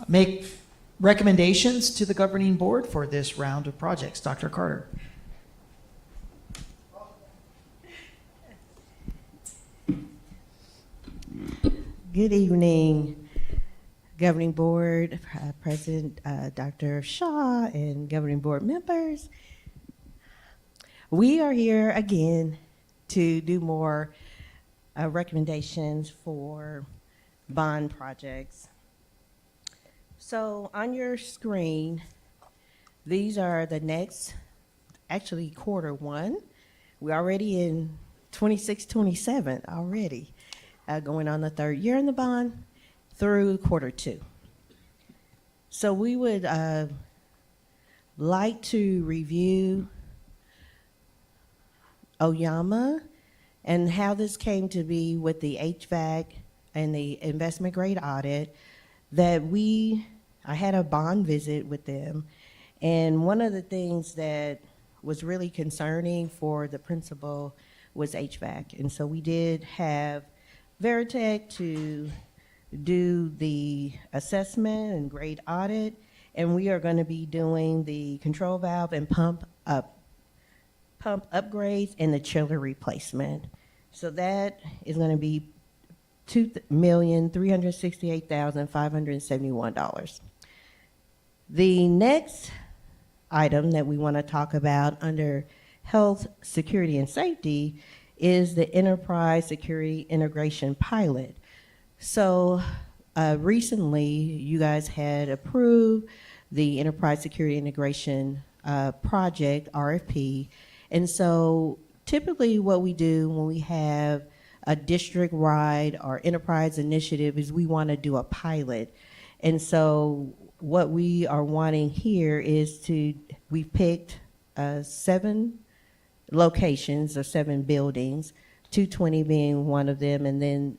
make recommendations to the governing board for this round of projects. Dr. Carter. Good evening, Governing Board, President Dr. Shaw, and Governing Board members. We are here again to do more recommendations for bond projects. So on your screen, these are the next, actually Q1. We're already in 26-27 already. Going on the third year in the bond through Q2. So we would like to review Oyama and how this came to be with the HVAC and the investment grade audit that I had a bond visit with them. And one of the things that was really concerning for the principal was HVAC. And so we did have Veritech to do the assessment and grade audit, and we are going to be doing the control valve and pump upgrades and the chiller replacement. So that is going to be $2,368,571. The next item that we want to talk about under health, security, and safety is the Enterprise Security Integration Pilot. So recently, you guys had approved the Enterprise Security Integration Project, RFP. And so typically what we do when we have a district-wide or enterprise initiative is we want to do a pilot. And so what we are wanting here is we picked 7 locations or 7 buildings, 220 being one of them, and then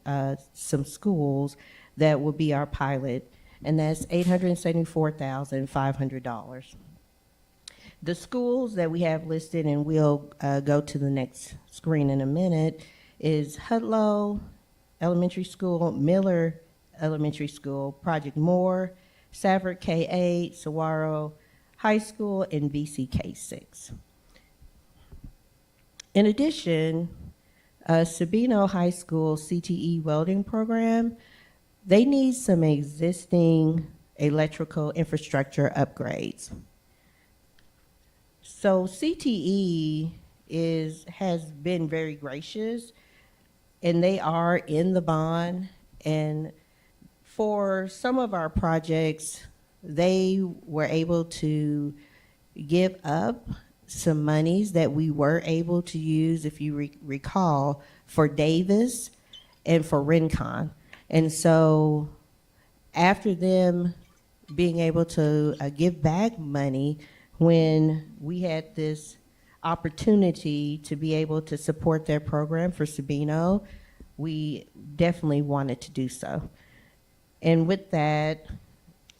some schools that will be our pilot, and that's $874,500. The schools that we have listed, and we'll go to the next screen in a minute, is Hudlow Elementary School, Miller Elementary School, Project Moore, Safford K-8, Saguaro High School, and BCK 6. In addition, Sabino High School CTE welding program, they need some existing electrical infrastructure upgrades. So CTE has been very gracious, and they are in the bond. And for some of our projects, they were able to give up some monies that we were able to use, if you recall, for Davis and for Rincon. And so after them being able to give back money, when we had this opportunity to be able to support their program for Sabino, we definitely wanted to do so. And with that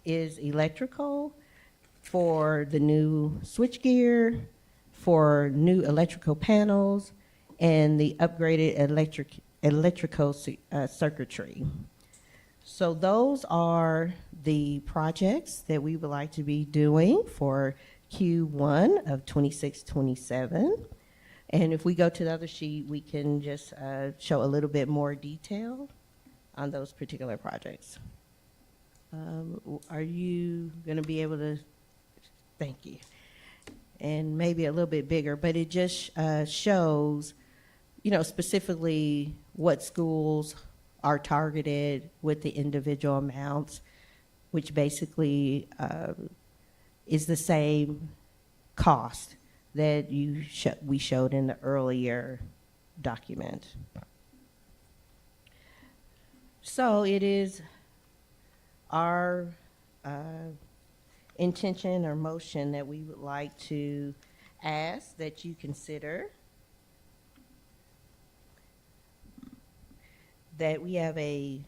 is electrical for the new switchgear, for new electrical panels, and the upgraded electrical circuitry. So those are the projects that we would like to be doing for Q1 of 26-27. And if we go to the other sheet, we can just show a little bit more detail on those particular projects. Are you going to be able to? Thank you. And maybe a little bit bigger, but it just shows, you know, specifically what schools are targeted with the individual amounts, which basically is the same cost that we showed in the earlier document. So it is our intention or motion that we would like to ask that you consider that we have a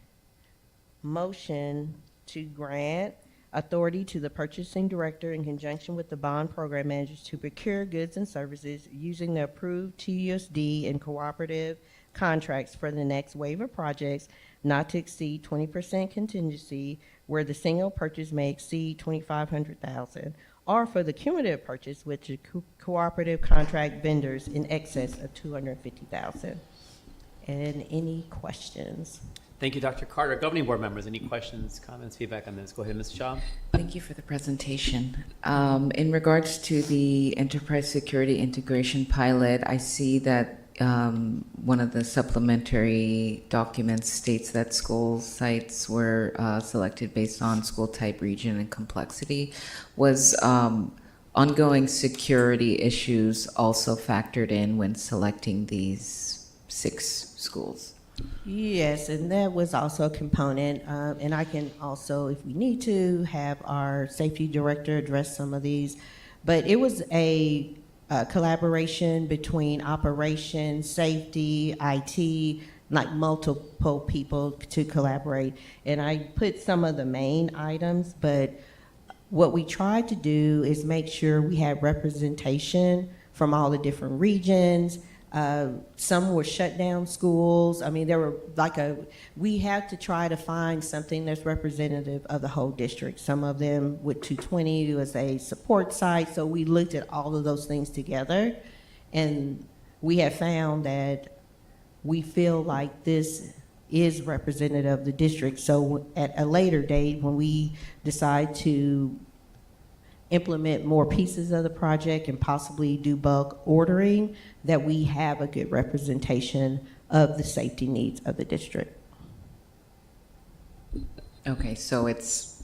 motion to grant authority to the purchasing director in conjunction with the bond program managers to procure goods and services using the approved TUSD and cooperative contracts for the next wave of projects not to exceed 20% contingency where the single purchase may exceed $2,500, or for the cumulative purchase with the cooperative contract vendors in excess of $250,000. And any questions? Thank you, Dr. Carter. Governing board members, any questions, comments, feedback on this? Go ahead, Ms. Shaw. Thank you for the presentation. In regards to the enterprise security integration pilot, I see that one of the supplementary documents states that school sites were selected based on school type, region, and complexity. Was ongoing security issues also factored in when selecting these 6 schools? Yes, and that was also a component. And I can also, if we need to, have our safety director address some of these. But it was a collaboration between operations, safety, IT, like multiple people to collaborate. And I put some of the main items, but what we tried to do is make sure we had representation from all the different regions. Some were shut down schools. I mean, there were we had to try to find something that's representative of the whole district. Some of them with 220 was a support site. So we looked at all of those things together, and we have found that we feel like this is representative of the district. So at a later date, when we decide to implement more pieces of the project and possibly do bulk ordering, that we have a good representation of the safety needs of the district. Okay, so it's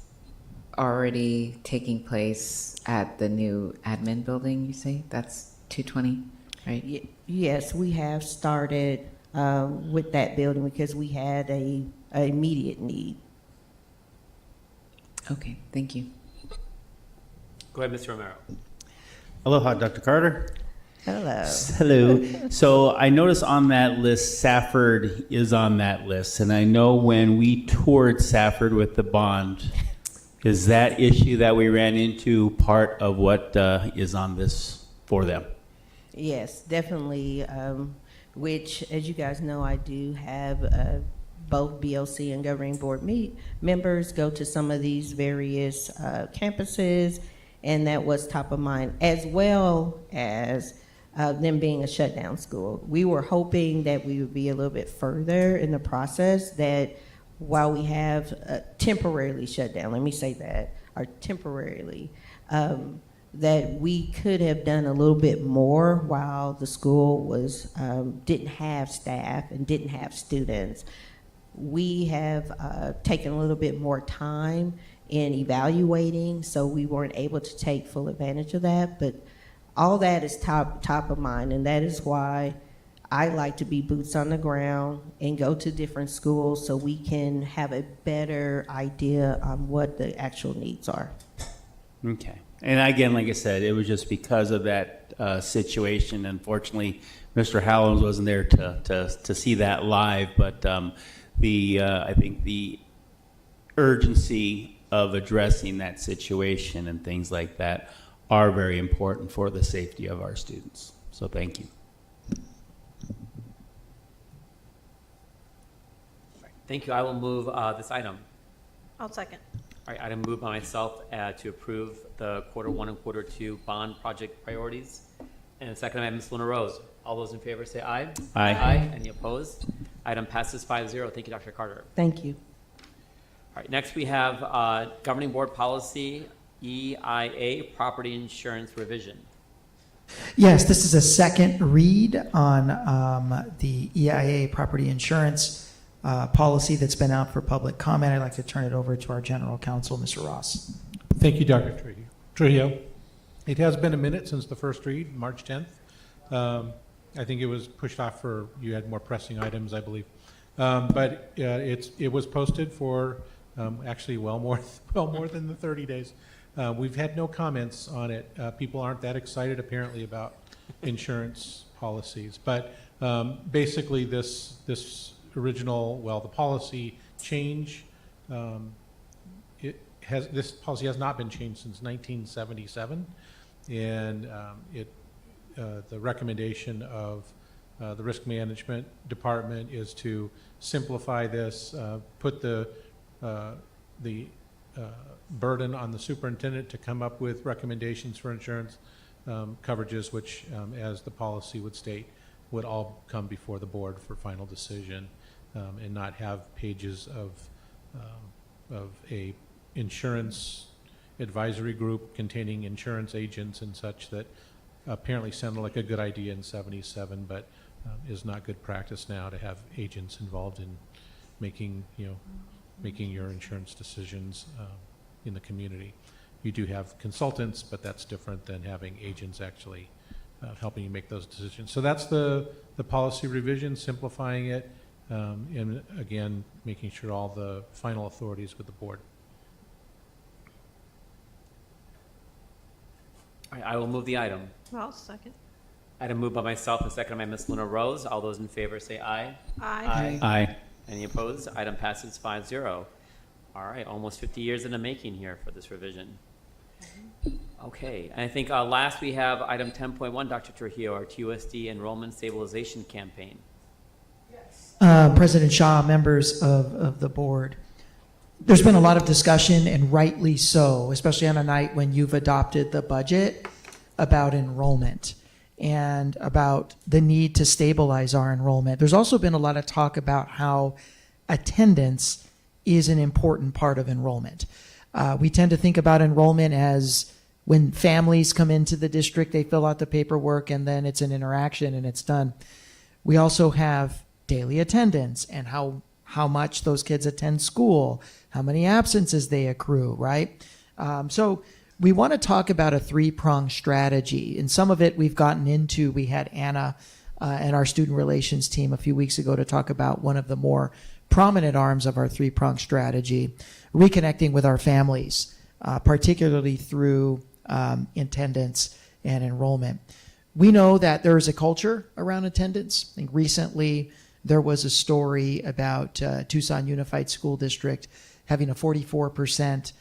already taking place at the new admin building, you say? That's 220, right? Yes, we have started with that building because we had a immediate need. Okay, thank you. Go ahead, Mr. Romero. Aloha, Dr. Carter. Hello. Hello. So I notice on that list, Safford is on that list. And I know when we toured Safford with the bond, is that issue that we ran into part of what is on this for them? Yes, definitely. Which, as you guys know, I do have both BOC and governing board members go to some of these various campuses, and that was top of mind, as well as them being a shutdown school. We were hoping that we would be a little bit further in the process, that while we have temporarily shut down, let me say that, or temporarily, that we could have done a little bit more while the school was didn't have staff and didn't have students. We have taken a little bit more time in evaluating, so we weren't able to take full advantage of that. But all that is top of mind, and that is why I like to be boots on the ground and go to different schools so we can have a better idea on what the actual needs are. Okay. And again, like I said, it was just because of that situation. Unfortunately, Mr. Howland wasn't there to see that live, but I think the urgency of addressing that situation and things like that are very important for the safety of our students. So thank you. Thank you. I will move this item. I'll second. All right, item moved by myself to approve the Q1 and Q2 bond project priorities. And second by Ms. Luna Rose. All those in favor say aye. Aye. Aye. Any opposed? Item passes 5-0. Thank you, Dr. Carter. Thank you. All right, next we have Governing Board Policy EIA, Property Insurance Revision. Yes, this is a second read on the EIA property insurance policy that's been out for public comment. I'd like to turn it over to our General Counsel, Mr. Ross. Thank you, Dr. Trujillo. It has been a minute since the first read, March 10th. I think it was pushed off for, you had more pressing items, I believe. But it was posted for actually well more than the 30 days. We've had no comments on it. People aren't that excited apparently about insurance policies. But basically this original, the policy change, this policy has not been changed since 1977. And the recommendation of the risk management department is to simplify this, put the burden on the superintendent to come up with recommendations for insurance coverages, which, as the policy would state, would all come before the board for final decision, and not have pages of a insurance advisory group containing insurance agents and such that apparently sounded like a good idea in '77, but is not good practice now to have agents involved in making your insurance decisions in the community. You do have consultants, but that's different than having agents actually helping you make those decisions. So that's the policy revision, simplifying it, and again, making sure all the final authorities with the board. All right, I will move the item. I'll second. Item moved by myself and seconded by Ms. Luna Rose. All those in favor say aye. Aye. Aye. Any opposed? Item passes 5-0. All right, almost 50 years in the making here for this revision. Okay, and I think last we have item 10.1, Dr. Trujillo, our TUSD enrollment stabilization campaign. President Shaw, members of the board, there's been a lot of discussion, and rightly so, especially on a night when you've adopted the budget, about enrollment and about the need to stabilize our enrollment. There's also been a lot of talk about how attendance is an important part of enrollment. We tend to think about enrollment as when families come into the district, they fill out the paperwork and then it's an interaction and it's done. We also have daily attendance and how much those kids attend school, how many absences they accrue, right? So we want to talk about a three-pronged strategy, and some of it we've gotten into. We had Anna and our student relations team a few weeks ago to talk about one of the more prominent arms of our three-pronged strategy, reconnecting with our families, particularly through attendance and enrollment. We know that there is a culture around attendance. I think recently there was a story about Tucson Unified School District having a 44%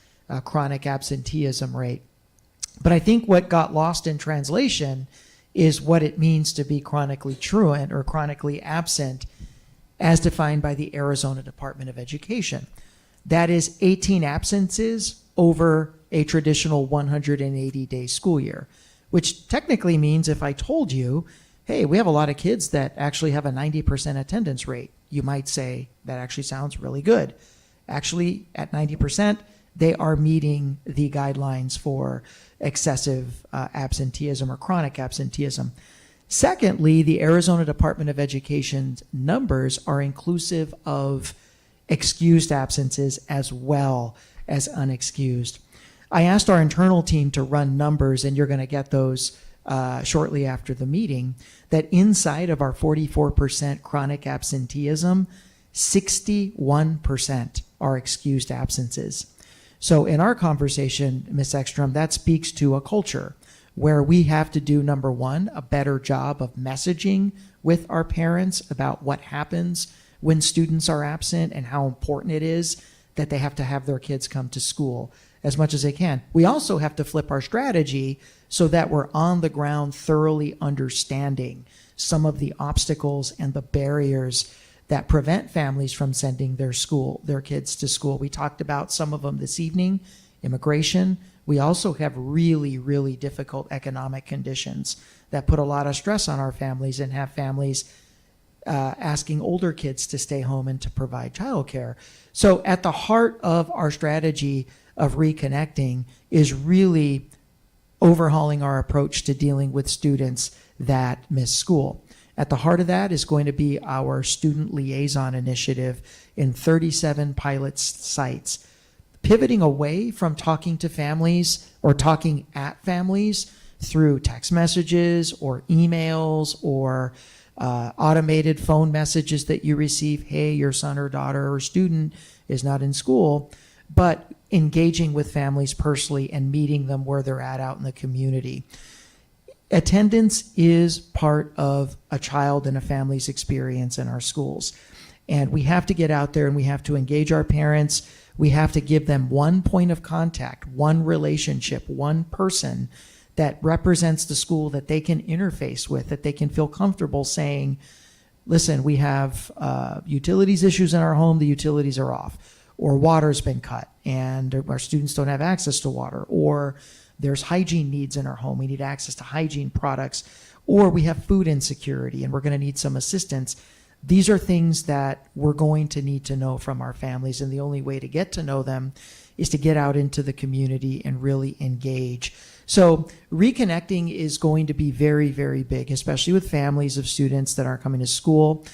chronic absenteeism rate. But I think what got lost in translation is what it means to be chronically truant or chronically absent as defined by the Arizona Department of Education. That is 18 absences over a traditional 180-day school year, which technically means if I told you, hey, we have a lot of kids that actually have a 90% attendance rate, you might say, that actually sounds really good. Actually, at 90%, they are meeting the guidelines for excessive absenteeism or chronic absenteeism. Secondly, the Arizona Department of Education's numbers are inclusive of excused absences as well as unexcused. I asked our internal team to run numbers, and you're going to get those shortly after the meeting, that inside of our 44% chronic absenteeism, 61% are excused absences. So in our conversation, Ms. Ekstrom, that speaks to a culture where we have to do, number one, a better job of messaging with our parents about what happens when students are absent and how important it is that they have to have their kids come to school as much as they can. We also have to flip our strategy so that we're on the ground thoroughly understanding some of the obstacles and the barriers that prevent families from sending their kids to school. We talked about some of them this evening, immigration. We also have really, really difficult economic conditions that put a lot of stress on our families and have families asking older kids to stay home and to provide childcare. So at the heart of our strategy of reconnecting is really overhauling our approach to dealing with students that miss school. At the heart of that is going to be our student liaison initiative in 37 pilot sites, pivoting away from talking to families or talking at families through text messages or emails or automated phone messages that you receive, hey, your son or daughter or student is not in school, but engaging with families personally and meeting them where they're at out in the community. Attendance is part of a child and a family's experience in our schools. And we have to get out there and we have to engage our parents. We have to give them one point of contact, one relationship, one person that represents the school that they can interface with, that they can feel comfortable saying, listen, we have utilities issues in our home, the utilities are off, or water's been cut and our students don't have access to water, or there's hygiene needs in our home, we need access to hygiene products, or we have food insecurity and we're going to need some assistance. These are things that we're going to need to know from our families, and the only way to get to know them is to get out into the community and really engage. So reconnecting is going to be very, very big, especially with families of students that aren't coming to school.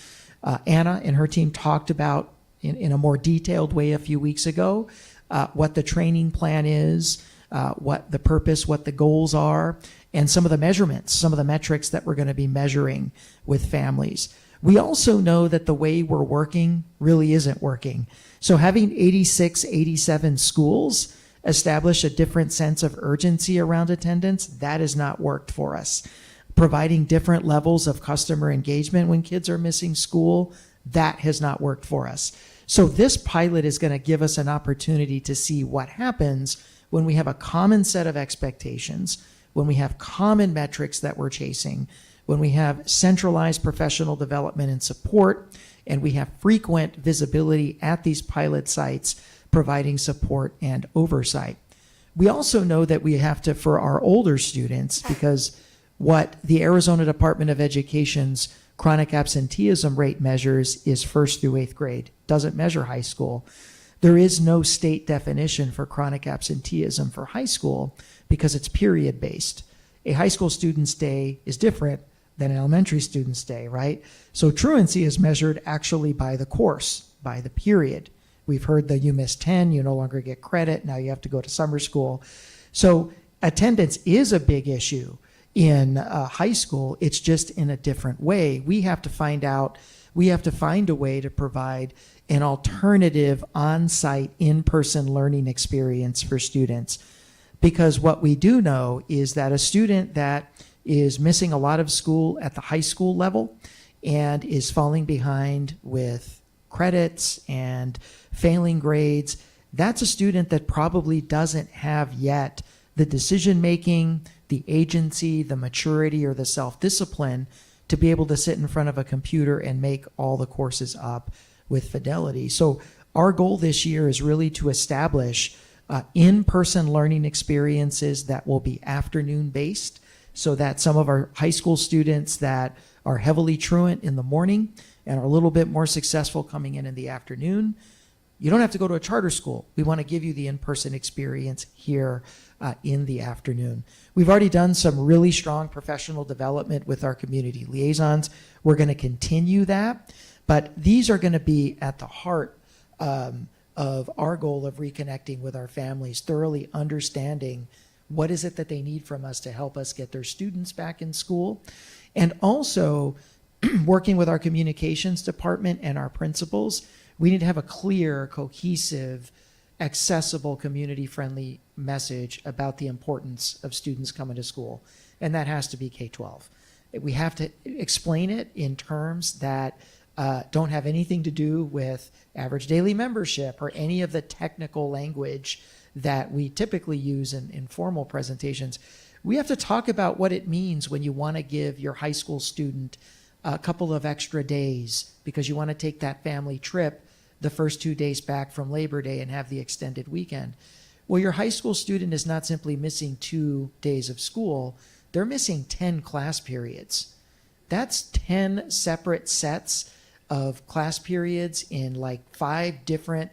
Anna and her team talked about in a more detailed way a few weeks ago what the training plan is, what the purpose, what the goals are, and some of the measurements, some of the metrics that we're going to be measuring with families. We also know that the way we're working really isn't working. So having 86, 87 schools establish a different sense of urgency around attendance, that has not worked for us. Providing different levels of customer engagement when kids are missing school, that has not worked for us. So this pilot is going to give us an opportunity to see what happens when we have a common set of expectations, when we have common metrics that we're chasing, when we have centralized professional development and support, and we have frequent visibility at these pilot sites providing support and oversight. We also know that we have to, for our older students, because what the Arizona Department of Education's chronic absenteeism rate measures is 1st through 8th grade, doesn't measure high school. There is no state definition for chronic absenteeism for high school because it's period based. A high school student's day is different than an elementary student's day, right? So truancy is measured actually by the course, by the period. We've heard that you missed 10, you no longer get credit, now you have to go to summer school. So attendance is a big issue in high school, it's just in a different way. We have to find a way to provide an alternative on-site, in-person learning experience for students. Because what we do know is that a student that is missing a lot of school at the high school level and is falling behind with credits and failing grades, that's a student that probably doesn't have yet the decision-making, the agency, the maturity, or the self-discipline to be able to sit in front of a computer and make all the courses up with fidelity. So our goal this year is really to establish in-person learning experiences that will be afternoon-based, so that some of our high school students that are heavily truant in the morning and are a little bit more successful coming in the afternoon, you don't have to go to a charter school. We want to give you the in-person experience here in the afternoon. We've already done some really strong professional development with our community liaisons. We're going to continue that, but these are going to be at the heart of our goal of reconnecting with our families, thoroughly understanding What is it that they need from us to help us get their students back in school? And also, working with our communications department and our principals, we need to have a clear, cohesive, accessible, community-friendly message about the importance of students coming to school. And that has to be K-12. We have to explain it in terms that don't have anything to do with average daily membership or any of the technical language that we typically use in formal presentations. We have to talk about what it means when you want to give your high school student a couple of extra days because you want to take that family trip the first 2 days back from Labor Day and have the extended weekend. Well, your high school student is not simply missing 2 days of school, they're missing 10 class periods. That's 10 separate sets of class periods in like 5 different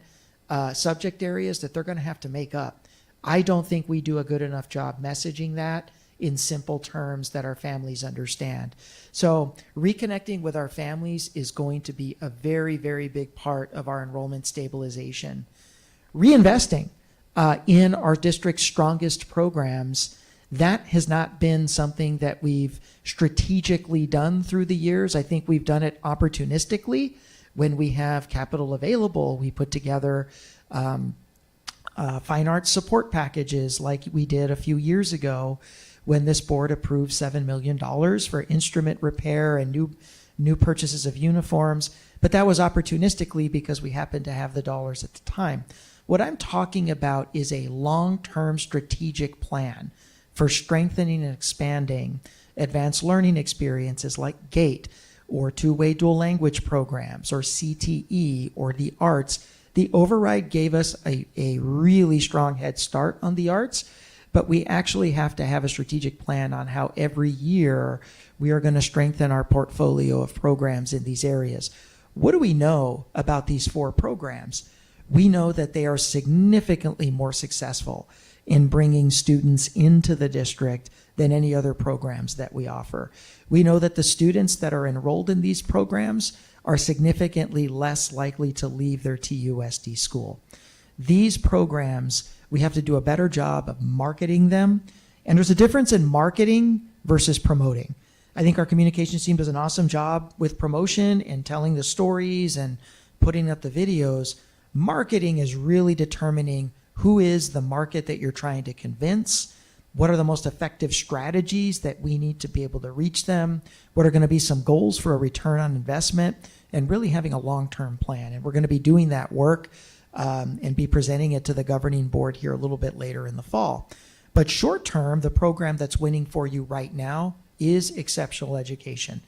subject areas that they're going to have to make up. I don't think we do a good enough job messaging that in simple terms that our families understand. So reconnecting with our families is going to be a very, very big part of our enrollment stabilization. Reinvesting in our district's strongest programs, that has not been something that we've strategically done through the years. I think we've done it opportunistically. When we have capital available, we put together fine arts support packages like we did a few years ago when this board approved $7 million for instrument repair and new purchases of uniforms. But that was opportunistically because we happened to have the dollars at the time. What I'm talking about is a long-term strategic plan for strengthening and expanding advanced learning experiences like GATE or two-way dual language programs or CTE or the arts. The override gave us a really strong head start on the arts, but we actually have to have a strategic plan on how every year we are going to strengthen our portfolio of programs in these areas. What do we know about these 4 programs? We know that they are significantly more successful in bringing students into the district than any other programs that we offer. We know that the students that are enrolled in these programs are significantly less likely to leave their TUSD school. These programs, we have to do a better job of marketing them. And there's a difference in marketing versus promoting. I think our communications team does an awesome job with promotion and telling the stories and putting up the videos. Marketing is really determining who is the market that you're trying to convince, what are the most effective strategies that we need to be able to reach them, what are going to be some goals for a return on investment, and really having a long-term plan. And we're going to be doing that work and be presenting it to the governing board here a little bit later in the fall. But short term, the program that's winning for you right now is exceptional education.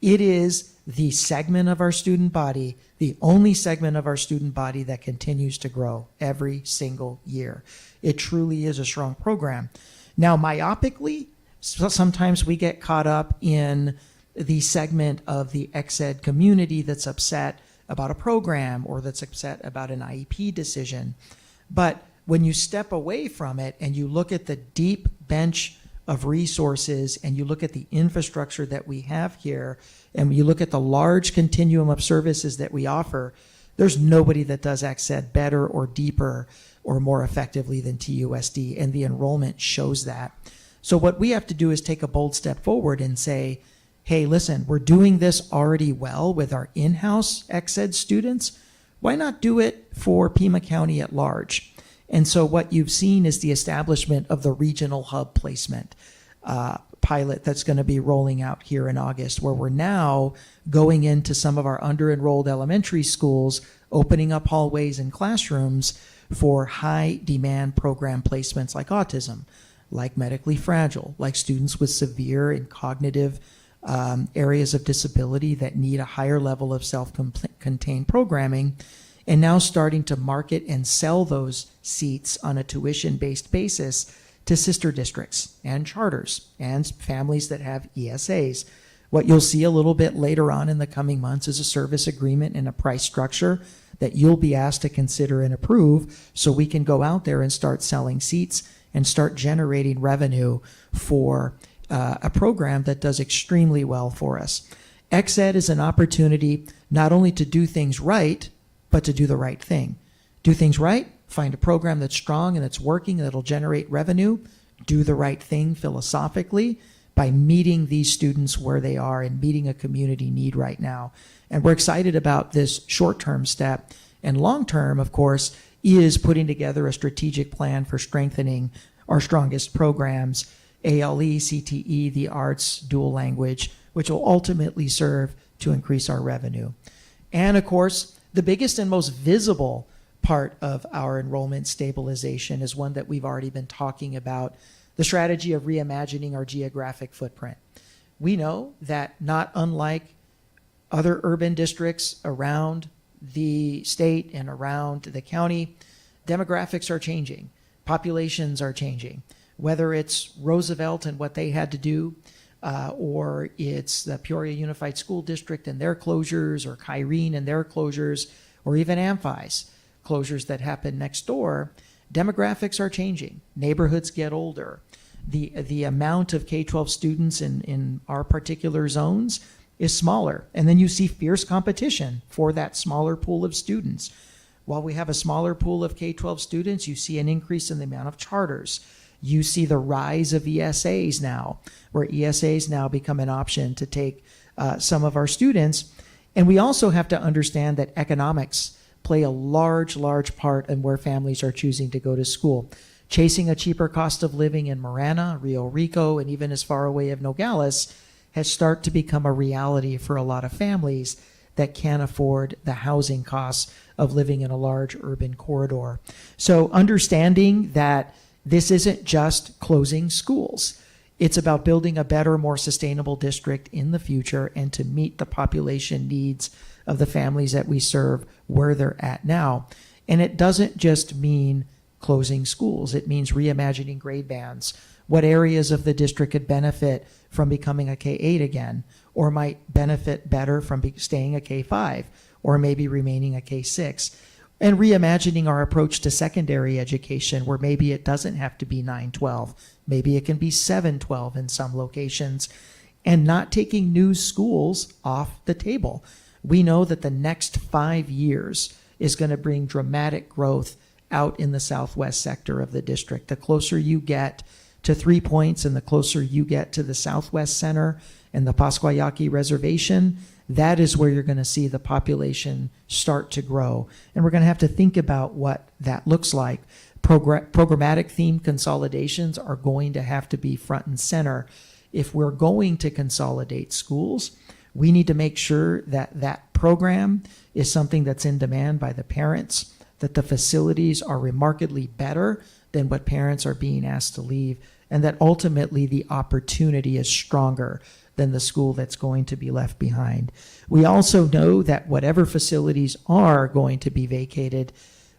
It is the segment of our student body, the only segment of our student body that continues to grow every single year. It truly is a strong program. Now, myopically, sometimes we get caught up in the segment of the ex-ed community that's upset about a program or that's upset about an IEP decision. But when you step away from it and you look at the deep bench of resources and you look at the infrastructure that we have here and you look at the large continuum of services that we offer, there's nobody that does ex-ed better or deeper or more effectively than TUSD, and the enrollment shows that. So what we have to do is take a bold step forward and say, hey, listen, we're doing this already well with our in-house ex-ed students. Why not do it for Pima County at large? And so what you've seen is the establishment of the regional hub placement pilot that's going to be rolling out here in August, where we're now going into some of our under-enrolled elementary schools, opening up hallways and classrooms for high-demand program placements like autism, like medically fragile, like students with severe and cognitive areas of disability that need a higher level of self-contained programming, and now starting to market and sell those seats on a tuition-based basis to sister districts and charters and families that have ESAs. What you'll see a little bit later on in the coming months is a service agreement and a price structure that you'll be asked to consider and approve so we can go out there and start selling seats and start generating revenue for a program that does extremely well for us. Ex-Ed is an opportunity not only to do things right, but to do the right thing. Do things right, find a program that's strong and that's working and that'll generate revenue, do the right thing philosophically by meeting these students where they are and meeting a community need right now. And we're excited about this short-term step. And long-term, of course, is putting together a strategic plan for strengthening our strongest programs, ALE, CTE, the arts, dual language, which will ultimately serve to increase our revenue. And of course, the biggest and most visible part of our enrollment stabilization is one that we've already been talking about, the strategy of reimagining our geographic footprint. We know that not unlike other urban districts around the state and around the county, demographics are changing, populations are changing, whether it's Roosevelt and what they had to do, or it's the Peoria Unified School District and their closures, or Kyrene and their closures, or even Amphi's closures that happen next door. Demographics are changing. Neighborhoods get older. The amount of K-12 students in our particular zones is smaller. And then you see fierce competition for that smaller pool of students. While we have a smaller pool of K-12 students, you see an increase in the amount of charters. You see the rise of ESAs now, where ESAs now become an option to take some of our students. And we also have to understand that economics play a large, large part in where families are choosing to go to school. Chasing a cheaper cost of living in Marana, Rio Rico, and even as far away as Nogales has started to become a reality for a lot of families that can't afford the housing costs of living in a large urban corridor. So understanding that this isn't just closing schools. It's about building a better, more sustainable district in the future and to meet the population needs of the families that we serve where they're at now. And it doesn't just mean closing schools. It means reimagining grade bands. What areas of the district could benefit from becoming a K-8 again, or might benefit better from staying a K-5, or maybe remaining a K-6. And reimagining our approach to secondary education, where maybe it doesn't have to be 9-12. Maybe it can be 7-12 in some locations, and not taking new schools off the table. We know that the next 5 years is going to bring dramatic growth out in the southwest sector of the district. The closer you get to 3 Points and the closer you get to the southwest center and the Pascuayaki Reservation, that is where you're going to see the population start to grow. And we're going to have to think about what that looks like. Programmatic theme consolidations are going to have to be front and center. If we're going to consolidate schools, we need to make sure that that program is something that's in demand by the parents, that the facilities are remarkably better than what parents are being asked to leave, and that ultimately the opportunity is stronger than the school that's going to be left behind. We also know that whatever facilities are going to be vacated,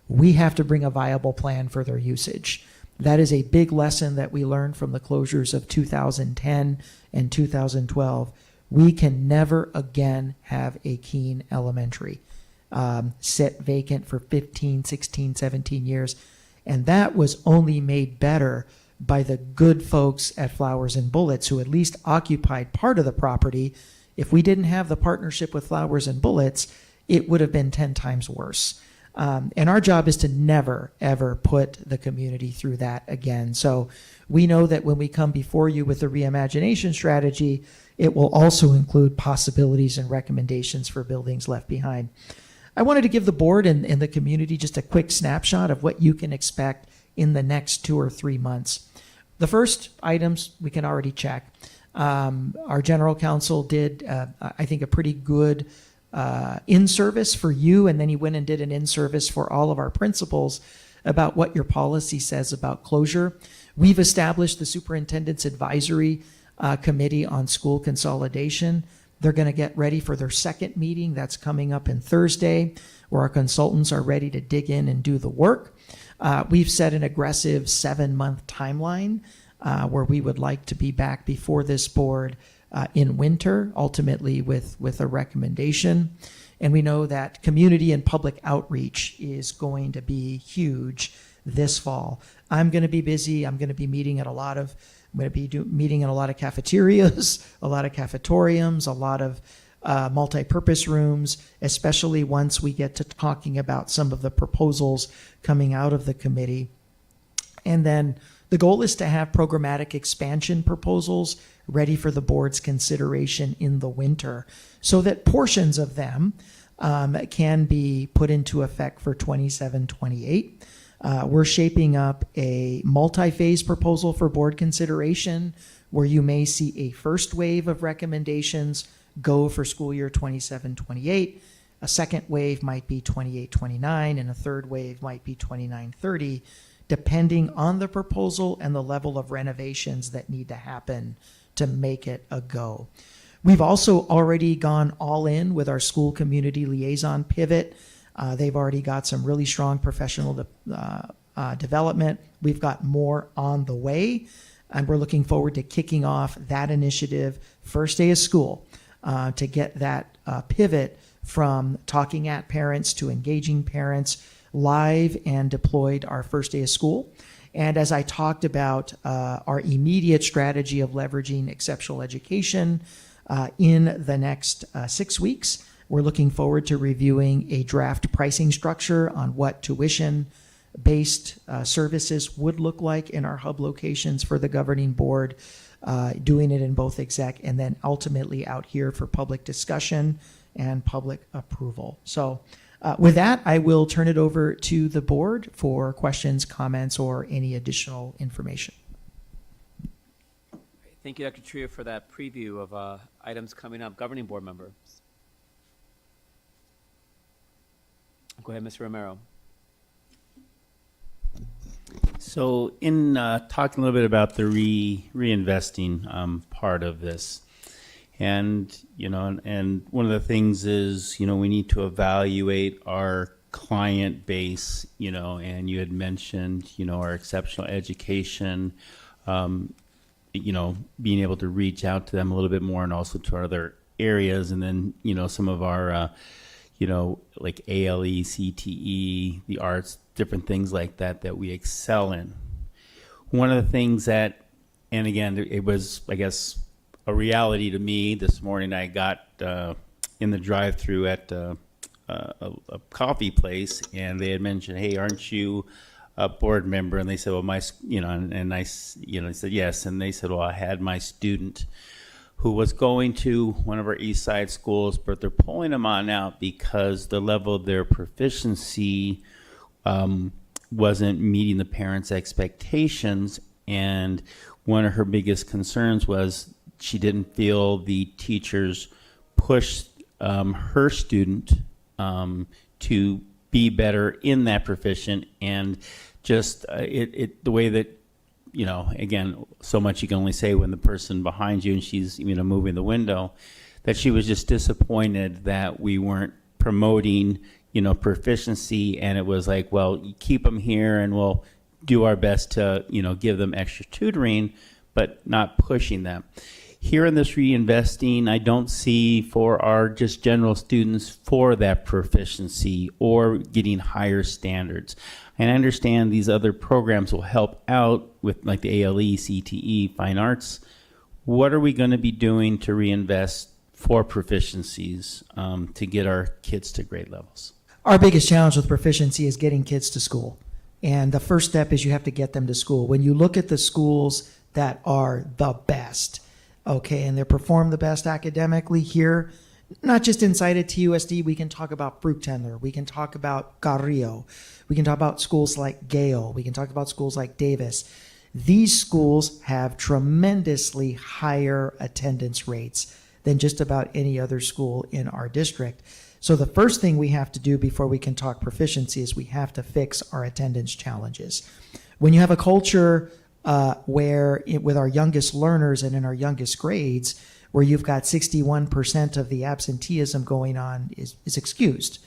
we have to bring a viable plan for their usage. That is a big lesson that we learned from the closures of 2010 and 2012. We can never again have a Keene Elementary sit vacant for 15, 16, 17 years. And that was only made better by the good folks at Flowers and Bullets, who at least occupied part of the property. If we didn't have the partnership with Flowers and Bullets, it would have been 10 times worse. And our job is to never, ever put the community through that again. So we know that when we come before you with the reimagination strategy, it will also include possibilities and recommendations for buildings left behind. I wanted to give the board and the community just a quick snapshot of what you can expect in the next 2 or 3 months. The first items we can already check. Our general counsel did, I think, a pretty good in-service for you, and then he went and did an in-service for all of our principals about what your policy says about closure. We've established the Superintendent's Advisory Committee on School Consolidation. They're going to get ready for their second meeting. That's coming up in Thursday, where our consultants are ready to dig in and do the work. We've set an aggressive 7-month timeline where we would like to be back before this board in winter, ultimately with a recommendation. And we know that community and public outreach is going to be huge this fall. I'm going to be busy. I'm going to be meeting at a lot of meeting in a lot of cafeterias, a lot of cafetoriums, a lot of multi-purpose rooms, especially once we get to talking about some of the proposals coming out of the committee. And then The goal is to have programmatic expansion proposals ready for the board's consideration in the winter so that portions of them can be put into effect for 27-28. We're shaping up a multi-phase proposal for board consideration where you may see a first wave of recommendations go for school year 27-28. A second wave might be 28-29, and a third wave might be 29-30, depending on the proposal and the level of renovations that need to happen to make it a go. We've also already gone all in with our school community liaison pivot. They've already got some really strong professional development. We've got more on the way, and we're looking forward to kicking off that initiative first day of school to get that pivot from talking at parents to engaging parents live and deployed our first day of school. And as I talked about our immediate strategy of leveraging exceptional education in the next 6 weeks, we're looking forward to reviewing a draft pricing structure on what tuition-based services would look like in our hub locations for the governing board, doing it in both exec and then ultimately out here for public discussion and public approval. So with that, I will turn it over to the board for questions, comments, or any additional information. Thank you, Dr. Trio, for that preview of items coming up. Governing board members. Go ahead, Mr. Romero. So in talking a little bit about the reinvesting part of this, and and one of the things is we need to evaluate our client base, and you had mentioned our exceptional education, being able to reach out to them a little bit more, and also to other areas, and then some of our like ALE, CTE, the arts, different things like that that we excel in. One of the things that, and again, it was, I guess, a reality to me this morning. I got in the drive-through at a coffee place, and they had mentioned, "Hey, aren't you a board member?" And they said, "Well, my," and I, I said, "Yes." And they said, "Well, I had my student who was going to one of our East Side schools, but they're pulling them on out because the level of their proficiency wasn't meeting the parents' expectations." And one of her biggest concerns was she didn't feel the teachers pushed her student to be better in that proficient, and just the way that, again, so much you can only say when the person behind you and she's, moving the window, that she was just disappointed that we weren't promoting, proficiency. And it was like, well, you keep them here and we'll do our best to, give them extra tutoring, but not pushing them. Here in this reinvesting, I don't see for our just general students for that proficiency or getting higher standards. And I understand these other programs will help out with like the ALE, CTE, fine arts. What are we going to be doing to reinvest for proficiencies to get our kids to grade levels? Our biggest challenge with proficiency is getting kids to school. And the first step is you have to get them to school. When you look at the schools that are the best, okay, and they perform the best academically here, not just inside of TUSD, we can talk about Fruchtendler, we can talk about Carrillo, we can talk about schools like Gale, we can talk about schools like Davis. These schools have tremendously higher attendance rates than just about any other school in our district. So the first thing we have to do before we can talk proficiency is we have to fix our attendance challenges. When you have a culture with our youngest learners and in our youngest grades, where you've got 61% of the absenteeism going on is excused.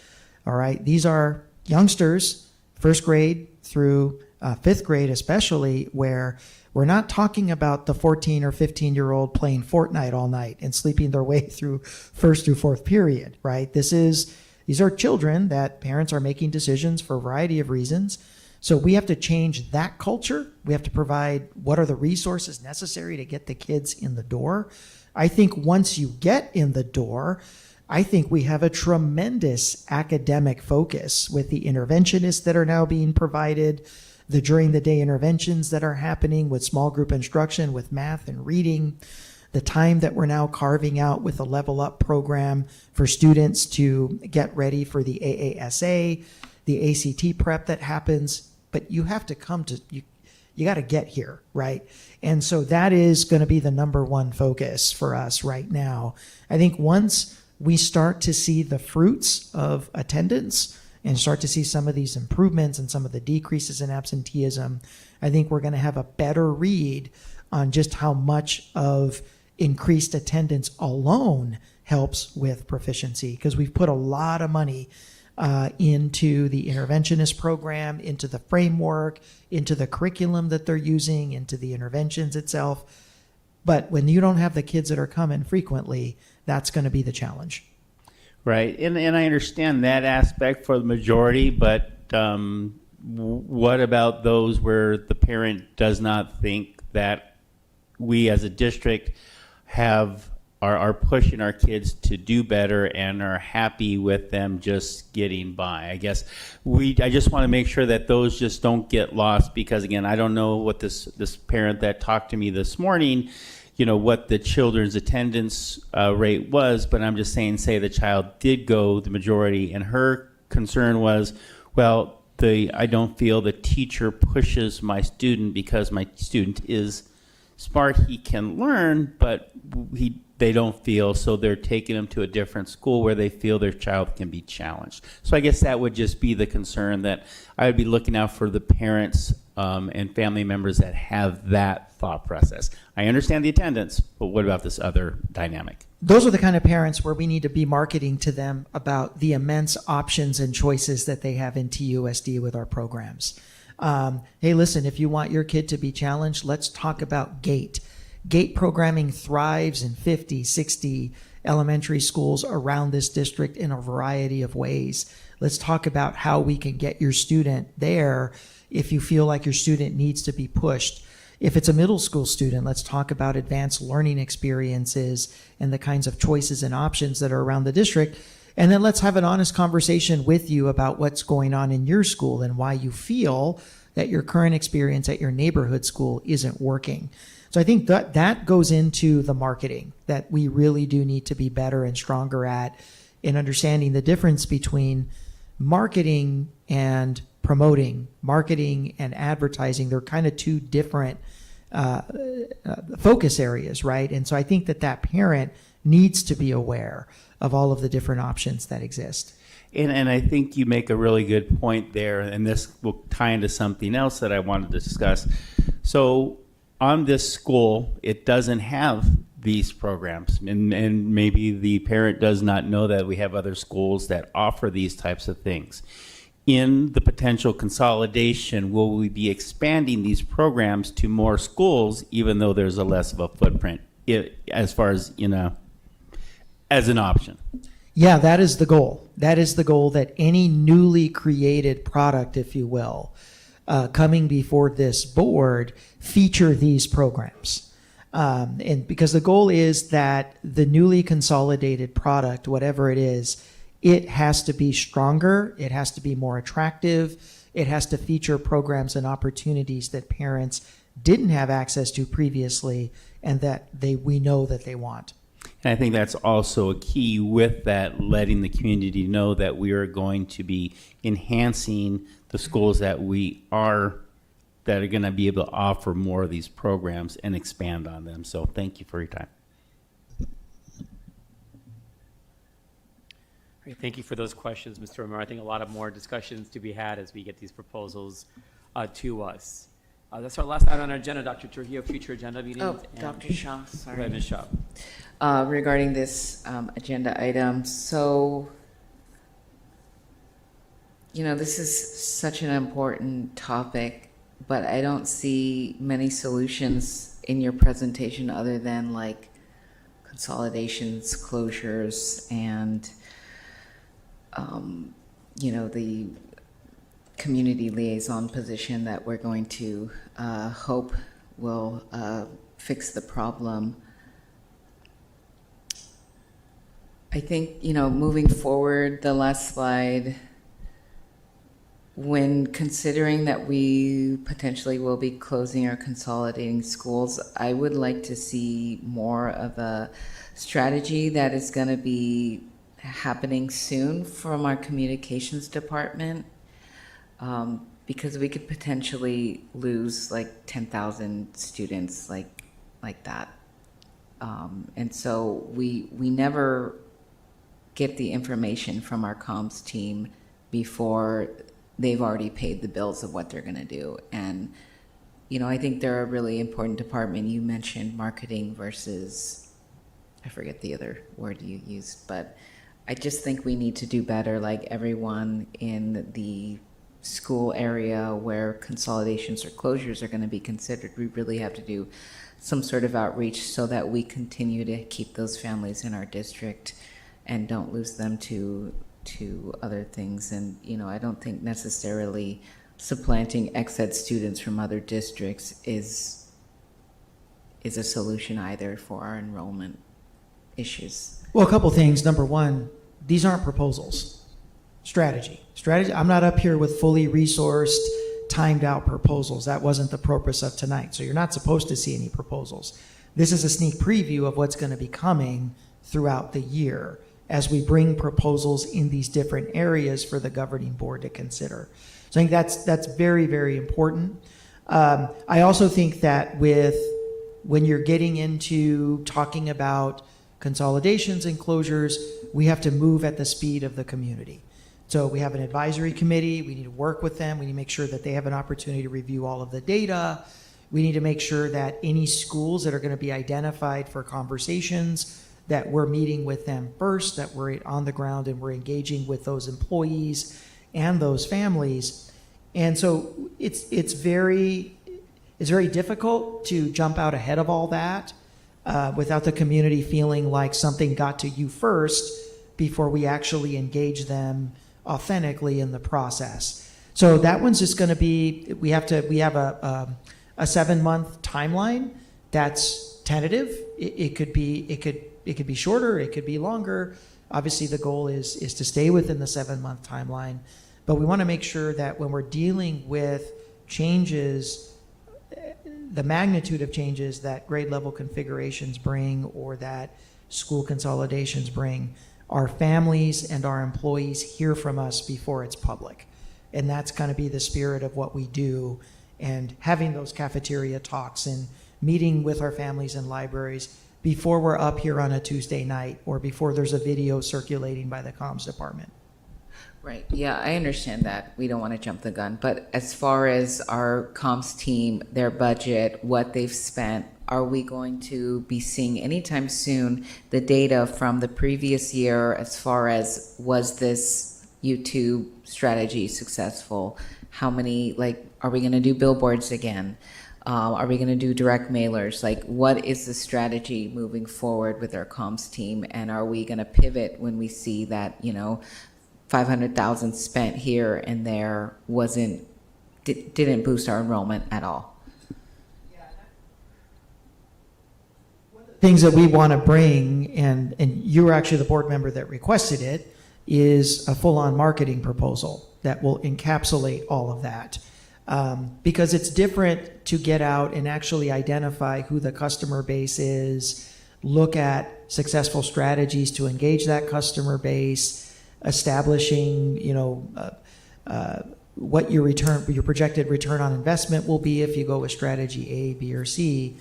All right, these are youngsters, first grade through fifth grade especially, where we're not talking about the 14 or 15-year-old playing Fortnite all night and sleeping their way through first through fourth period, right? These are children that parents are making decisions for a variety of reasons. So we have to change that culture. We have to provide what are the resources necessary to get the kids in the door. I think once you get in the door, I think we have a tremendous academic focus with the interventionists that are now being provided, the during the day interventions that are happening with small group instruction, with math and reading, the time that we're now carving out with the Level Up program for students to get ready for the AASA, the ACT prep that happens. But you have to come to, you got to get here, right? And so that is going to be the number one focus for us right now. I think once we start to see the fruits of attendance and start to see some of these improvements and some of the decreases in absenteeism, I think we're going to have a better read on just how much of increased attendance alone helps with proficiency, because we've put a lot of money into the interventionist program, into the framework, into the curriculum that they're using, into the interventions itself. But when you don't have the kids that are coming frequently, that's going to be the challenge. Right, and I understand that aspect for the majority, but what about those where the parent does not think that we as a district are pushing our kids to do better and are happy with them just getting by? I guess I just want to make sure that those just don't get lost, because again, I don't know what this parent that talked to me this morning, what the children's attendance rate was, but I'm just saying, say the child did go the majority, and her concern was, well, I don't feel the teacher pushes my student because my student is smart, he can learn, but they don't feel, so they're taking them to a different school where they feel their child can be challenged. So I guess that would just be the concern that I would be looking out for the parents and family members that have that thought process. I understand the attendance, but what about this other dynamic? Those are the kind of parents where we need to be marketing to them about the immense options and choices that they have in TUSD with our programs. Hey, listen, if you want your kid to be challenged, let's talk about GATE. GATE programming thrives in 50, 60 elementary schools around this district in a variety of ways. Let's talk about how we can get your student there if you feel like your student needs to be pushed. If it's a middle school student, let's talk about advanced learning experiences and the kinds of choices and options that are around the district. And then let's have an honest conversation with you about what's going on in your school and why you feel that your current experience at your neighborhood school isn't working. So I think that goes into the marketing that we really do need to be better and stronger at, in understanding the difference between marketing and promoting. Marketing and advertising, they're kind of two different focus areas, right? And so I think that parent needs to be aware of all of the different options that exist. And I think you make a really good point there, and this will tie into something else that I wanted to discuss. So on this school, it doesn't have these programs, and maybe the parent does not know that we have other schools that offer these types of things. In the potential consolidation, will we be expanding these programs to more schools, even though there's a less of a footprint, as far as, as an option? Yeah, that is the goal. That is the goal, that any newly created product, if you will, coming before this board, feature these programs. And because the goal is that the newly consolidated product, whatever it is, it has to be stronger, it has to be more attractive, it has to feature programs and opportunities that parents didn't have access to previously and that we know that they want. And I think that's also a key with that, letting the community know that we are going to be enhancing the schools that are going to be able to offer more of these programs and expand on them. So thank you for your time. Great. Thank you for those questions, Mr. Romero. I think a lot of more discussions to be had as we get these proposals to us. That's our last item on our agenda, Dr. Trujillo, future agenda meetings. Oh, Dr. Shaw, sorry. Go ahead, Ms. Shaw. Regarding this agenda item, so, this is such an important topic, but I don't see many solutions in your presentation other than like consolidations, closures, and, the community liaison position that we're going to hope will fix the problem. I think, moving forward, the last slide, when considering that we potentially will be closing or consolidating schools, I would like to see more of a strategy that is going to be happening soon from our communications department, because we could potentially lose like 10,000 students like that. And so we never get the information from our comms team before they've already paid the bills of what they're going to do. And, you know, I think they're a really important department. You mentioned marketing versus, I forget the other word you used, but I just think we need to do better, like everyone in the school area where consolidations or closures are going to be considered. We really have to do some sort of outreach so that we continue to keep those families in our district and don't lose them to other things. And, you know, I don't think necessarily supplanting ex-ed students from other districts is a solution either for our enrollment issues. Well, a couple things. Number one, these aren't proposals. Strategy. I'm not up here with fully resourced, timed out proposals. That wasn't the purpose of tonight. So you're not supposed to see any proposals. This is a sneak preview of what's going to be coming throughout the year as we bring proposals in these different areas for the governing board to consider. So I think that's very, very important. I also think that when you're getting into talking about consolidations and closures, we have to move at the speed of the community. So we have an advisory committee. We need to work with them. We need to make sure that they have an opportunity to review all of the data. We need to make sure that any schools that are going to be identified for conversations, that we're meeting with them first, that we're on the ground and we're engaging with those employees and those families. And so it's very difficult to jump out ahead of all that without the community feeling like something got to you first before we actually engage them authentically in the process. So that one's just going to be, we have a 7-month timeline that's tentative. It could be shorter, it could be longer. Obviously the goal is to stay within the 7-month timeline, but we want to make sure that when we're dealing with changes, the magnitude of changes that grade level configurations bring or that school consolidations bring, our families and our employees hear from us before it's public. And that's going to be the spirit of what we do, and having those cafeteria talks and meeting with our families and libraries before we're up here on a Tuesday night or before there's a video circulating by the comms department. Right. Yeah, I understand that. We don't want to jump the gun. But as far as our comms team, their budget, what they've spent, are we going to be seeing anytime soon the data from the previous year as far as, was this YouTube strategy successful? How many, like, are we going to do billboards again? Are we going to do direct mailers? Like, what is the strategy moving forward with our comms team? And are we going to pivot when we see that, you know, 500,000 spent here and there didn't boost our enrollment at all? Things that we want to bring, and you were actually the board member that requested it, is a full-on marketing proposal that will encapsulate all of that. Because it's different to get out and actually identify who the customer base is, look at successful strategies to engage that customer base, establishing, what your projected return on investment will be if you go with strategy A, B, or C.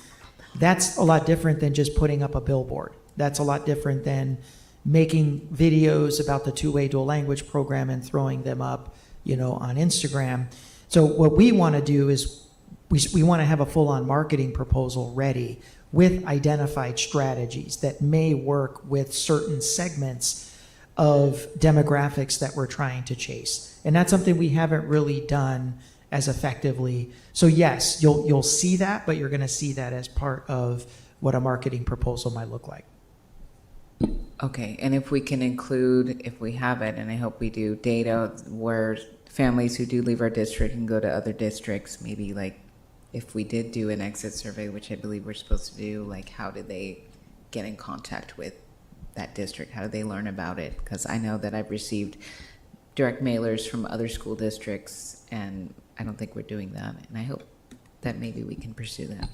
That's a lot different than just putting up a billboard. That's a lot different than making videos about the two-way dual language program and throwing them up, on Instagram. So what we want to do is we want to have a full-on marketing proposal ready with identified strategies that may work with certain segments of demographics that we're trying to chase. And that's something we haven't really done as effectively. So yes, you'll see that, but you're going to see that as part of what a marketing proposal might look like. Okay, and if we can include, if we have it, and I hope we do, data where families who do leave our district and go to other districts, maybe like if we did do an exit survey, which I believe we're supposed to do, like how did they get in contact with that district? How did they learn about it? Because I know that I've received direct mailers from other school districts, and I don't think we're doing that. And I hope that maybe we can pursue that.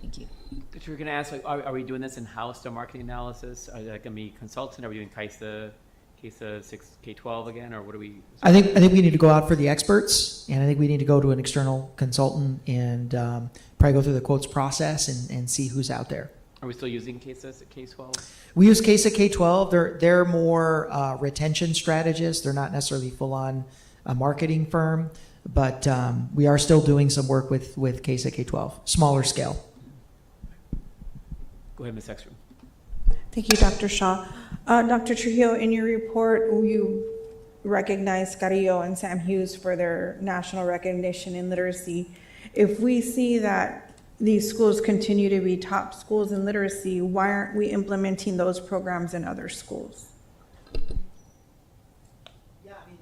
Thank you. If you're going to ask, like, are we doing this in-house, the marketing analysis? Are there going to be consultants? Are we doing CAISA 6, K-12 again, or what are we? I think we need to go out for the experts, and I think we need to go to an external consultant and probably go through the quotes process and see who's out there. Are we still using CAISA K-12? We use CAISA K-12. They're more retention strategists. They're not necessarily full-on a marketing firm, but we are still doing some work with CAISA K-12, smaller scale. Go ahead, Ms. Ekstrom. Thank you, Dr. Shaw. Dr. Trujillo, in your report, you recognize Carrillo and Sam Hughes for their national recognition in literacy. If we see that these schools continue to be top schools in literacy, why aren't we implementing those programs in other schools?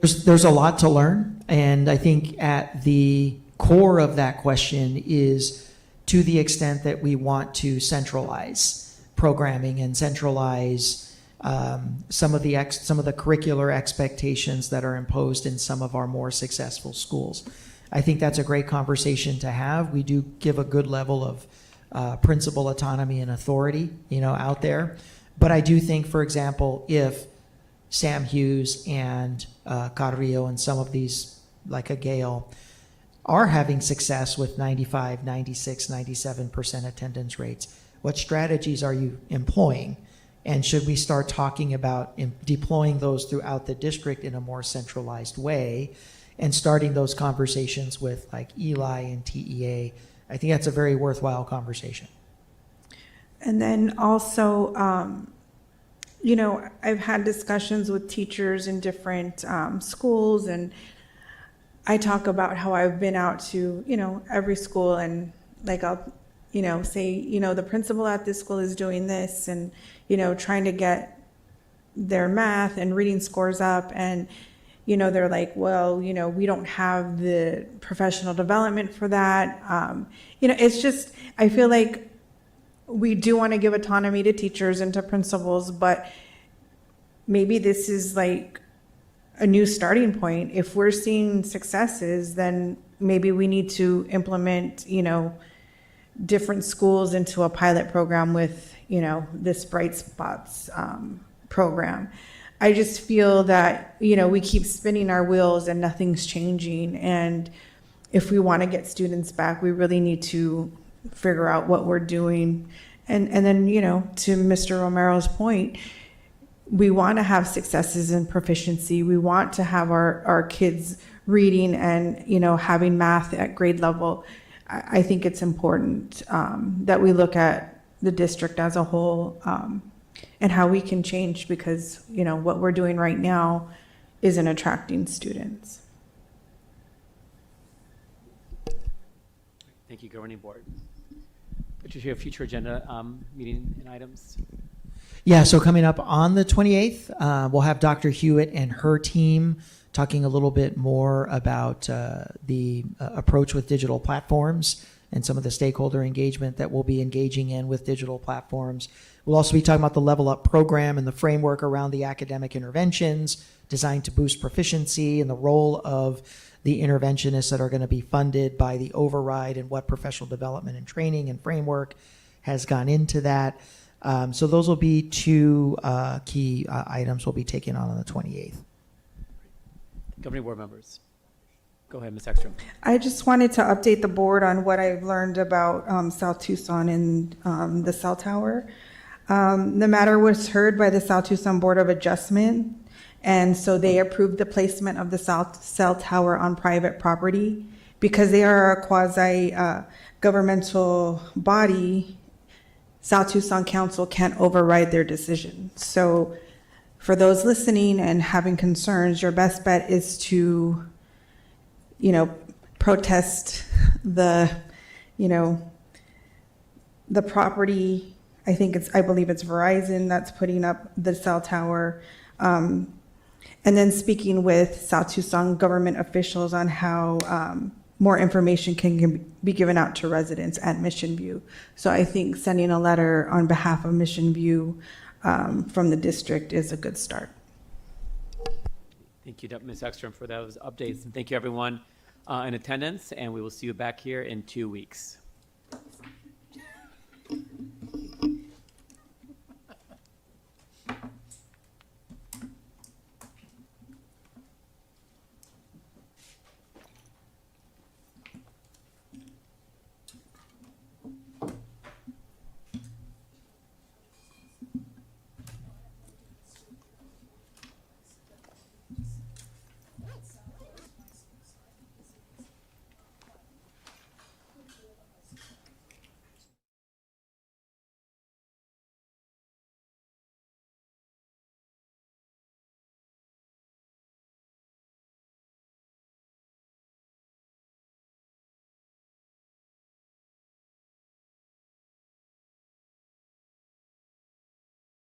There's a lot to learn, and I think at the core of that question is to the extent that we want to centralize programming and centralize some of the curricular expectations that are imposed in some of our more successful schools. I think that's a great conversation to have. We do give a good level of principal autonomy and authority, out there. But I do think, for example, if Sam Hughes and Carrillo and some of these, like a Gale, are having success with 95, 96, 97% attendance rates, what strategies are you employing? And should we start talking about deploying those throughout the district in a more centralized way and starting those conversations with like Eli and TEA? I think that's a very worthwhile conversation. And then also, I've had discussions with teachers in different schools, and I talk about how I've been out to, every school, and like I'll, say, the principal at this school is doing this, and, trying to get their math and reading scores up. And, they're like, well, we don't have the professional development for that. It's just, I feel like we do want to give autonomy to teachers and to principals, but maybe this is like a new starting point. If we're seeing successes, then maybe we need to implement, different schools into a pilot program with, this Bright Spots program. I just feel that, we keep spinning our wheels and nothing's changing. And if we want to get students back, we really need to figure out what we're doing. And then, to Mr. Romero's point, we want to have successes in proficiency. We want to have our kids reading and, having math at grade level. I think it's important that we look at the district as a whole and how we can change, because, what we're doing right now isn't attracting students. Thank you, Governing Board. Patricia, future agenda meeting and items. Yeah, so coming up on the 28th, we'll have Dr. Hewitt and her team talking a little bit more about the approach with digital platforms and some of the stakeholder engagement that we'll be engaging in with digital platforms. We'll also be talking about the Level Up program and the framework around the academic interventions designed to boost proficiency and the role of the interventionists that are going to be funded by the override and what professional development and training and framework has gone into that. So those will be two key items we'll be taking on the 28th. Governing Board members. Go ahead, Ms. Ekstrom. I just wanted to update the board on what I've learned about South Tucson and the cell tower. The matter was heard by the South Tucson Board of Adjustment, and so they approved the placement of the South cell tower on private property. Because they are a quasi-governmental body, South Tucson Council can't override their decision. So for those listening and having concerns, your best bet is to, protest the property. I believe it's Verizon that's putting up the cell tower. And then speaking with South Tucson government officials on how more information can be given out to residents at Mission View. So I think sending a letter on behalf of Mission View from the district is a good start. Thank you, Ms. Ekstrom, for those updates. And thank you, everyone in attendance, and we will see you back here in 2 weeks.